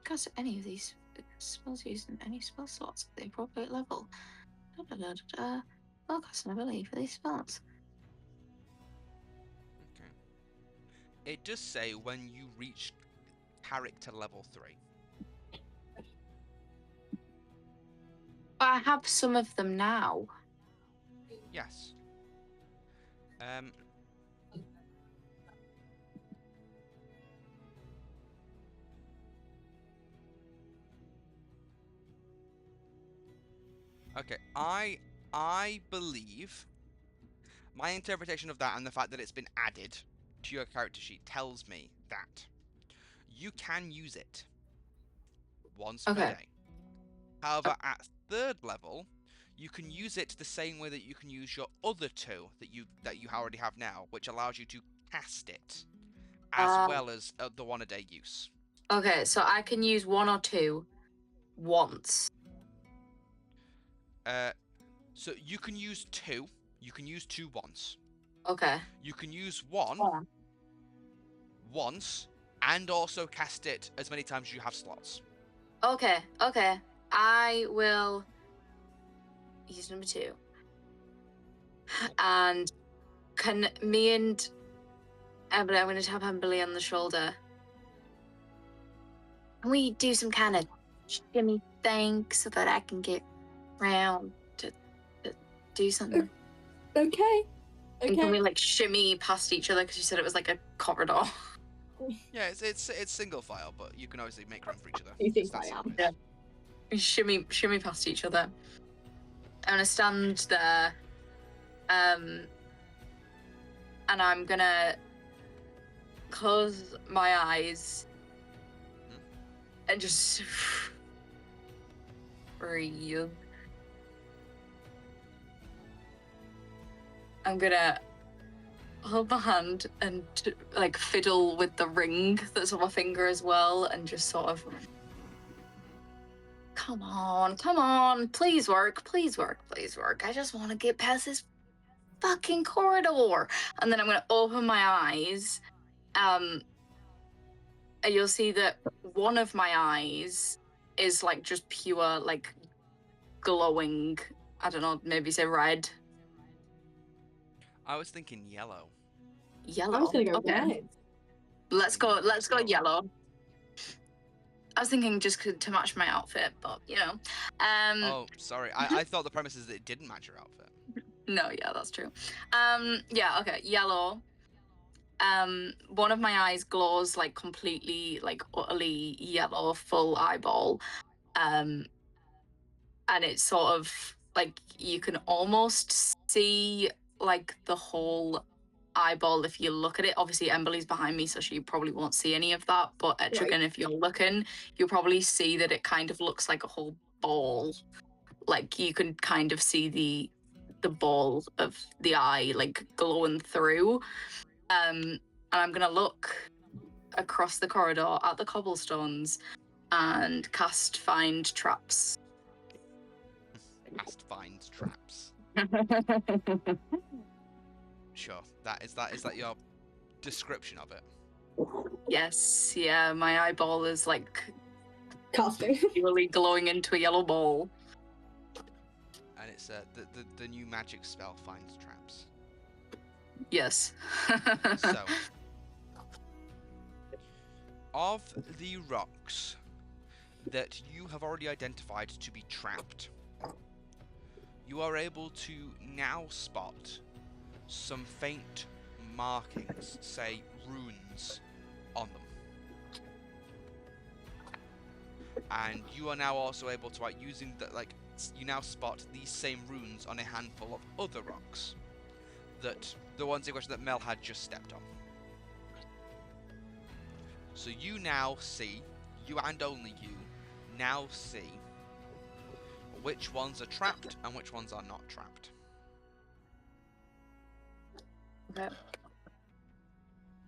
Cast any of these spells used in any spell slots at the appropriate level. I'll cast an ability for these spells. Okay. It does say when you reach character level 3. I have some of them now. Yes. Okay, I believe my interpretation of that and the fact that it's been added to your character sheet tells me that you can use it once per Okay. day. However, at 3rd level, you can use it the same way that you can use your other 2 that you already have now, which allows you to cast it as well as the 1 a day use. Okay, so I can use 1 or 2 once. So you can use 2. You can use 2 once. Okay. You can use 1 once and also cast it as many times as you have slots. Okay. I will use number 2. And can me and Emily, I'm going to tap Emily on the shoulder. Can we do some kind of shimmy thing so that I can get around to do something? Okay. And can we like shimmy past each other because you said it was like a corridor? Yeah, it's single file, but you can obviously make room for each other. You think It's that I am? simple. Yeah. Shimmy past each other. I'm gonna stand there, and I'm gonna close my eyes and just breathe. I'm gonna hold my hand and like fiddle with the ring that's on my finger as well, and just sort of, come on, please work. I just want to get past this fucking corridor. And then I'm gonna open my eyes, and you'll see that one of my eyes is like just pure like glowing. I don't know, maybe say red. I was thinking yellow. Yellow. I was gonna go Okay. red. Let's go yellow. I was thinking just to match my outfit, but you know. Oh, sorry. I thought the premise is that it didn't match your outfit. No, yeah, that's true. Yeah, okay, yellow. One of my eyes glows like completely, like utterly yellow, full eyeball. And it's sort of like you can almost see like the whole eyeball if you look at it. Obviously, Emberly's behind me, so she probably won't see any of that. But Etrigan, Right. if you're looking, you'll probably see that it kind of looks like a whole ball. Like you can kind of see the ball of the eye like glowing through. And I'm gonna look across the corridor at the cobblestones and cast Find Traps. Cast find traps. Sure. Is that your description of it? Yes, yeah, my eyeball is like Casting. really glowing into a yellow ball. And it's the new magic spell finds traps. Yes. So, of the rocks that you have already identified to be trapped, you are able to now spot some faint markings, say runes, on them. And you are now also able to, using that, you now spot these same runes on a handful of other rocks, that the ones in question that Mel had just stepped on. So you now see, you and only you, now see which ones are trapped and which ones are not trapped. Okay.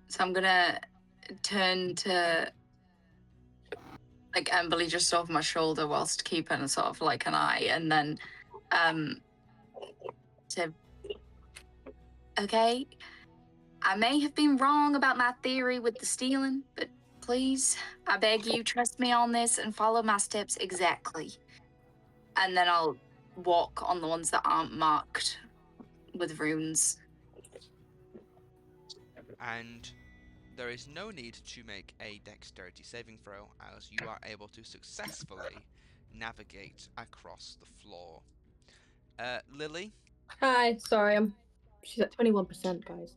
So I'm gonna turn to Emberly just over my shoulder whilst keeping sort of like an eye, and then to okay, I may have been wrong about my theory with the stealing, but please, I beg you, trust me on this and follow my steps exactly. And then I'll walk on the ones that aren't marked with runes. And there is no need to make a dexterity saving throw, as you are able to successfully navigate across the floor. Lily, Hi, sorry, she's at 21%, guys.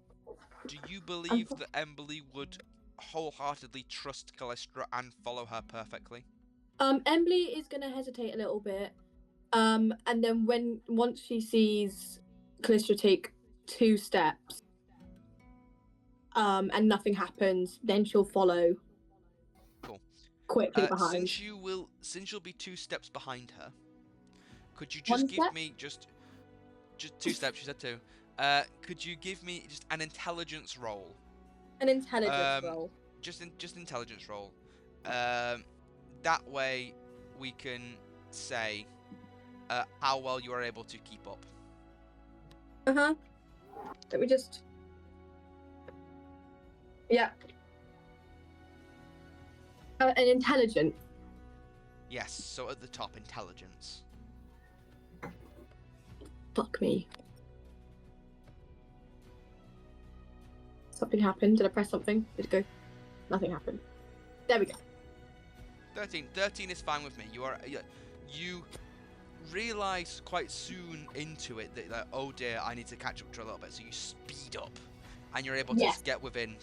do you believe that Emberly would wholeheartedly trust Callistra and follow her perfectly? Emily is gonna hesitate a little bit. And then once she sees Callistra take 2 steps, and nothing happens, then she'll follow. Cool. Quickly behind. Since you'll be 2 steps behind her, could you One just give step? me just 2 steps? She said 2. Could you give me just an intelligence roll? An intelligence roll. Just intelligence roll. That way we can say how well you are able to keep up. Let me just. Yeah. An intelligence. Yes, so at the top, intelligence. Fuck me. Something happened. Did I press something? Did it go? Nothing happened. There we go. 13 is fine with me. You realise quite soon into it that oh dear, I need to catch up to her a little bit. So you speed up, and you're able to get within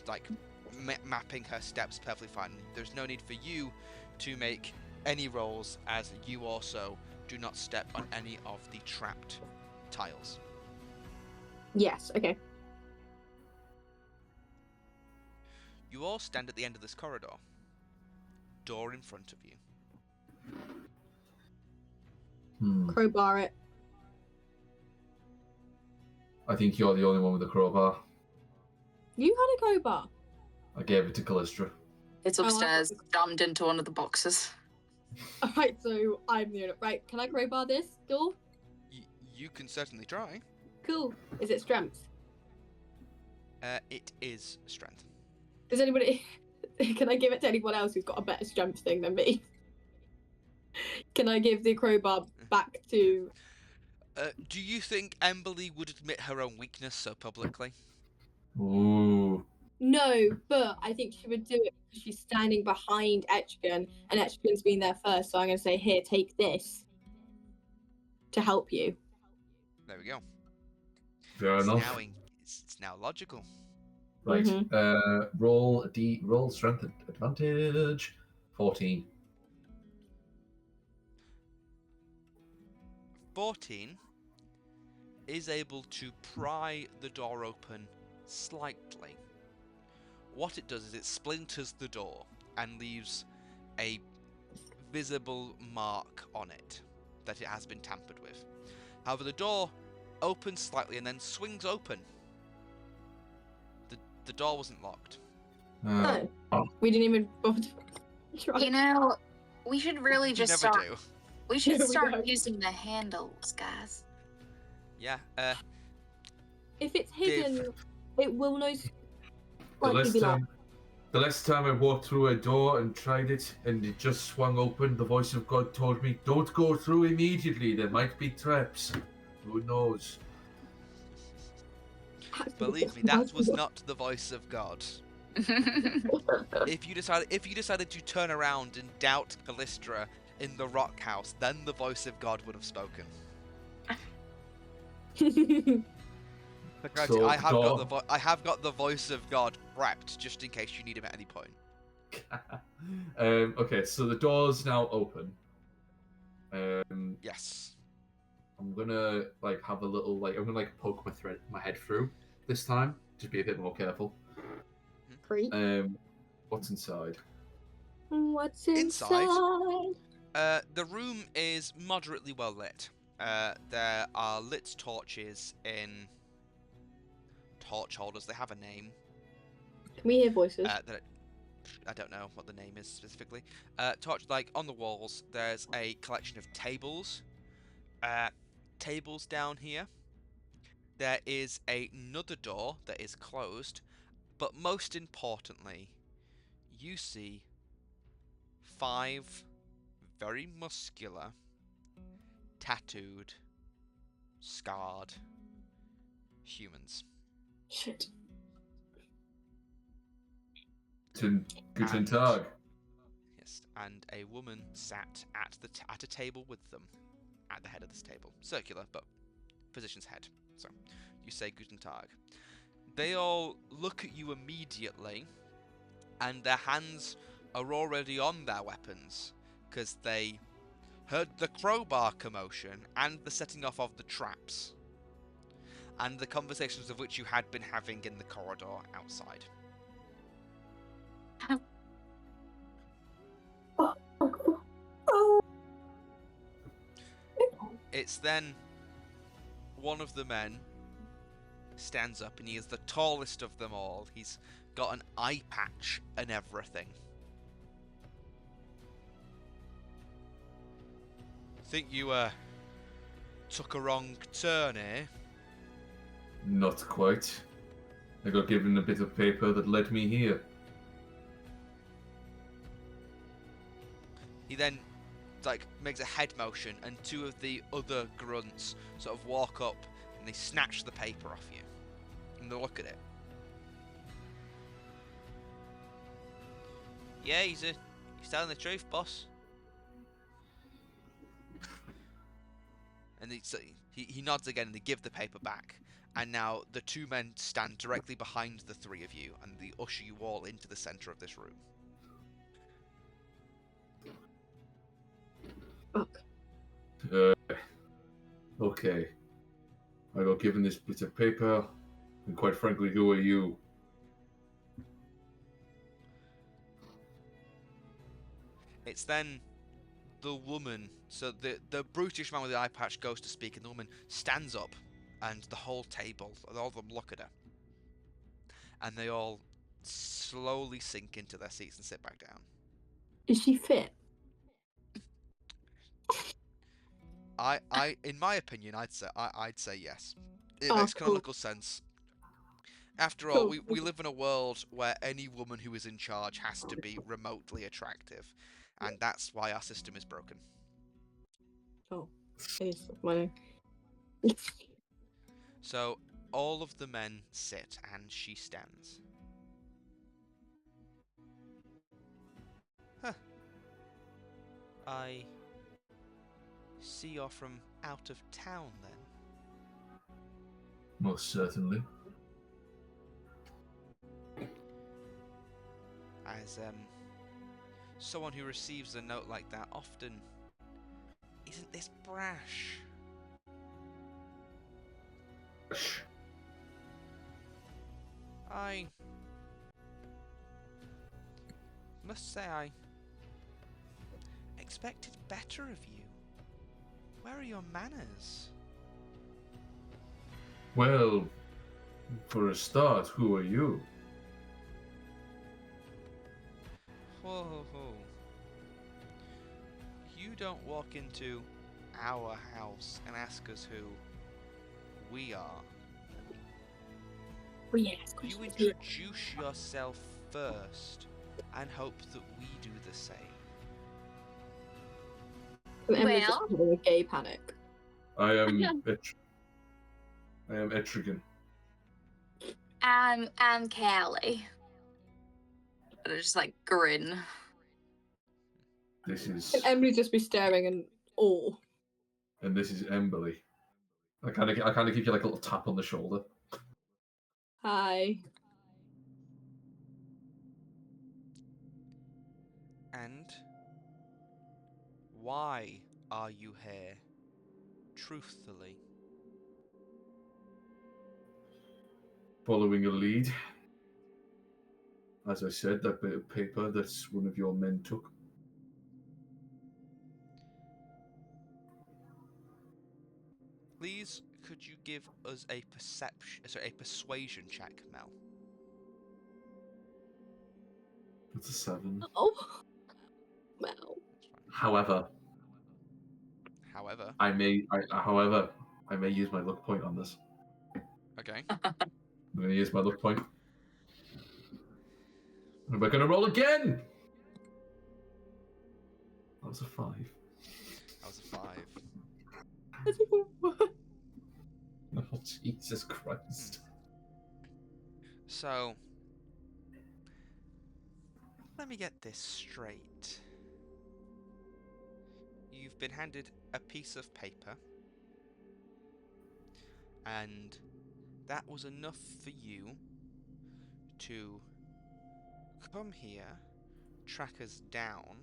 mapping her steps perfectly fine. There's no need for you to make any rolls, as you also do not step on any of the trapped tiles. Yes. Okay. You all stand at the end of this corridor. Door in front of you. Crowbar it. I think you're the only one with a crowbar. You had a crowbar. I gave it to Callistra. It's upstairs, jammed into one of the boxes. Alright, so I'm the owner. Right, can I crowbar this door? You can certainly try. Cool. Is it strength? It is strength. Does anybody... Can I give it to anyone else who's got a better strength thing than me? Can I give the crowbar back to... Do you think Emberly would admit her own weakness so publicly? Ooh. No, but I think she would do it because she's standing behind Etchigan, and Etchigan's been there first, so I'm going to say, here, take this to help you. There we go. Fair enough. It's now logical. Right. Roll strength advantage. 14. 14 is able to pry the door open slightly. What it does is it splinters the door and leaves a visible mark on it that it has been tampered with. However, the door opens slightly and then swings open. The door wasn't locked. No. We didn't even bother to try. You know, we should really just you never start. do. We should No, we start don't. using the handles, guys. Yeah. If it's hidden, it will The likely be locked. last time I walked through a door and tried it, and it just swung open, the voice of God told me, don't go through immediately, there might be traps. Who knows? Believe me, that was not the voice of God. If you decided to turn around and doubt Callistra in the rock house, then the voice of God would have spoken. But granted, So I the have got the voice of God prepped just in case you need him at any point. Okay, so the door's now open. Yes. I'm gonna have a little I'm gonna poke my head through this time. Just be a bit more careful. Great. What's inside? What's Inside? inside? The room is moderately well lit. There are lit torches in torch holders. They have a name. Can we hear voices? That I don't know what the name is specifically. Torch on the walls. There's a collection of tables. Tables down here. There is another door that is closed, but most importantly, you see 5 very muscular, tattooed, scarred humans. Shit. Guten Tag. Yes, and a woman sat at a table with them, at the head of this table, circular but position's head. So you say Guten Tag. They all look at you immediately, and their hands are already on their weapons because they heard the crowbar commotion and the setting off of the traps, and the conversations of which you had been having in the corridor outside. It's then one of the men stands up, and he is the tallest of them all. He's got an eye patch and everything. Think you took a wrong turn, eh? Not quite. I got given a bit of paper that led me here. He then makes a head motion, and 2 of the other grunts sort of walk up and they snatch the paper off you, and they look at it. Yeah, he's telling the truth, boss. And he nods again, and they give the paper back. And now the 2 men stand directly behind the 3 of you, and they usher you all into the center of this room. Okay. I got given this bit of paper, and quite frankly, who are you? It's then the woman, so the brutish man with the eye patch goes to speak, and the woman stands up, and the whole table, all of them look at her. And they all slowly sink into their seats and sit back down. Is she fit? In my opinion, I'd say yes. It Oh, makes cool. canonical sense. After all, we live in a world where any woman who is in charge has to be remotely attractive, and that's why our system is broken. Oh, it is funny. So all of the men sit, and she stands. Huh. I see you're from out of town, then. Most certainly. As someone who receives a note like that often isn't this brash. I must say I expected better of you. Where are your manners? Well, for a start, who are you? Ho ho ho. You don't walk into our house and ask us who we are. Oh, yes. You introduce yourself first and hope that we do the same. Emma's just Well- having a gay panic. I am Etrigan. I'm Callie. And I just like grin. This is Can Emily just be staring in awe? and this is Emberly. I kind of give you like a little tap on the shoulder. Hi. And why are you here? Truthfully. Following a lead. As I said, that bit of paper that one of your men took. Please, could you give us a persuasion check, Mel? It's a 7. Oh. Well. That's fine. However, However, I may use my luck point on this. okay. I'm going to use my luck point. And we're going to roll again! That was a 5. That was a 5. That's even worse. Oh, Jesus Christ. So, let me get this straight. You've been handed a piece of paper, and that was enough for you to come here, track us down,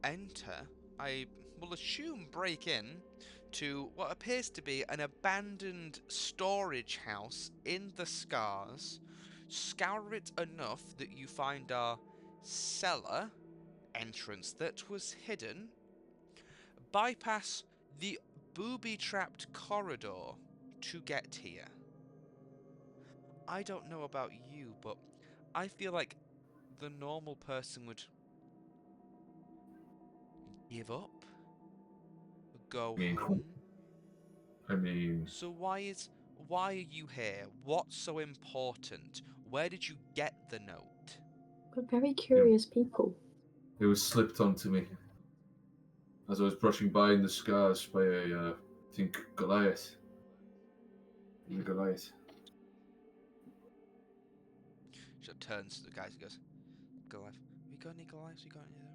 enter, I will assume break in, to what appears to be an abandoned storage house in the Scars, scour it enough that you find our cellar entrance that was hidden, bypass the booby-trapped corridor to get here. I don't know about you, but I feel like the normal person would give up, go home. I mean, So why are you here? What's so important? Where did you get the note? We're very curious people. it was slipped onto me as I was brushing by in the Scars by I think Goliath. The Goliath. She turns to the guys and goes, Goliath, we got any Goliaths? We got any of them?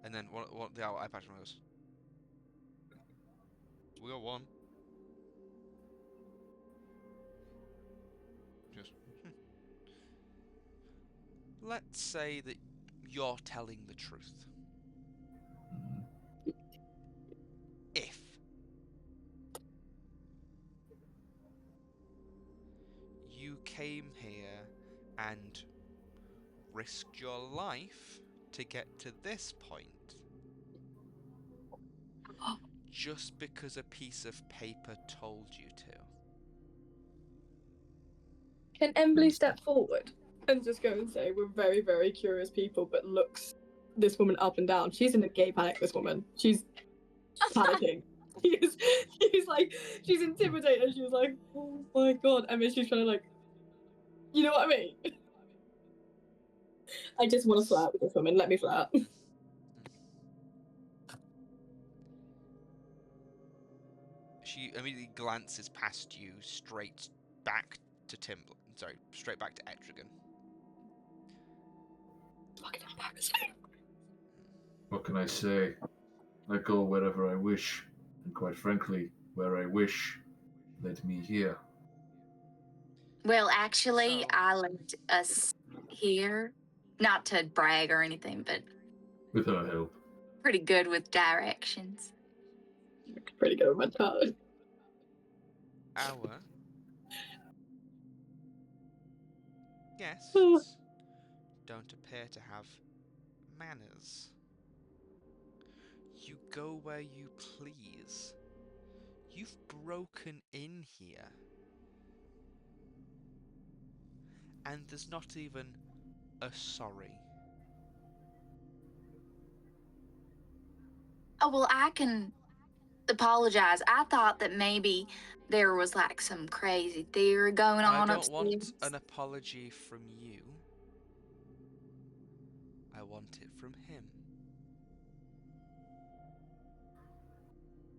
And then what the eye patch goes, we got one. Just let's say that you're telling the truth. If you came here and risked your life to get to this point, just because a piece of paper told you to. Can Emily step forward and just go and say, we're very, very curious people, but looks this woman up and down. She's in a gay panic, this woman. She's panicking. She's intimidated. She's like, oh my god. I mean, she's trying to like, you know what I mean? I just want to flirt with this woman. Let me flirt. She immediately glances past you straight back to straight back to Etrigan. Fucking embarrassing. What can I say? I go wherever I wish, and quite frankly, where I wish led me here. Well, actually, So- I led us here. Not to brag or anything, but With her help. pretty good with directions. Pretty good with my tongue. Our guests don't appear to have manners. You go where you please. You've broken in here. And there's not even a sorry. Oh, well, I can apologize. I thought that maybe there was like some crazy theory going I on don't want upstairs. an apology from you. I want it from him.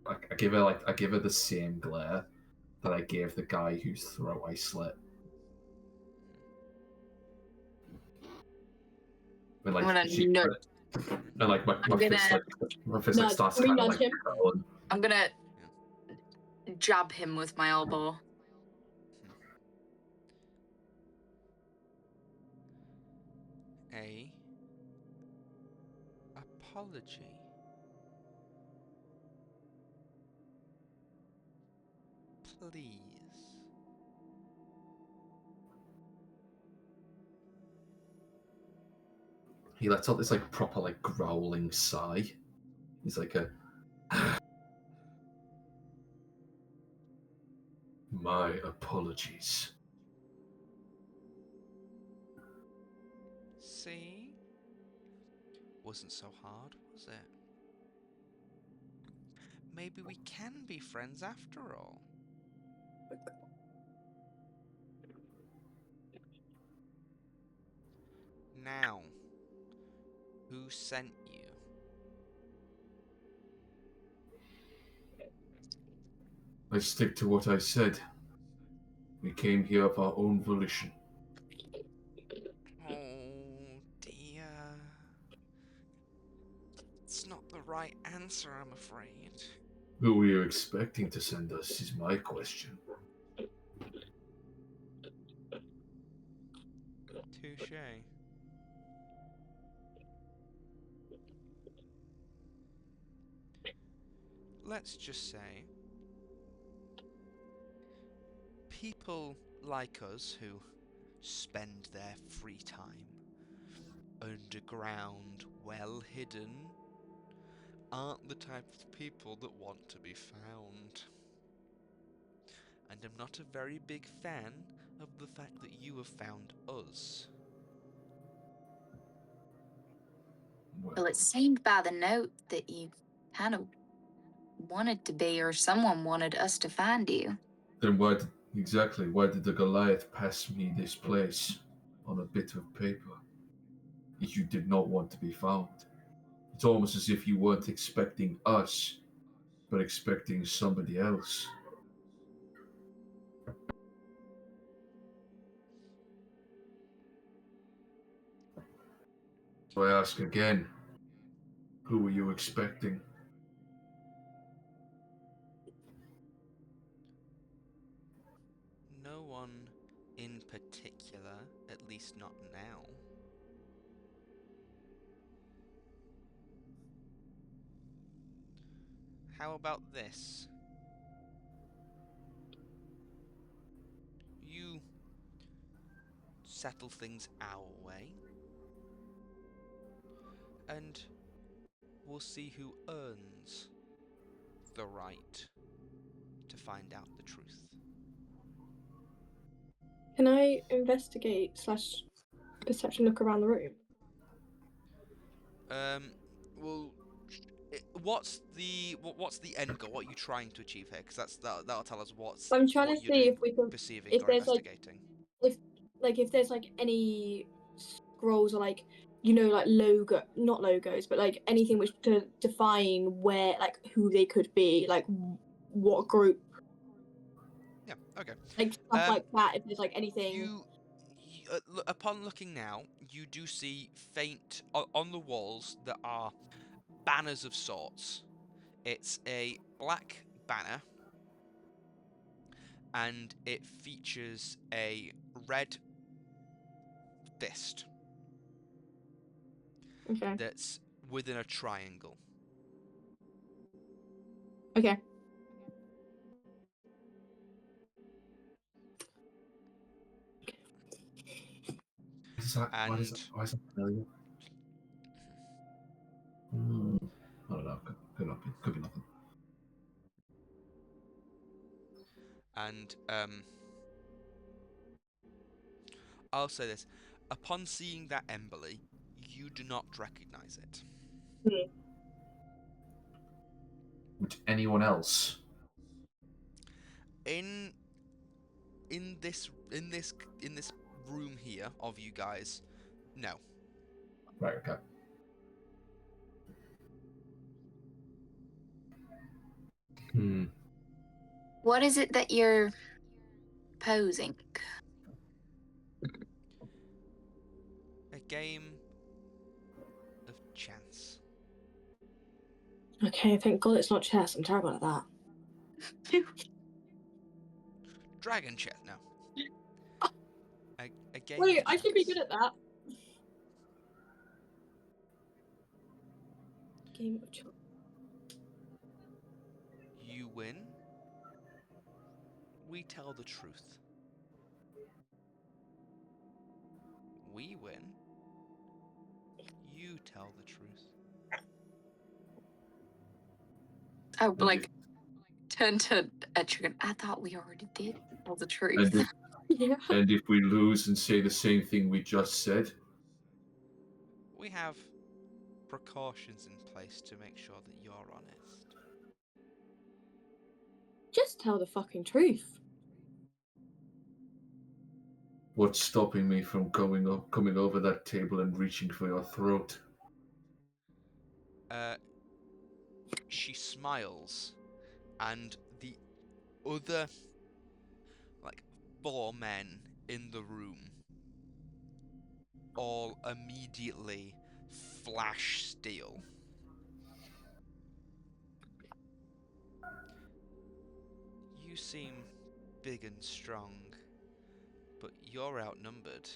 I give her the same glare that I gave the guy whose throat I slit. When I'm gonna she, nudge. and like my fist Nudge. starts Can we kind of nudge him? curling. I'm gonna jab him with my elbow. A apology. Please. He lets out this like proper like growling sigh. He's like a my apologies. See? Wasn't so hard, was it? Maybe we can be friends after all. Now, who sent you? I stick to what I said. We came here of our own volition. Oh dear. It's not the right answer, I'm afraid. Who were you expecting to send us is my question. Touché. Let's just say people like us who spend their free time underground, well hidden, aren't the type of people that want to be found. And I'm not a very big fan of the fact that you have found us. Well, it seemed by the note that you kind of wanted to be, or someone wanted us to find you. Then why did the Goliath pass me this place on a bit of paper? If you did not want to be found. It's almost as if you weren't expecting us, but expecting somebody else. So I ask again, who were you expecting? No one in particular, at least not now. How about this? You settle things our way, and we'll see who earns the right to find out the truth. Can I investigate / perception look around the room? Well, what's the end goal? What are you trying to achieve here? Because that'll tell us I'm trying what to you're see doing, if we can, perceiving if or there's investigating. if there's like any scrolls or like like not logos, but like anything which to define where like who they could be, like what group, Yeah. Okay. like stuff like that. If there's like anything. You upon looking now, you do see faint on the walls. There are banners of sorts. It's a black banner, and it features a red fist Okay. that's within a triangle. Okay. Why is that familiar? I don't know. Could be nothing. And I'll say this: upon seeing that Emberly, you do not recognize it. Would anyone else? In this room here of you guys, no. Right. Okay. What is it that you're posing? A game Okay, thank God it's not chess. I'm terrible at that. Dragon chess. No. A game Wait, of I should be chance. good at that. Game of chess. You win. We tell the truth. We win. You tell the truth. I would like turn to Etrigan. I thought we already did tell the truth. Yeah. And if we lose and say the same thing we just said, We have precautions in place to make sure that you're honest. Just tell the fucking truth. what's stopping me from coming over that table and reaching for your throat? She smiles, and the other, like, 4 men in the room all immediately flash steel. You seem big and strong, but you're outnumbered,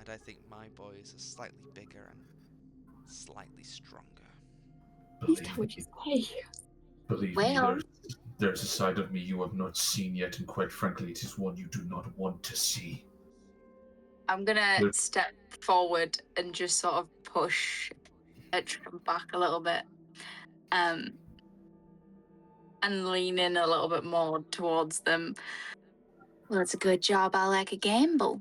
and I think my boys are slightly bigger and slightly stronger. Please tell what you say. Believe me, Well, there's a side of me you have not seen yet, and quite frankly, it is one you do not want to see. I'm gonna Look. step forward and just sort of push Etrigan back a little bit, and lean in a little bit more towards them. Well, it's a good job. I like a gamble.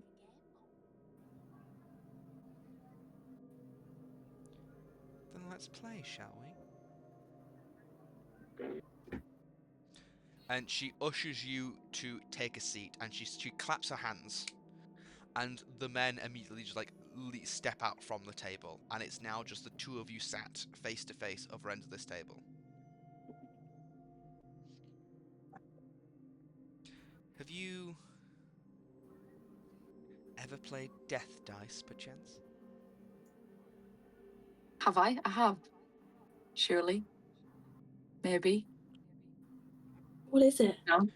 Then let's play, shall we? And she ushers you to take a seat, and she claps her hands, and the men immediately just like step out from the table, and it's now just the 2 of you sat face to face over ends of this table. Have you ever played Death Dice, perchance? Have I? I have. Surely. Maybe. What is it? No.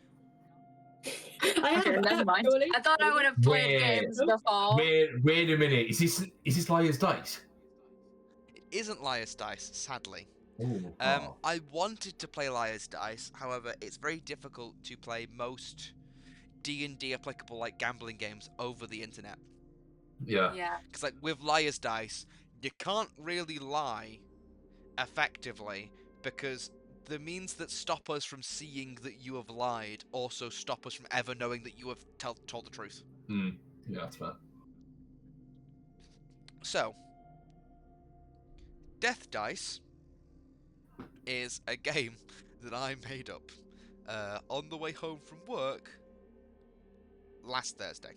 I Okay, have. never mind. Surely. I thought I would have played Wait. games before. Wait a minute. Is this Liar's Dice? It isn't Liar's Dice, sadly. Oh. I wanted to play Liar's Dice, however, it's very difficult to play most D&D applicable like gambling games over the internet. Yeah. Yeah. Because like with Liar's Dice, you can't really lie effectively, because the means that stop us from seeing that you have lied also stop us from ever knowing that you have told the truth. Yeah, that's fair. So, Death Dice is a game that I made up on the way home from work last Thursday.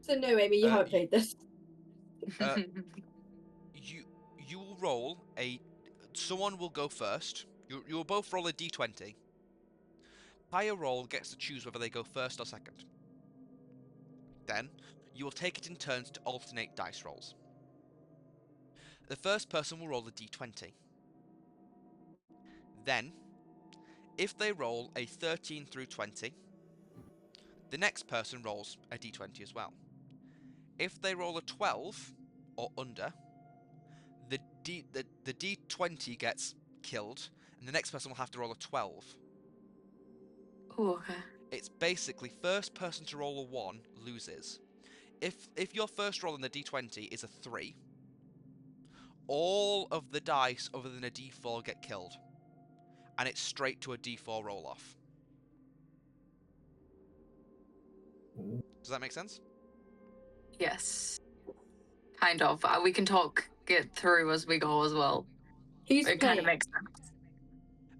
So no, Amy, you haven't played this. You will roll a... Someone will go first. You will both roll a d20. Higher roll gets to choose whether they go first or second. Then, you will take it in turns to alternate dice rolls. The first person will roll a d20. Then, if they roll a 13 through 20, the next person rolls a d20 as well. If they roll a 12 or under, the d20 gets killed, and the next person will have to roll a 12. Ooh, okay. It's basically first person to roll a 1 loses. If your first roll in the d20 is a 3, all of the dice other than a d4 get killed, and it's straight to a d4 roll off. Does that make sense? Yes. Kind of. We can get through as we go as well. Who's It kind playing? of makes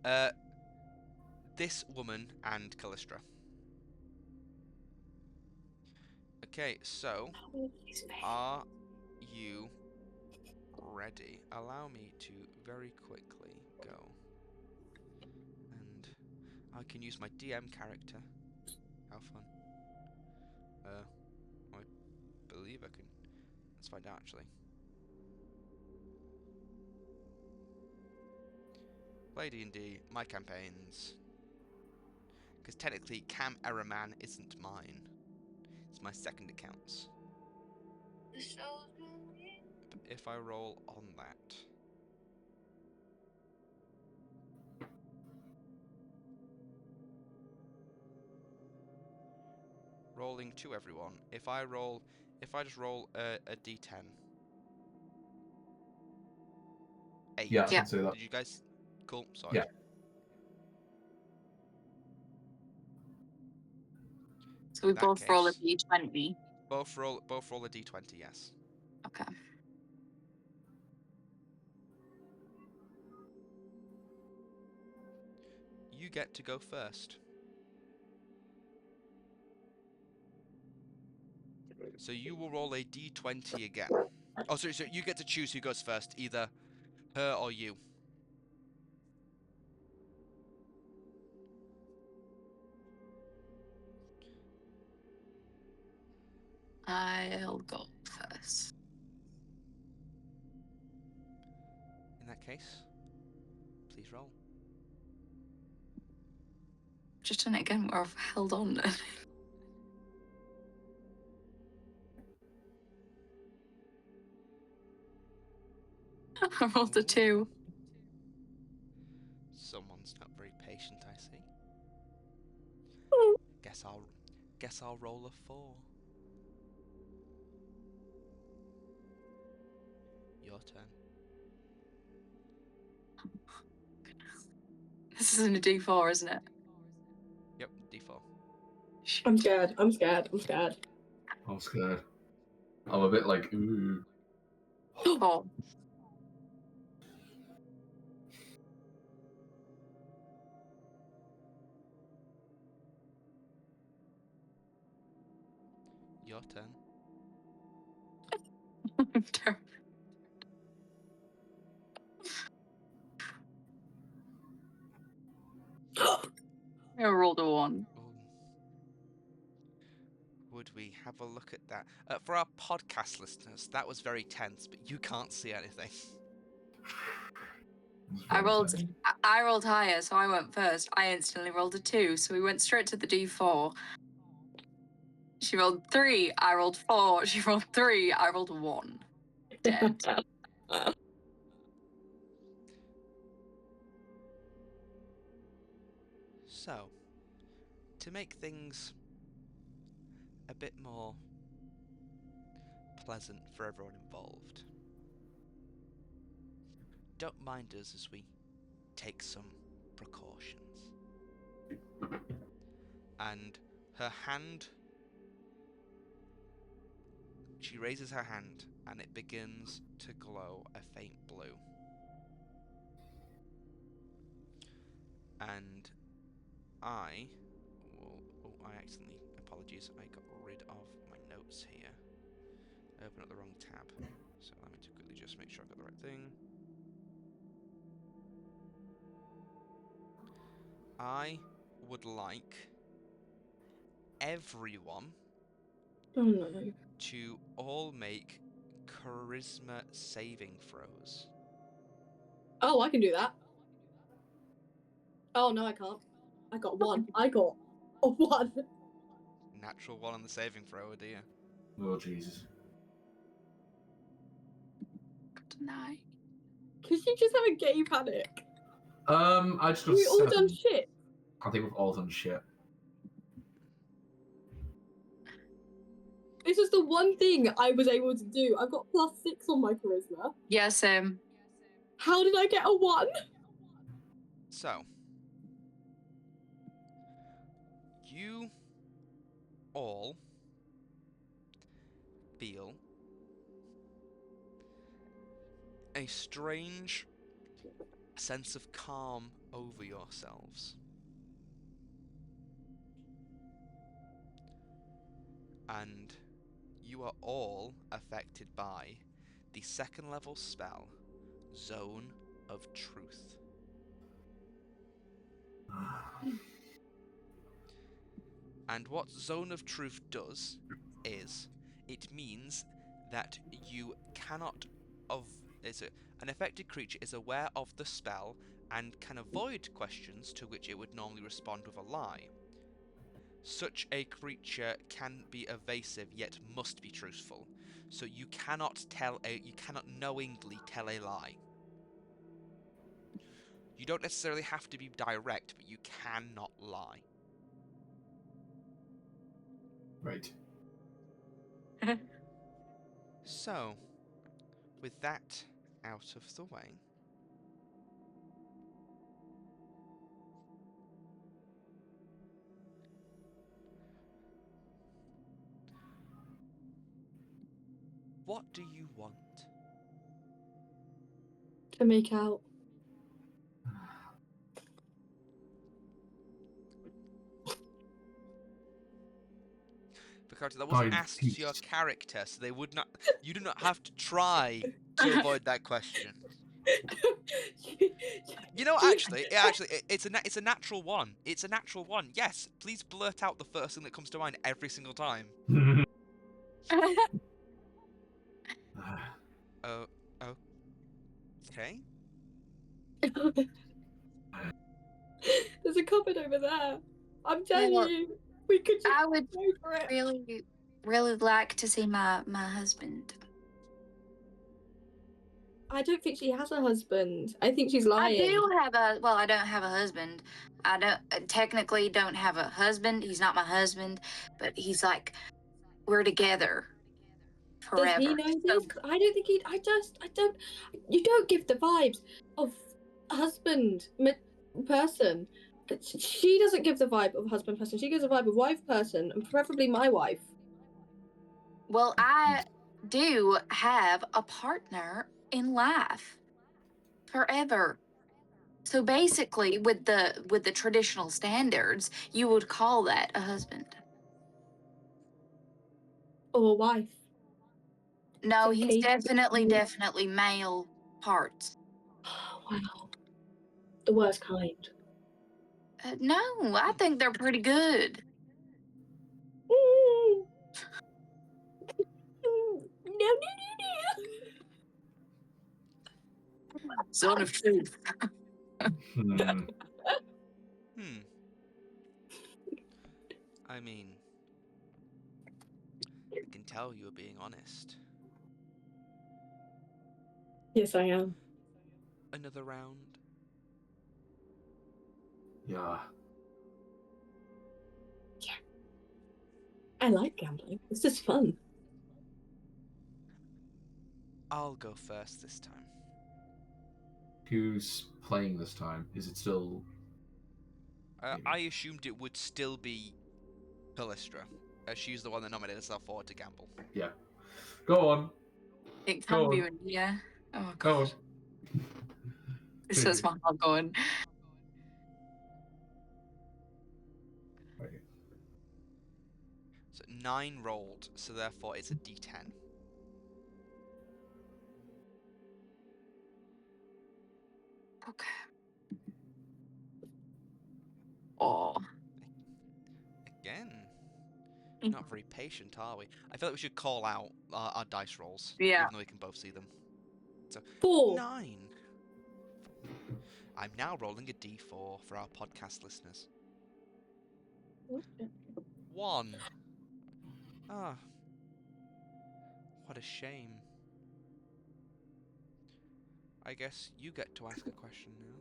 sense. This woman and Callistra. Okay, so are you ready? Allow me to very quickly go, and I can use my DM character. How fun. I believe I can. Let's find out, actually. Play D&D, my campaigns. Because technically, Cam Errorman isn't mine. It's my second account's. But if I roll on that... Rolling to everyone. If I just roll a d10. 8. Yeah, I Yeah. can see that. Did you guys... Cool, sorry. Yeah. So we In that both roll a case- d20. Both roll a d20, yes. Okay. You get to go first. So you will roll a d20 again. Oh, sorry, so you get to choose who goes first, either her or you. I'll go first. In that case, please roll. Just done it again where I've held on. I rolled a 2. Someone's not very patient, I see. Guess I'll roll a 4. Your turn. This isn't a d4, isn't it? Yep, d4. I'm scared. I'm scared. I'm scared. I'm scared. I'm a bit like, ooh. 4. Your turn. I rolled a 1. Ooh. Would we have a look at that? For our podcast listeners, that was very tense, but you can't see anything. I rolled higher, so I went first. I instantly rolled a 2, so we went straight to the d4. She rolled 3, I rolled 4. She rolled 3, I rolled 1. Dead. So, to make things a bit more pleasant for everyone involved, don't mind us as we take some precautions. And her hand, she raises her hand and it begins to glow a faint blue. And I will, apologies, I got rid of my notes here. I opened up the wrong tab. So let me quickly just make sure I've got the right thing. I would like everyone Oh no. to all make charisma saving throws. Oh, I can do that. Oh no, I can't. I got 1. I got a 1. Natural 1 on the saving throw, oh dear. Oh, Jesus. Good night. Cause you just have a gay panic. I just got We all 7. done shit. I think we've all done shit. This is the one thing I was able to do. I've got +6 on my charisma. Yeah, same. How did I get a 1? So, you all feel a strange sense of calm over yourselves. And you are all affected by the 2nd level spell, Zone of Truth. And what Zone of Truth does is it means that you cannot an affected creature is aware of the spell and can avoid questions to which it would normally respond with a lie. Such a creature can be evasive yet must be truthful, so you cannot knowingly tell a lie. You don't necessarily have to be direct, but you cannot lie. Right. So, with that out of the way, what do you want? To make out. Because that wasn't Fine, asked to your peace. character, so they would not. You do not have to try to avoid that question. You know, it's a natural one. It's a natural one. Yes, please blurt out the first thing that comes to mind every single time. Oh, okay. There's a cupboard over there. I'm telling Well, you, we could just I would go for it. really like to see my husband. I don't think she has a husband. I think she's lying. I don't have a husband. I technically don't have a husband. He's not my husband, but he's like, we're together forever. Does he know So- this? 'Cause I don't think he. I don't. You don't give the vibes of husband person. She doesn't give the vibe of husband person. She gives the vibe of wife person, and preferably my wife. Well, I do have a partner in life forever. So basically, with the traditional standards, you would call that a husband. Or a wife. No, It's he's okay. definitely male parts. Wow. The worst kind. No, I think they're pretty good. No. Zone of truth. Hmm. I mean, I can tell you are being honest. Yes, I am. Another round. Yeah. I like gambling. It's just fun. I'll go first this time. Who's playing this time? Is it still? I assumed it would still be Callistra, as she's the one that nominated herself forward to gamble. Yeah. Go on. It Go can be on. yeah. Oh Go god. This is my heart going. Okay. So 9 rolled, so therefore it's a D10. Okay. Oh. Again, not very patient, are we? I feel like we should call out our dice rolls, Yeah. even though we can both see them. So 4. 9. I'm now rolling a D4 for our podcast listeners. 1. Ah, what a shame. I guess you get to ask a question now.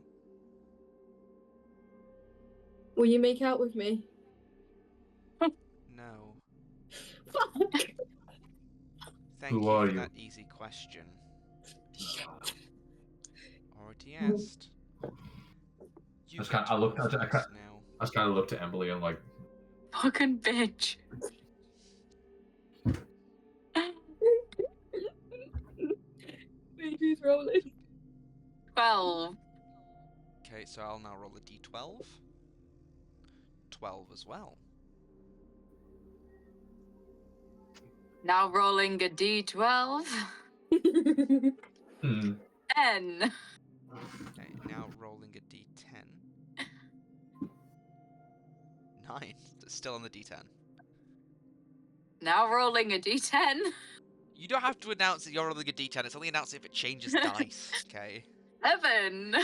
Will you make out with me? No. Fuck. Thank Who you are for you? that easy question. Already asked. You Just get kinda- I to looked go at it, I first ca- now. I just kind of looked at Emily and like, Fucking bitch. Wait, who's rolling? 12. Okay, so I'll now roll a D12. 12 as well. Now rolling a d12. hmm. 10. Okay, now rolling a D10. 9. Still on the D10. Now rolling a d10. You don't have to announce that you're rolling a D10. It's only announced if it changes dice. Okay. 7.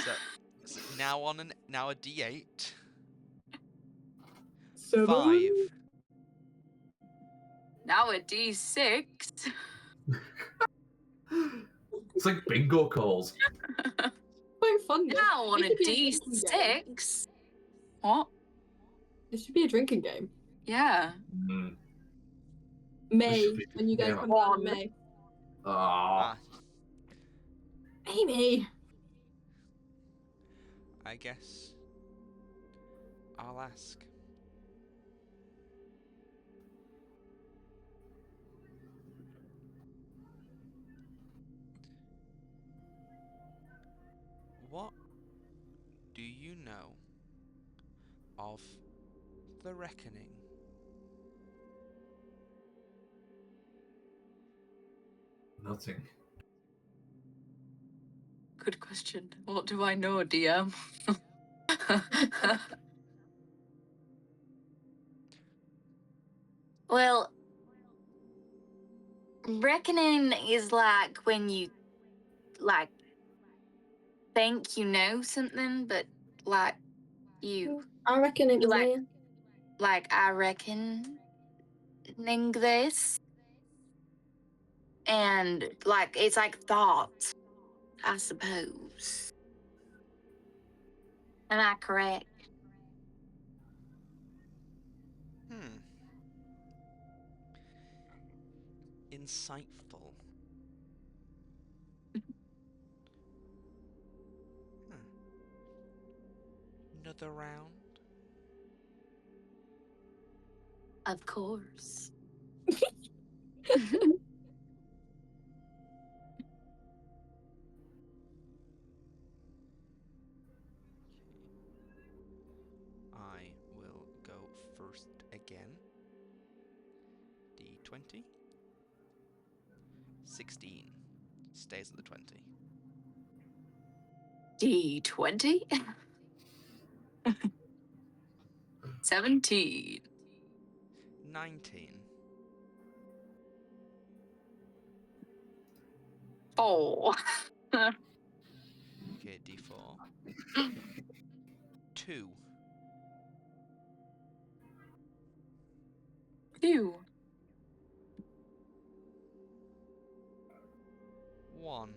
6. Now a D8. 7. 5. Now a D6. It's like bingo calls. Quite fun. This. Now on This a should be a drinking game. D6. What? This should be a drinking game. Yeah. Mm. May, should be- when you guys yeah. come down in May. Ah, Amy! I guess I'll ask. What do you know of the Reckoning? nothing. Good question. What do I know, DM? Well, reckoning is like when you like think you know something, but like you I reckon it was like me. I reckon this, and like it's like thoughts, I suppose. Am I correct? Insightful. Another round? Of course. I will go first again. D20. 16. Stays at the 20. D20. 17. 19. 4. Okay, D4. 2. 2. 1.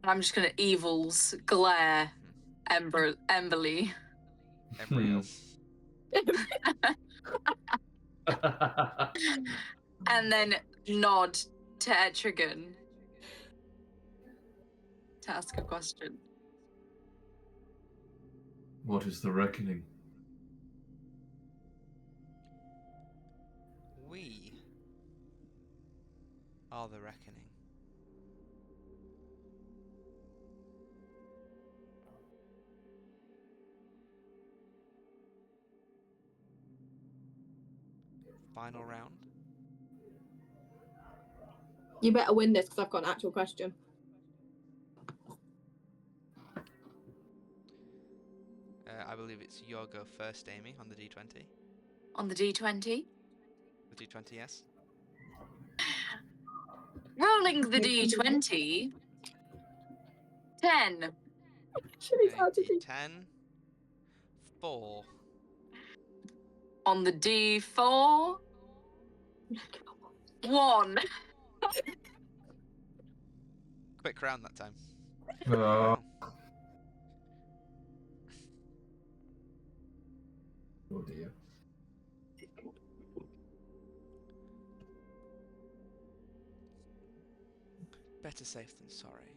I'm just gonna evils glare Emberly. Embryo. And then nod to Etrigan to ask a question. What is the reckoning? We are the Reckoning. Final round. You better win this because I've got an actual question. I believe it's your go first, Amy, on the D20. On the D20. The D20, yes. Rolling the D20. 10. D10. 4. On the D4. 1. Quick round that time. Oh. Oh dear. Better safe than sorry.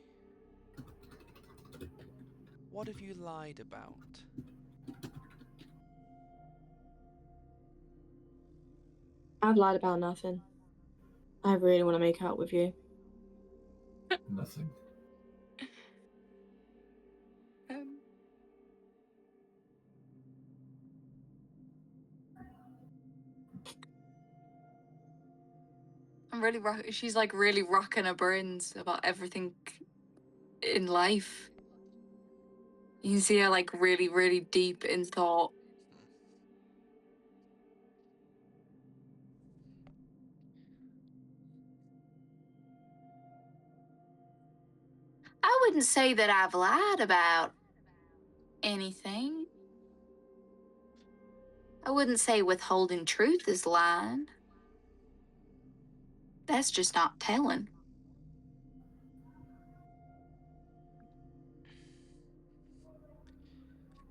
What have you lied about? I've lied about nothing. I really want to make out with you. Nothing. I'm really she's like really rocking her brains about everything in life. You can see her like really, really deep in thought. wouldn't say that I've lied about anything. I wouldn't say withholding truth is lying. That's just not telling.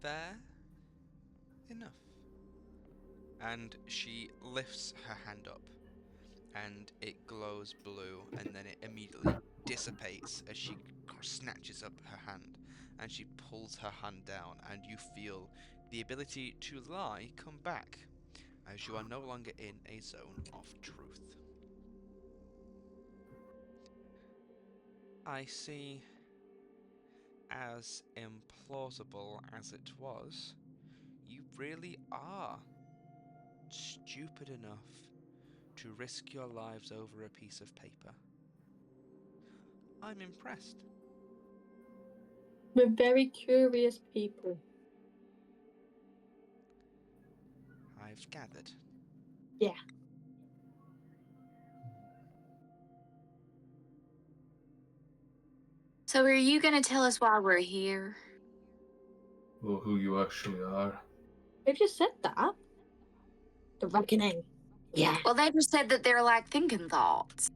Fair enough. And she lifts her hand up, and it glows blue, and then it immediately dissipates as she snatches up her hand, and she pulls her hand down, and you feel the ability to lie come back, as you are no longer in a zone of truth. I see, as implausible as it was, you really are stupid enough to risk your lives over a piece of paper. I'm impressed. We're very curious people. I've gathered. Yeah. So are you going to tell us why we're here? Or who you actually are. They've just said that. The reckoning. Yeah. Well, they just said that they're like thinking thoughts.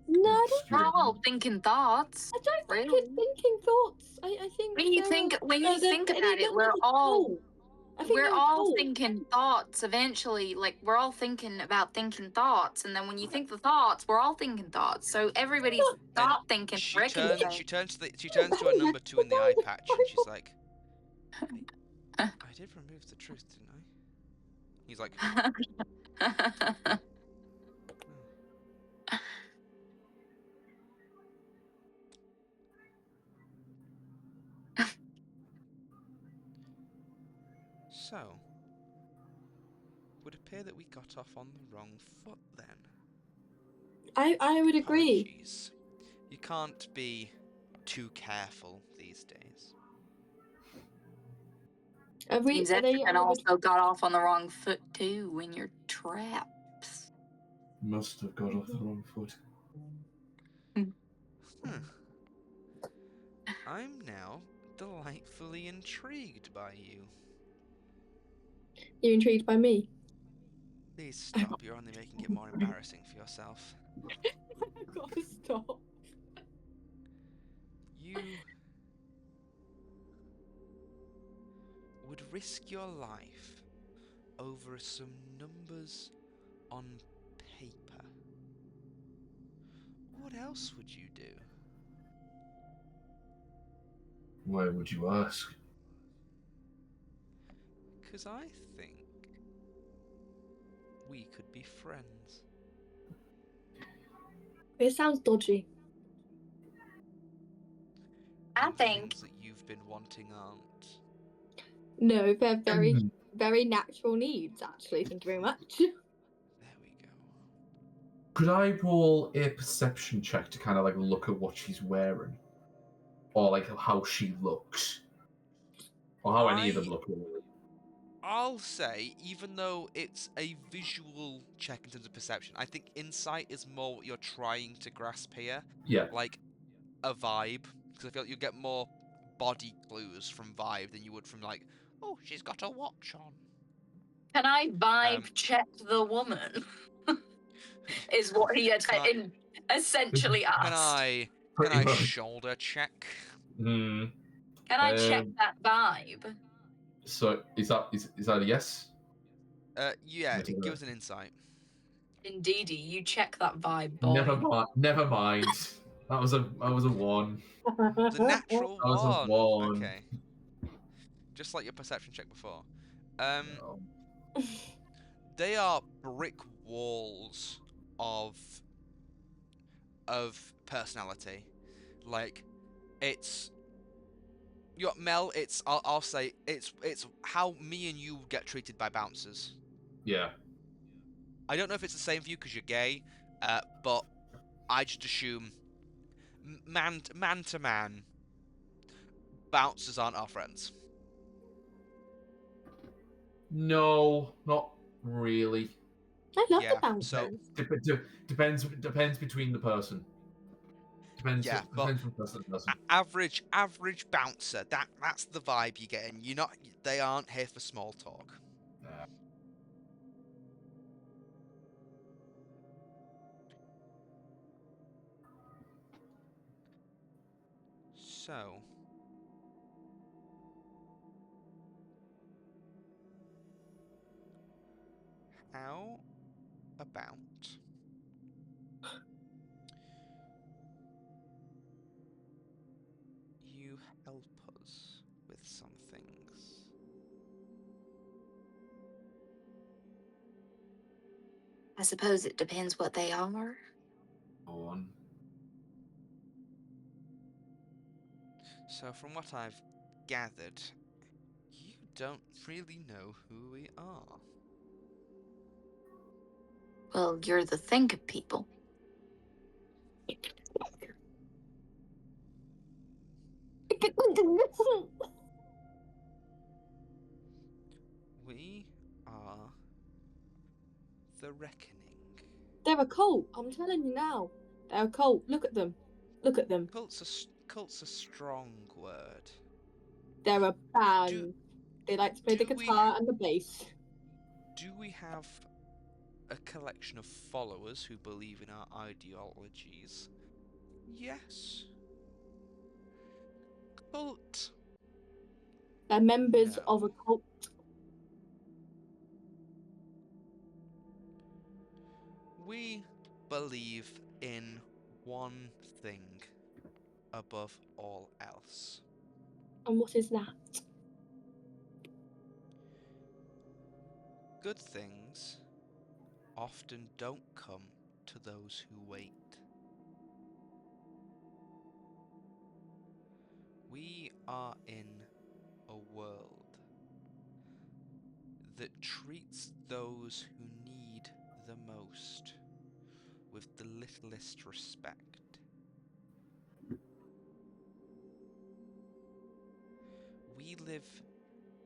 No, I We're don't, all thinking thoughts. I don't think Really? it's thinking thoughts. I think When you they're think all- when no, you they're- think they're- about they're it, we're like a all cult. I think we're they're a all cult. thinking thoughts eventually. Like we're all thinking about thinking thoughts, and then when you think the thoughts, we're all thinking thoughts. So everybody's thought thinking, She reckoning. turns. She turns to a number 2 in the eye patch, and she's like, I did remove the truth, didn't I? He's like, "Oh." So, would appear that we got off on the wrong foot then. I would agree. Apologies. You can't be too careful these days. Seems that you can also got off on the wrong foot too when you're traps. Must have got off the wrong foot. I'm now delightfully intrigued by you. You're intrigued by me? Please stop, you're only making it more embarrassing for yourself. I've got to stop. You would risk your life over some numbers on paper. What else would you do? Why would you ask? 'Cause I think we could be friends. It sounds dodgy. I And think things that you've been wanting aren't. No, they're very, very natural needs, actually. Thank you very much. There we go. Could I roll a perception check to kind of like look at what she's wearing? Or like how she looks? Or how any of them look, really? I'll say, even though it's a visual check in terms of perception, I think insight is more what you're trying to grasp here. Yeah. Like a vibe. Because I feel like you get more body clues from vibe than you would from like, oh, she's got a watch on. can I vibe check the woman? Is what he had essentially asked. Can I shoulder check? Hmm. Can I check that vibe? So is that a yes? Yeah, Yes, give us an insight. Indeedy, you check that vibe, boy. Never mind. That was a 1. The natural That was a 1. Okay. Just like your perception check before. Oh. They are brick walls of personality. Like, it's Mel. I'll say it's how me and you get treated by bouncers. Yeah. I don't know if it's the same for you because you're gay, but I just assume man to man, bouncers aren't our friends. No, not really. I love Yeah, the bouncers. so Depends between the person. Depends. Yeah, but Depends from person to person. average bouncer. That's the vibe you're getting. You're not. They aren't here for small talk. Yeah. So, how about you help us with some things? I suppose it depends what they are. Go on. So, from what I've gathered, you don't really know who we are. Well, you're the think people. We are the Reckoning. They're a cult. I'm telling you now. They're a cult. Look at them. Look at them. Cult's a strong word. They're a Do band. They like to play the do we guitar and the bass. do we have a collection of followers who believe in our ideologies? Yes. Cult. They're members No. of a cult. We believe in one thing above all else. And what is that? Good things often don't come to those who wait. We are in a world that treats those who need the most with the littlest respect. We live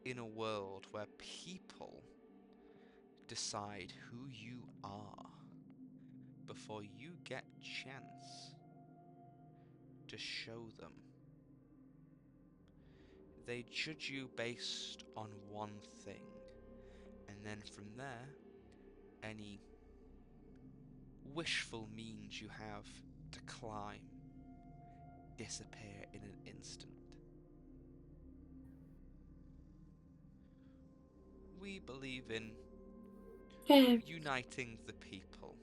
in a world where people decide who you are before you get chance to show them. They judge you based on one thing, and then from there, any wishful means you have to climb disappear in an instant. We believe in Yeah. uniting the people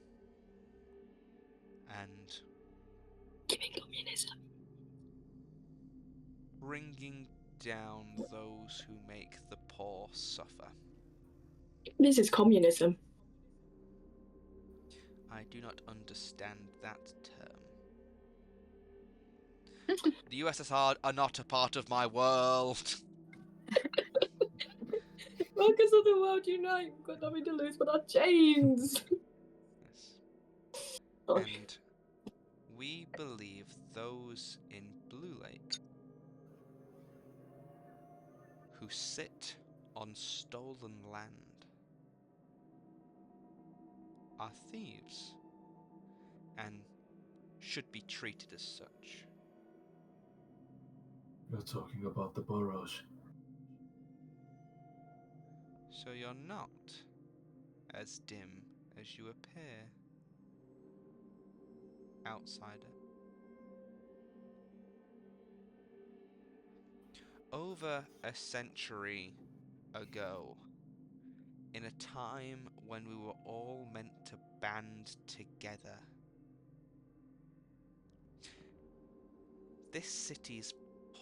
and Giving communism. bringing down those who make the poor suffer. This is communism. I do not understand that term. The USSR are not a part of my world. Workers of the world unite. We've got nothing to lose but our chains. Yes. Sorry. And we believe those in Blue Lake who sit on stolen land are thieves and should be treated as such. You're talking about the burrows. So you're not as dim as you appear, outsider. Over a century ago, in a time when we were all meant to band together, this city's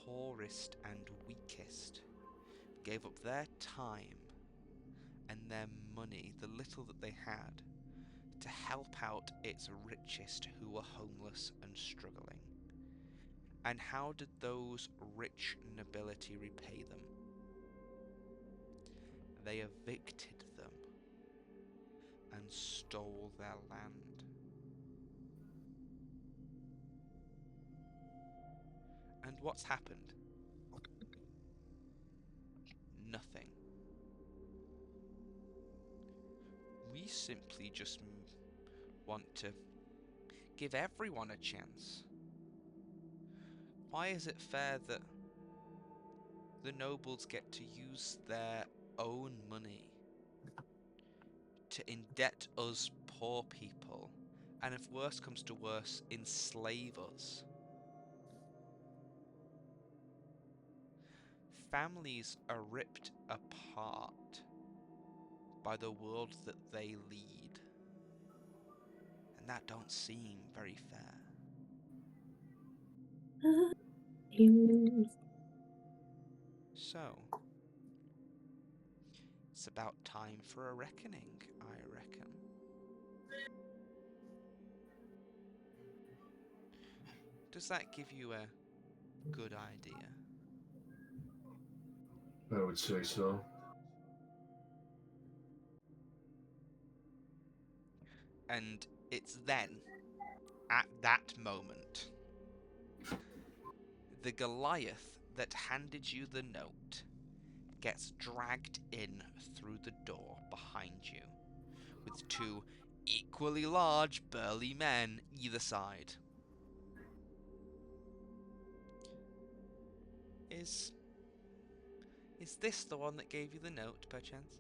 poorest and weakest gave up their time and their money, the little that they had, to help out its richest who were homeless and struggling. And how did those rich nobility repay them? They evicted them and stole their land. And what's happened? Nothing. We simply just want to give everyone a chance why is it fair that the nobles get to use their own money to indebt us poor people, and if worse comes to worse, enslave us? Families are ripped apart by the world that they lead, and that don't seem very fair. So, it's about time for a reckoning, I reckon. Does that give you a good idea? I would say so. And it's then, at that moment, the Goliath that handed you the note gets dragged in through the door behind you, with two equally large, burly men either side. Is this the one that gave you the note, perchance?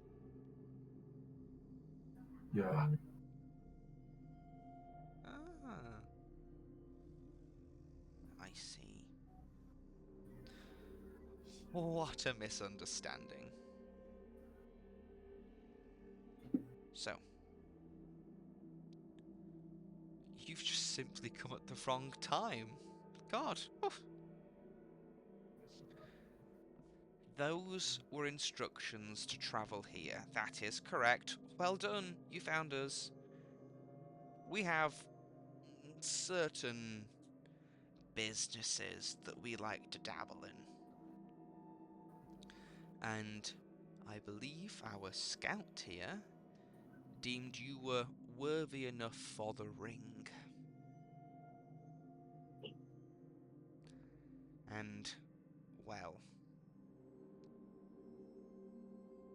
Yeah. Ah, I see. What a misunderstanding. So, you've just simply come at the wrong time. God. Oof. Those were instructions to travel here. That is correct. Well done. You found us. We have certain businesses that we like to dabble in. And I believe our scout here deemed you were worthy enough for the ring. And, well,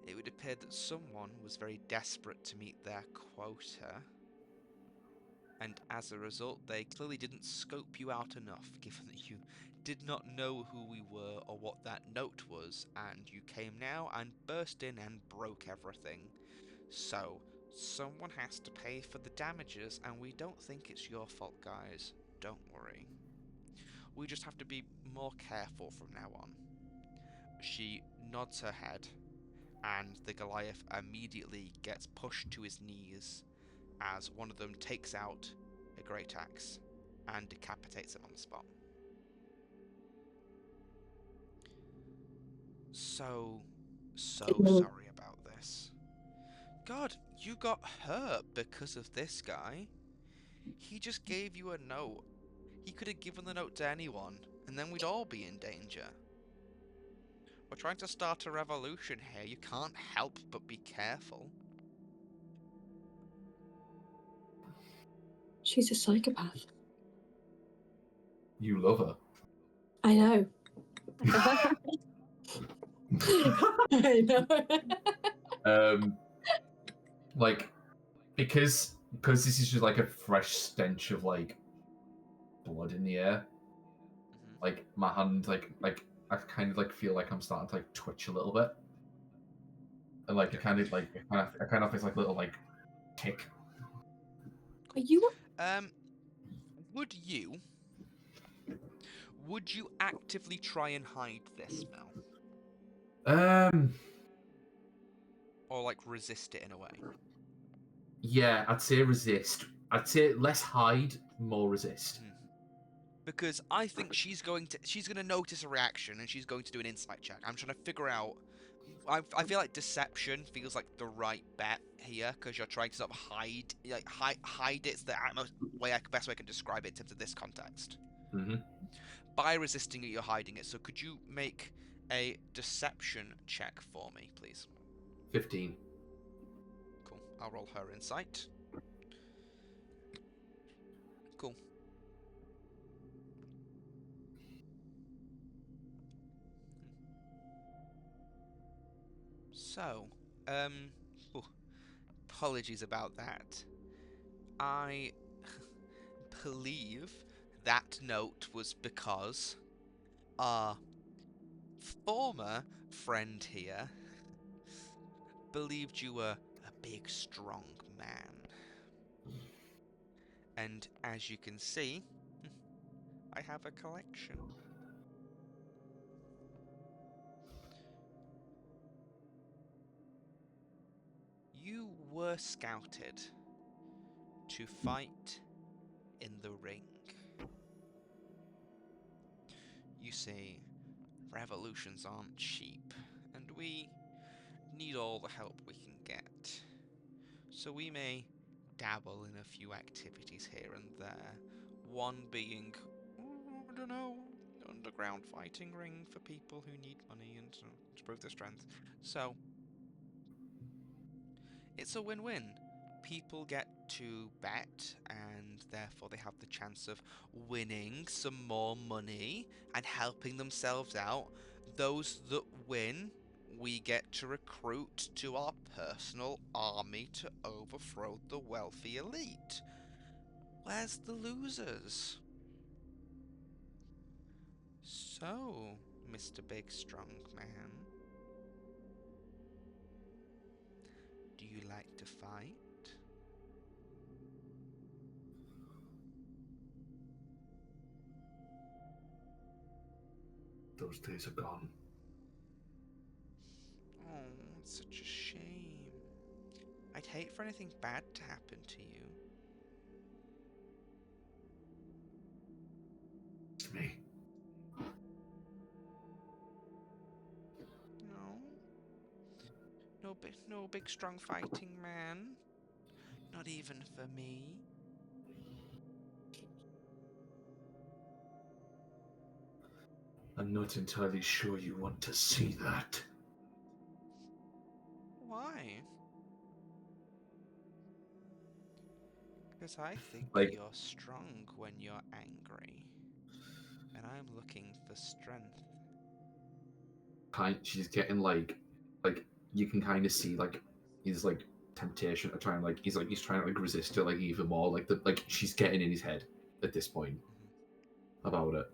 it would appear that someone was very desperate to meet their quota, and as a result they clearly didn't scope you out enough, given that you did not know who we were or what that note was, and you came now and burst in and broke everything. So, someone has to pay for the damages, and we don't think it's your fault, guys. Don't worry. We just have to be more careful from now on. She nods her head, and the Goliath immediately gets pushed to his knees as one of them takes out a great axe and decapitates him on the spot. So sorry about this. God, you got hurt because of this guy. He just gave you a note. He could have given the note to anyone, and then we'd all be in danger. We're trying to start a revolution here. You can't help but be careful. She's a psychopath. You love her. I know. I know. Like, because this is just like a fresh stench of like blood in the air. Mhm. Like my hand, like I kind of like feel like I'm starting to like twitch a little bit, and like I kind of like I kind of feel like little like tick. Are you? Um, would you actively try and hide this, Mel? Um, Or like resist it in a way? yeah, I'd say resist. I'd say less hide, more resist. Hmm. Because I think she's going to notice a reaction and she's going to do an insight check. I'm trying to figure out. I feel like deception feels like the right bet here because you're trying to sort of hide it. It's the best way I can describe it in terms of this context. Mm-hmm. By resisting it, you're hiding it. So could you make a deception check for me, please? 15. Cool. I'll roll her insight. Cool. So, oh, apologies about that. I believe that note was because our former friend here believed you were a big, strong man. And as you can see, I have a collection. You were scouted to fight in the ring. You see, revolutions aren't cheap, and we need all the help we can get. So we may dabble in a few activities here and there, one being, I don't know, underground fighting ring for people who need money and to prove their strength. So it's a win-win. People get to bet, and therefore they have the chance of winning some more money and helping themselves out. Those that win, we get to recruit to our personal army to overthrow the wealthy elite. Where's the losers? So, Mr. Big Strong Man, do you like to fight? Those days are gone. Oh, it's such a shame. I'd hate for anything bad to happen to you. It's me. No. No big strong fighting man. Not even for me. I'm not entirely sure you want to see that. Why? Because I think Like, you're strong when you're angry. And I'm looking for strength. she's getting like you can kind of see like his like temptation to try and like he's trying to like resist it like even more like she's getting in his head at this point about it.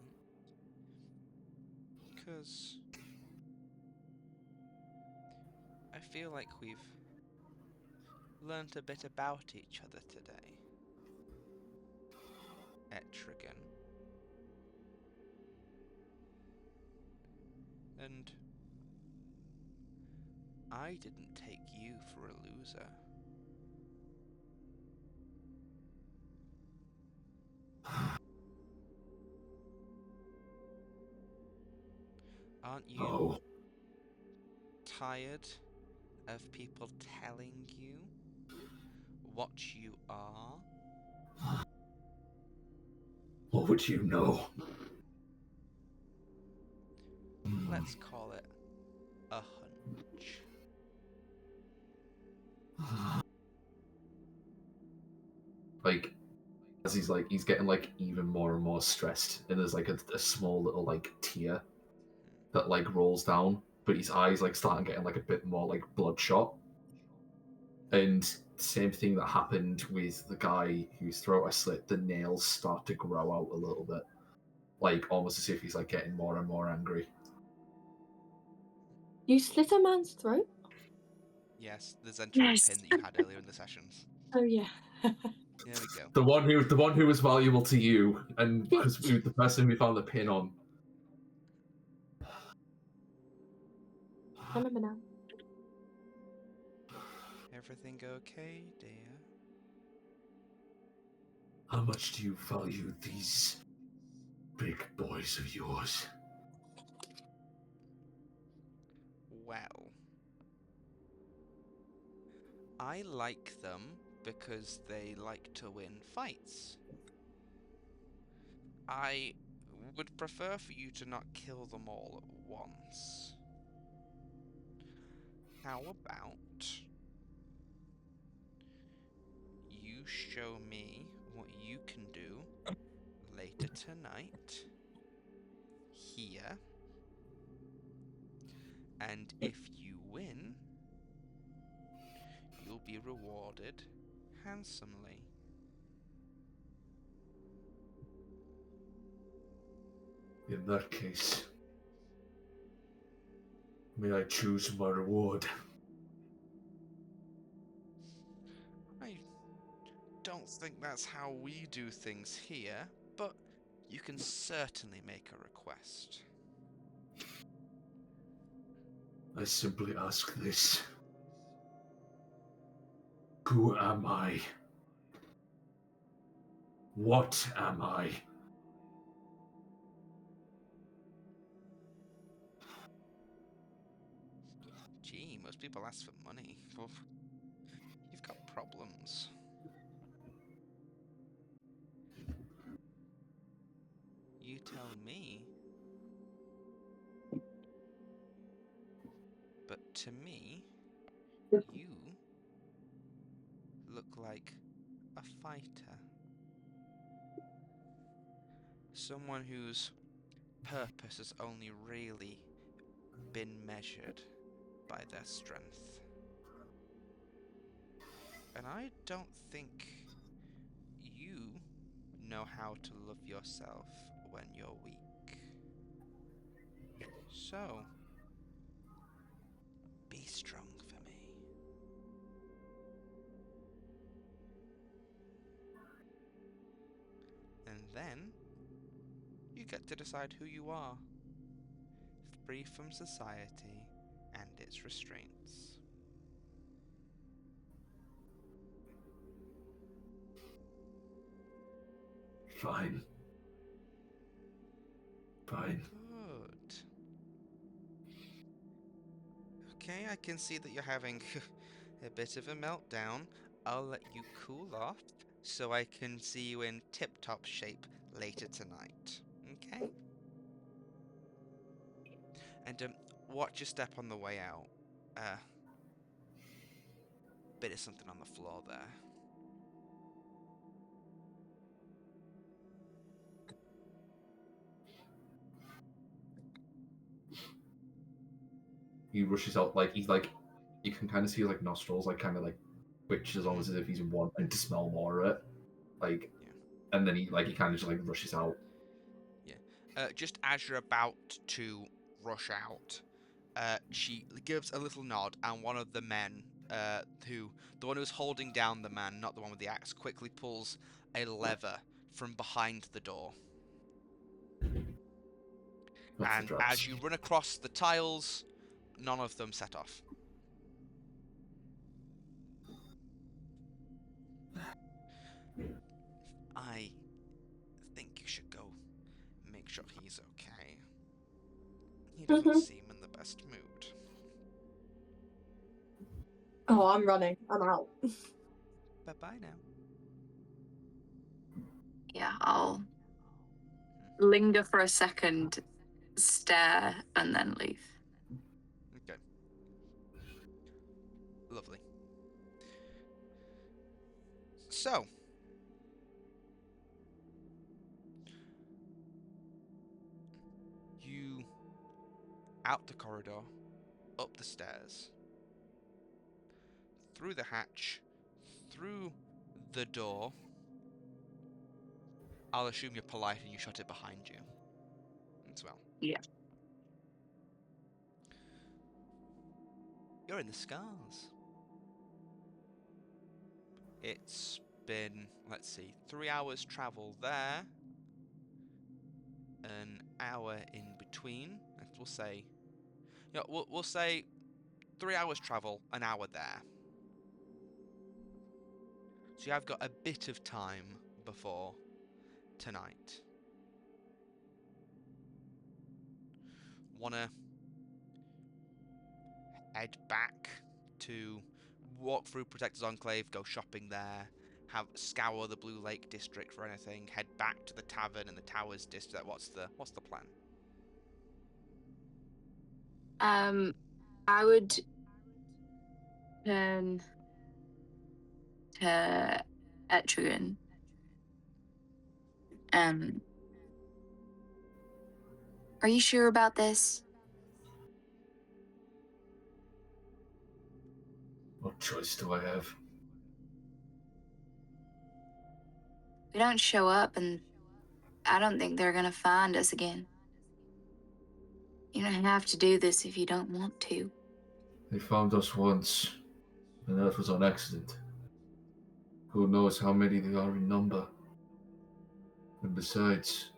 Because I feel like we've learnt a bit about each other today. Etrigan. And I didn't take you for a loser. Aren't you Oh, tired of people telling you what you are? what would you know? Let's call it a hunch. Like as he's getting like even more and more stressed, and there's like a small little like tear that like rolls down, but his eyes like starting getting like a bit more like bloodshot. And same thing that happened with the guy whose throat I slit, the nails start to grow out a little bit. Like almost as if he's like getting more and more angry. You slit a man's throat? Yes, the Zentral Yes. pin that you had earlier in the sessions. Oh yeah. There we go. The one who was valuable to you, and because the person we found the pin on. I remember now. Everything okay, dear? How much do you value these big boys of yours? Well, I like them because they like to win fights. I would prefer for you to not kill them all at once. How about you show me what you can do later tonight, here, and if you win, you'll be rewarded handsomely. In that case, May I choose my reward? I don't think that's how we do things here, but you can certainly make a request. I simply ask this. Who am I? What am I? Gee, most people ask for money. Well, you've got problems. You tell me. But to me, you look like a fighter. Someone whose purpose has only really been measured by their strength. And I don't think you know how to love yourself when you're weak. So, be strong for me. And then, you get to decide who you are, free from society and its restraints. Fine. Fine. Good. Okay, I can see that you're having a bit of a meltdown. I'll let you cool off so I can see you in tip-top shape later tonight. Okay? And watch your step on the way out. Bit of something on the floor there. He rushes out he's you can kind of see his nostrils kind of twitches almost as if he's wanting to smell more of it. Yeah. And then he kind of just rushes out. Yeah. Just as you're about to rush out, she gives a little nod, and one of the men, the one who's holding down the man, not the one with the axe, quickly pulls a lever from behind the door. Off the And drops. as you run across the tiles, none of them set off. I think you should go make sure he's okay. He doesn't seem in the best mood. Oh, I'm running. I'm out. Bye-bye now. Yeah, I'll linger for a second, stare, and then leave. Okay. Lovely. So, you out the corridor, up the stairs, through the hatch, through the door. I'll assume you're polite and you shut it behind you as well. Yeah. You're in the Scars. It's been, let's see, 3 hours travel there, an hour in between. We'll say, we'll say 3 hours travel, an hour there. So you have got a bit of time before tonight. Wanna head back to walk through Protector's Enclave, go shopping there, scour the Blue Lake district for anything, head back to the tavern and the Towers district. What's the plan? I would turn to Etrigan. Are you sure about this? What choice do I have? We don't show up, and I don't think they're gonna find us again. You don't have to do this if you don't want to. They found us once, and that was on accident. Who knows how many they are in number? And besides,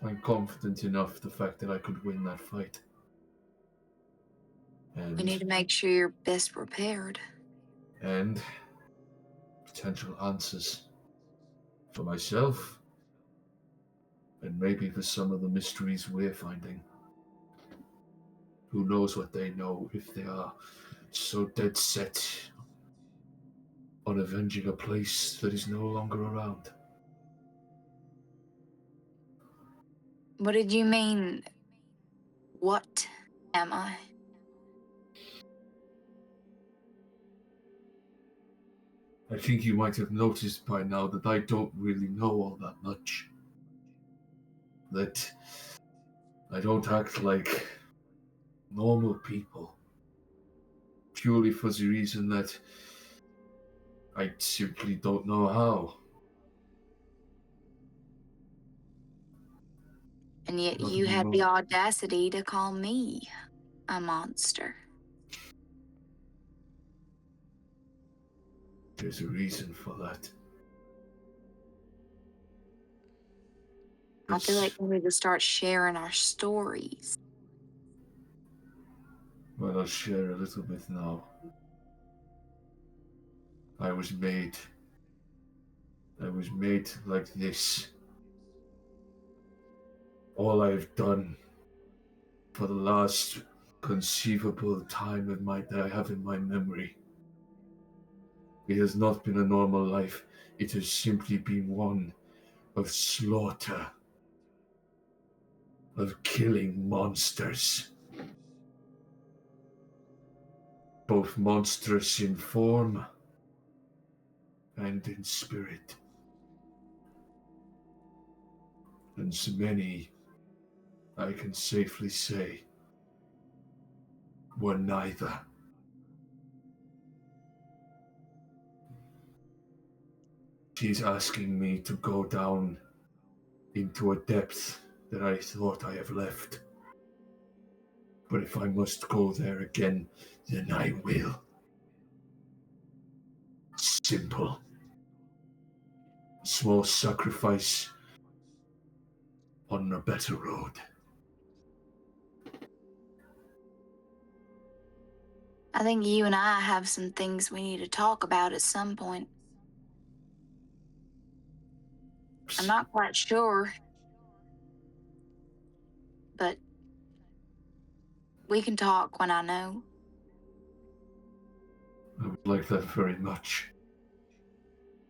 I'm confident enough the fact that I could win that fight. We need to make sure you're best prepared. And potential answers for myself, and maybe for some of the mysteries we're finding. Who knows what they know if they are so dead set on avenging a place that is no longer around. What did you mean? What am I? I think you might have noticed by now that I don't really know all that much. That I don't act like normal people. Purely for the reason that I simply don't know how. And yet Not you had anymore. the audacity to call me a monster. There's a reason for that. I feel like we need to start sharing our stories. Well, I'll share a little bit now. I was made like this. All I've done for the last conceivable time that I have in my memory. It has not been a normal life. It has simply been one of slaughter, of killing monsters. Both monstrous in form and in spirit. And so many, I can safely say, were neither. She's asking me to go down into a depth that I thought I have left. But if I must go there again, then I will. Simple. Small sacrifice on a better road. I think you and I have some things we need to talk about at some point. I'm not quite sure, but we can talk when I know. I would like that very much.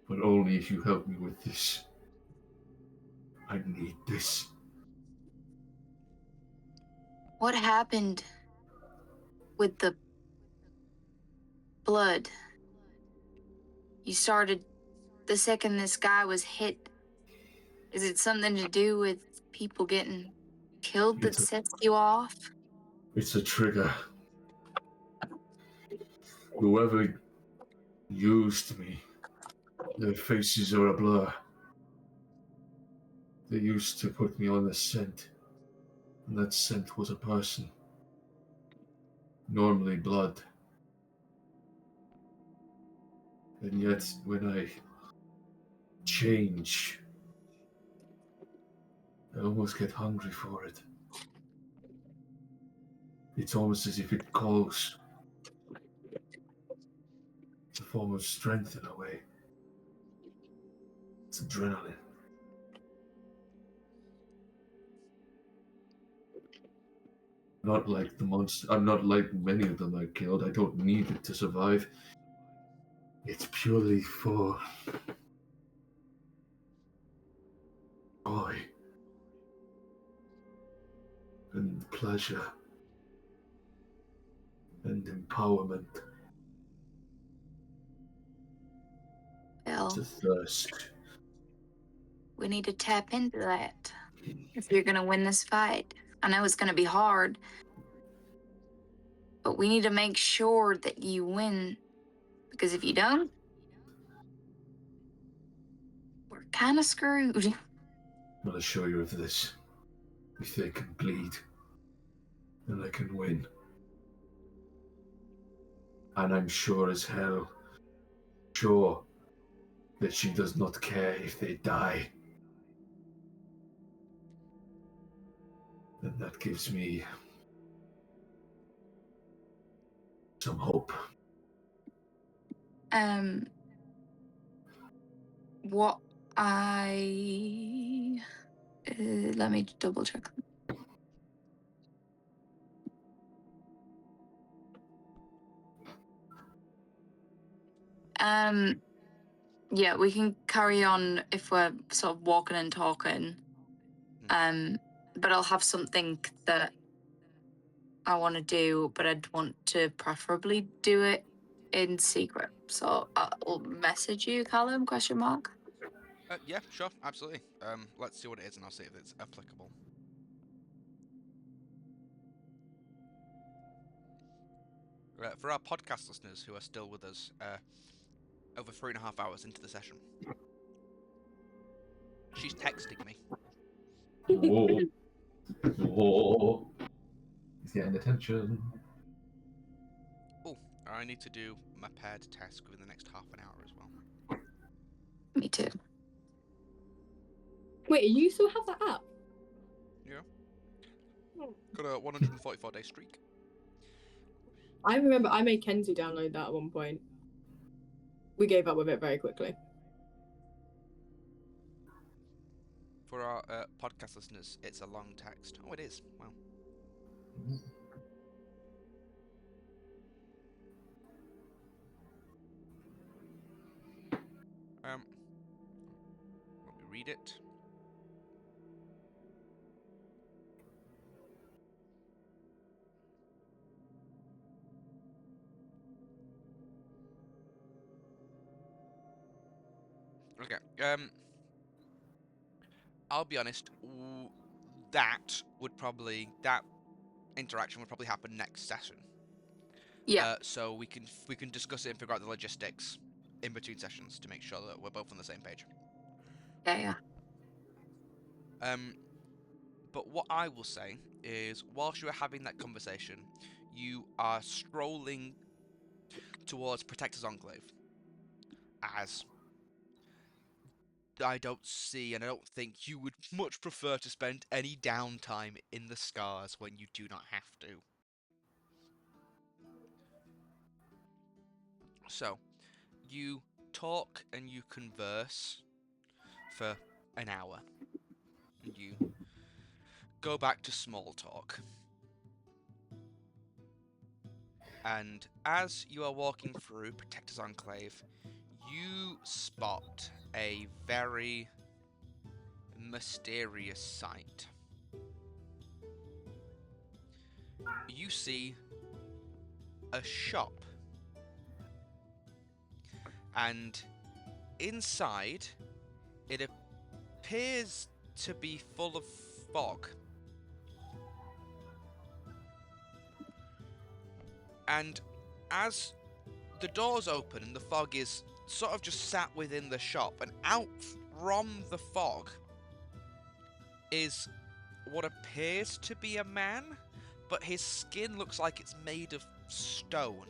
But only if you help me with this. I need this. What happened with the blood? You started the second this guy was hit. Is it something to do with people getting killed that sets you off? It's a trigger. Whoever used me, their faces are a blur. They used to put me on a scent, and that scent was a person. Normally blood. And yet, when I change, I almost get hungry for it. It's almost as if it calls. It's a form of strength in a way. It's adrenaline. Not like the monster. I'm not like many of them I killed. I don't need it to survive. It's purely for joy and pleasure and empowerment. Well, It's a thirst. we need to tap into that if you're going to win this fight. I know it's going to be hard, but we need to make sure that you win, because if you don't, we're kind of screwed. I'll assure you of this. If they can bleed, and I can win. And I'm sure as hell sure that she does not care if they die. And that gives me some hope. What I let me double check. Yeah, we can carry on if we're sort of walking and talking. But I'll have something that I want to do, but I'd want to preferably do it in secret. So I'll message you, Callum, question mark. Yeah, sure, absolutely. Let's see what it is, and I'll see if it's applicable. For our podcast listeners who are still with us, over 3.5 hours into the session, she's texting me. Whoa. Whoa. He's getting attention. Oh, I need to do my paired task within the next half an hour as well. Me too. Wait, you still have that app? Yeah. Got a 144-day streak. I remember I made Kenzie download that at one point. We gave up with it very quickly. For our podcast listeners, it's a long text. Oh, it is. Wow. Let me read it. Okay. I'll be honest. That interaction would probably happen next session. Yeah. So we can discuss it and figure out the logistics in between sessions to make sure that we're both on the same page. Yeah. But what I will say is, whilst you are having that conversation, you are strolling towards Protector's Enclave, as I don't see and I don't think you would much prefer to spend any downtime in the Scars when you do not have to. So, you talk and you converse for an hour, and you go back to small talk. And as you are walking through Protector's Enclave, you spot a very mysterious sight. You see a shop, and inside it appears to be full of fog. And as the doors open and the fog is sort of just sat within the shop, and out from the fog is what appears to be a man, but his skin looks like it's made of stone.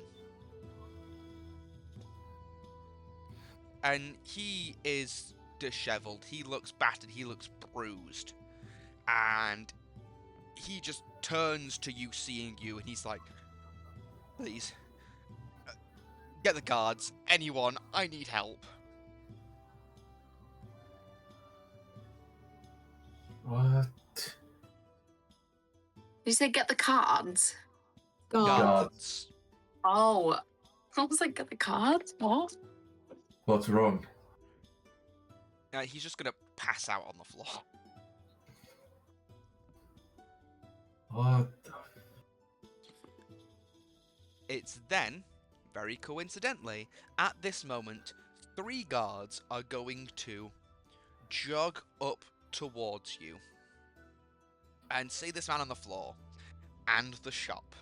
And he is disheveled, he looks battered, he looks bruised. And he just turns to you, seeing you, and he's like, please, get the guards, anyone, I need help. What? You say get the cards? Guards. Oh. I was like, get the cards? What? What's wrong? He's just gonna pass out on the floor. What the... It's then, very coincidentally, at this moment, 3 guards are going to jog up towards you and see this man on the floor and the shop.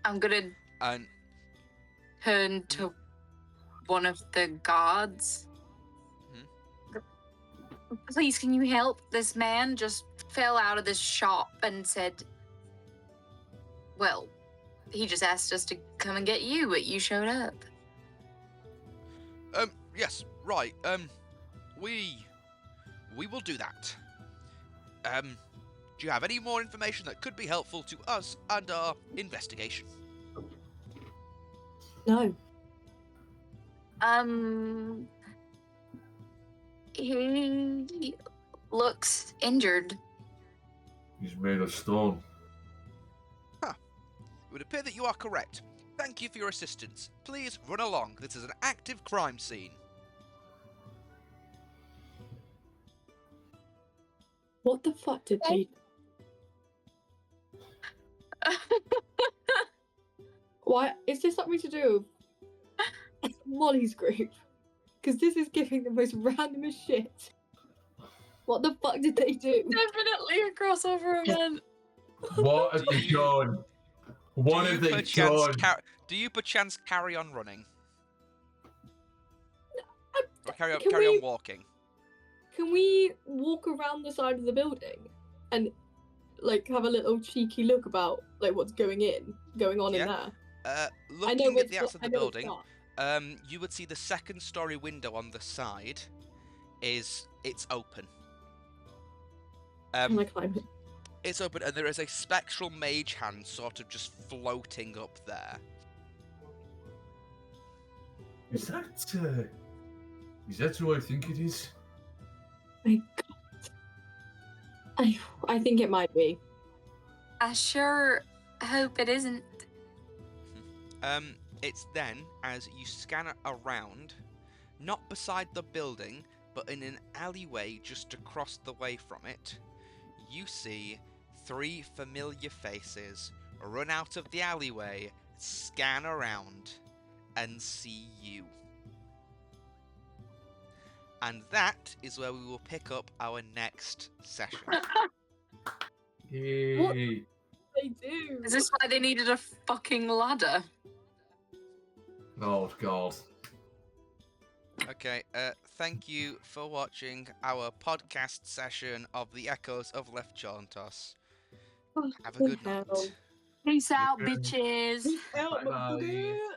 I'm gonna And turn to one of the guards. Please, can you help this man just fell out of this shop and said, well, he just asked us to come and get you, but you showed up. Yes, right. We will do that. Do you have any more information that could be helpful to us and our investigation? No. He looks injured. He's made of stone. It would appear that you are correct. Thank you for your assistance. Please run along. This is an active crime scene. What the fuck did they... Why? Is this something to do with Molly's group? Because this is giving the most randomest shit. What the fuck did they do? Definitely a crossover event. What have they done? What have they done? Do you perchance carry on running? Or carry Can on we- walking? Can we walk around the side of the building and like have a little cheeky look about like what's going on in there? Looking at the outside of the I know building, it's dark. you would see the second story window on the side it's open. Can I climb it? It's open, and there is a spectral mage hand sort of just floating up there. Is that who I think it is? My God. I think it might be. I sure hope it isn't. It's then, as you scan around, not beside the building, but in an alleyway just across the way from it, you see 3 familiar faces run out of the alleyway, scan around, and see you. And that is where we will pick up our next session. Yay. What? They do. Is this why they needed a fucking ladder? Oh, God. Okay, thank you for watching our podcast session of the Echoes of Lethchauntos. Oh, Have a good hell. night. Peace out, Yeah. bitches. Help, Bye-bye. motherfucker.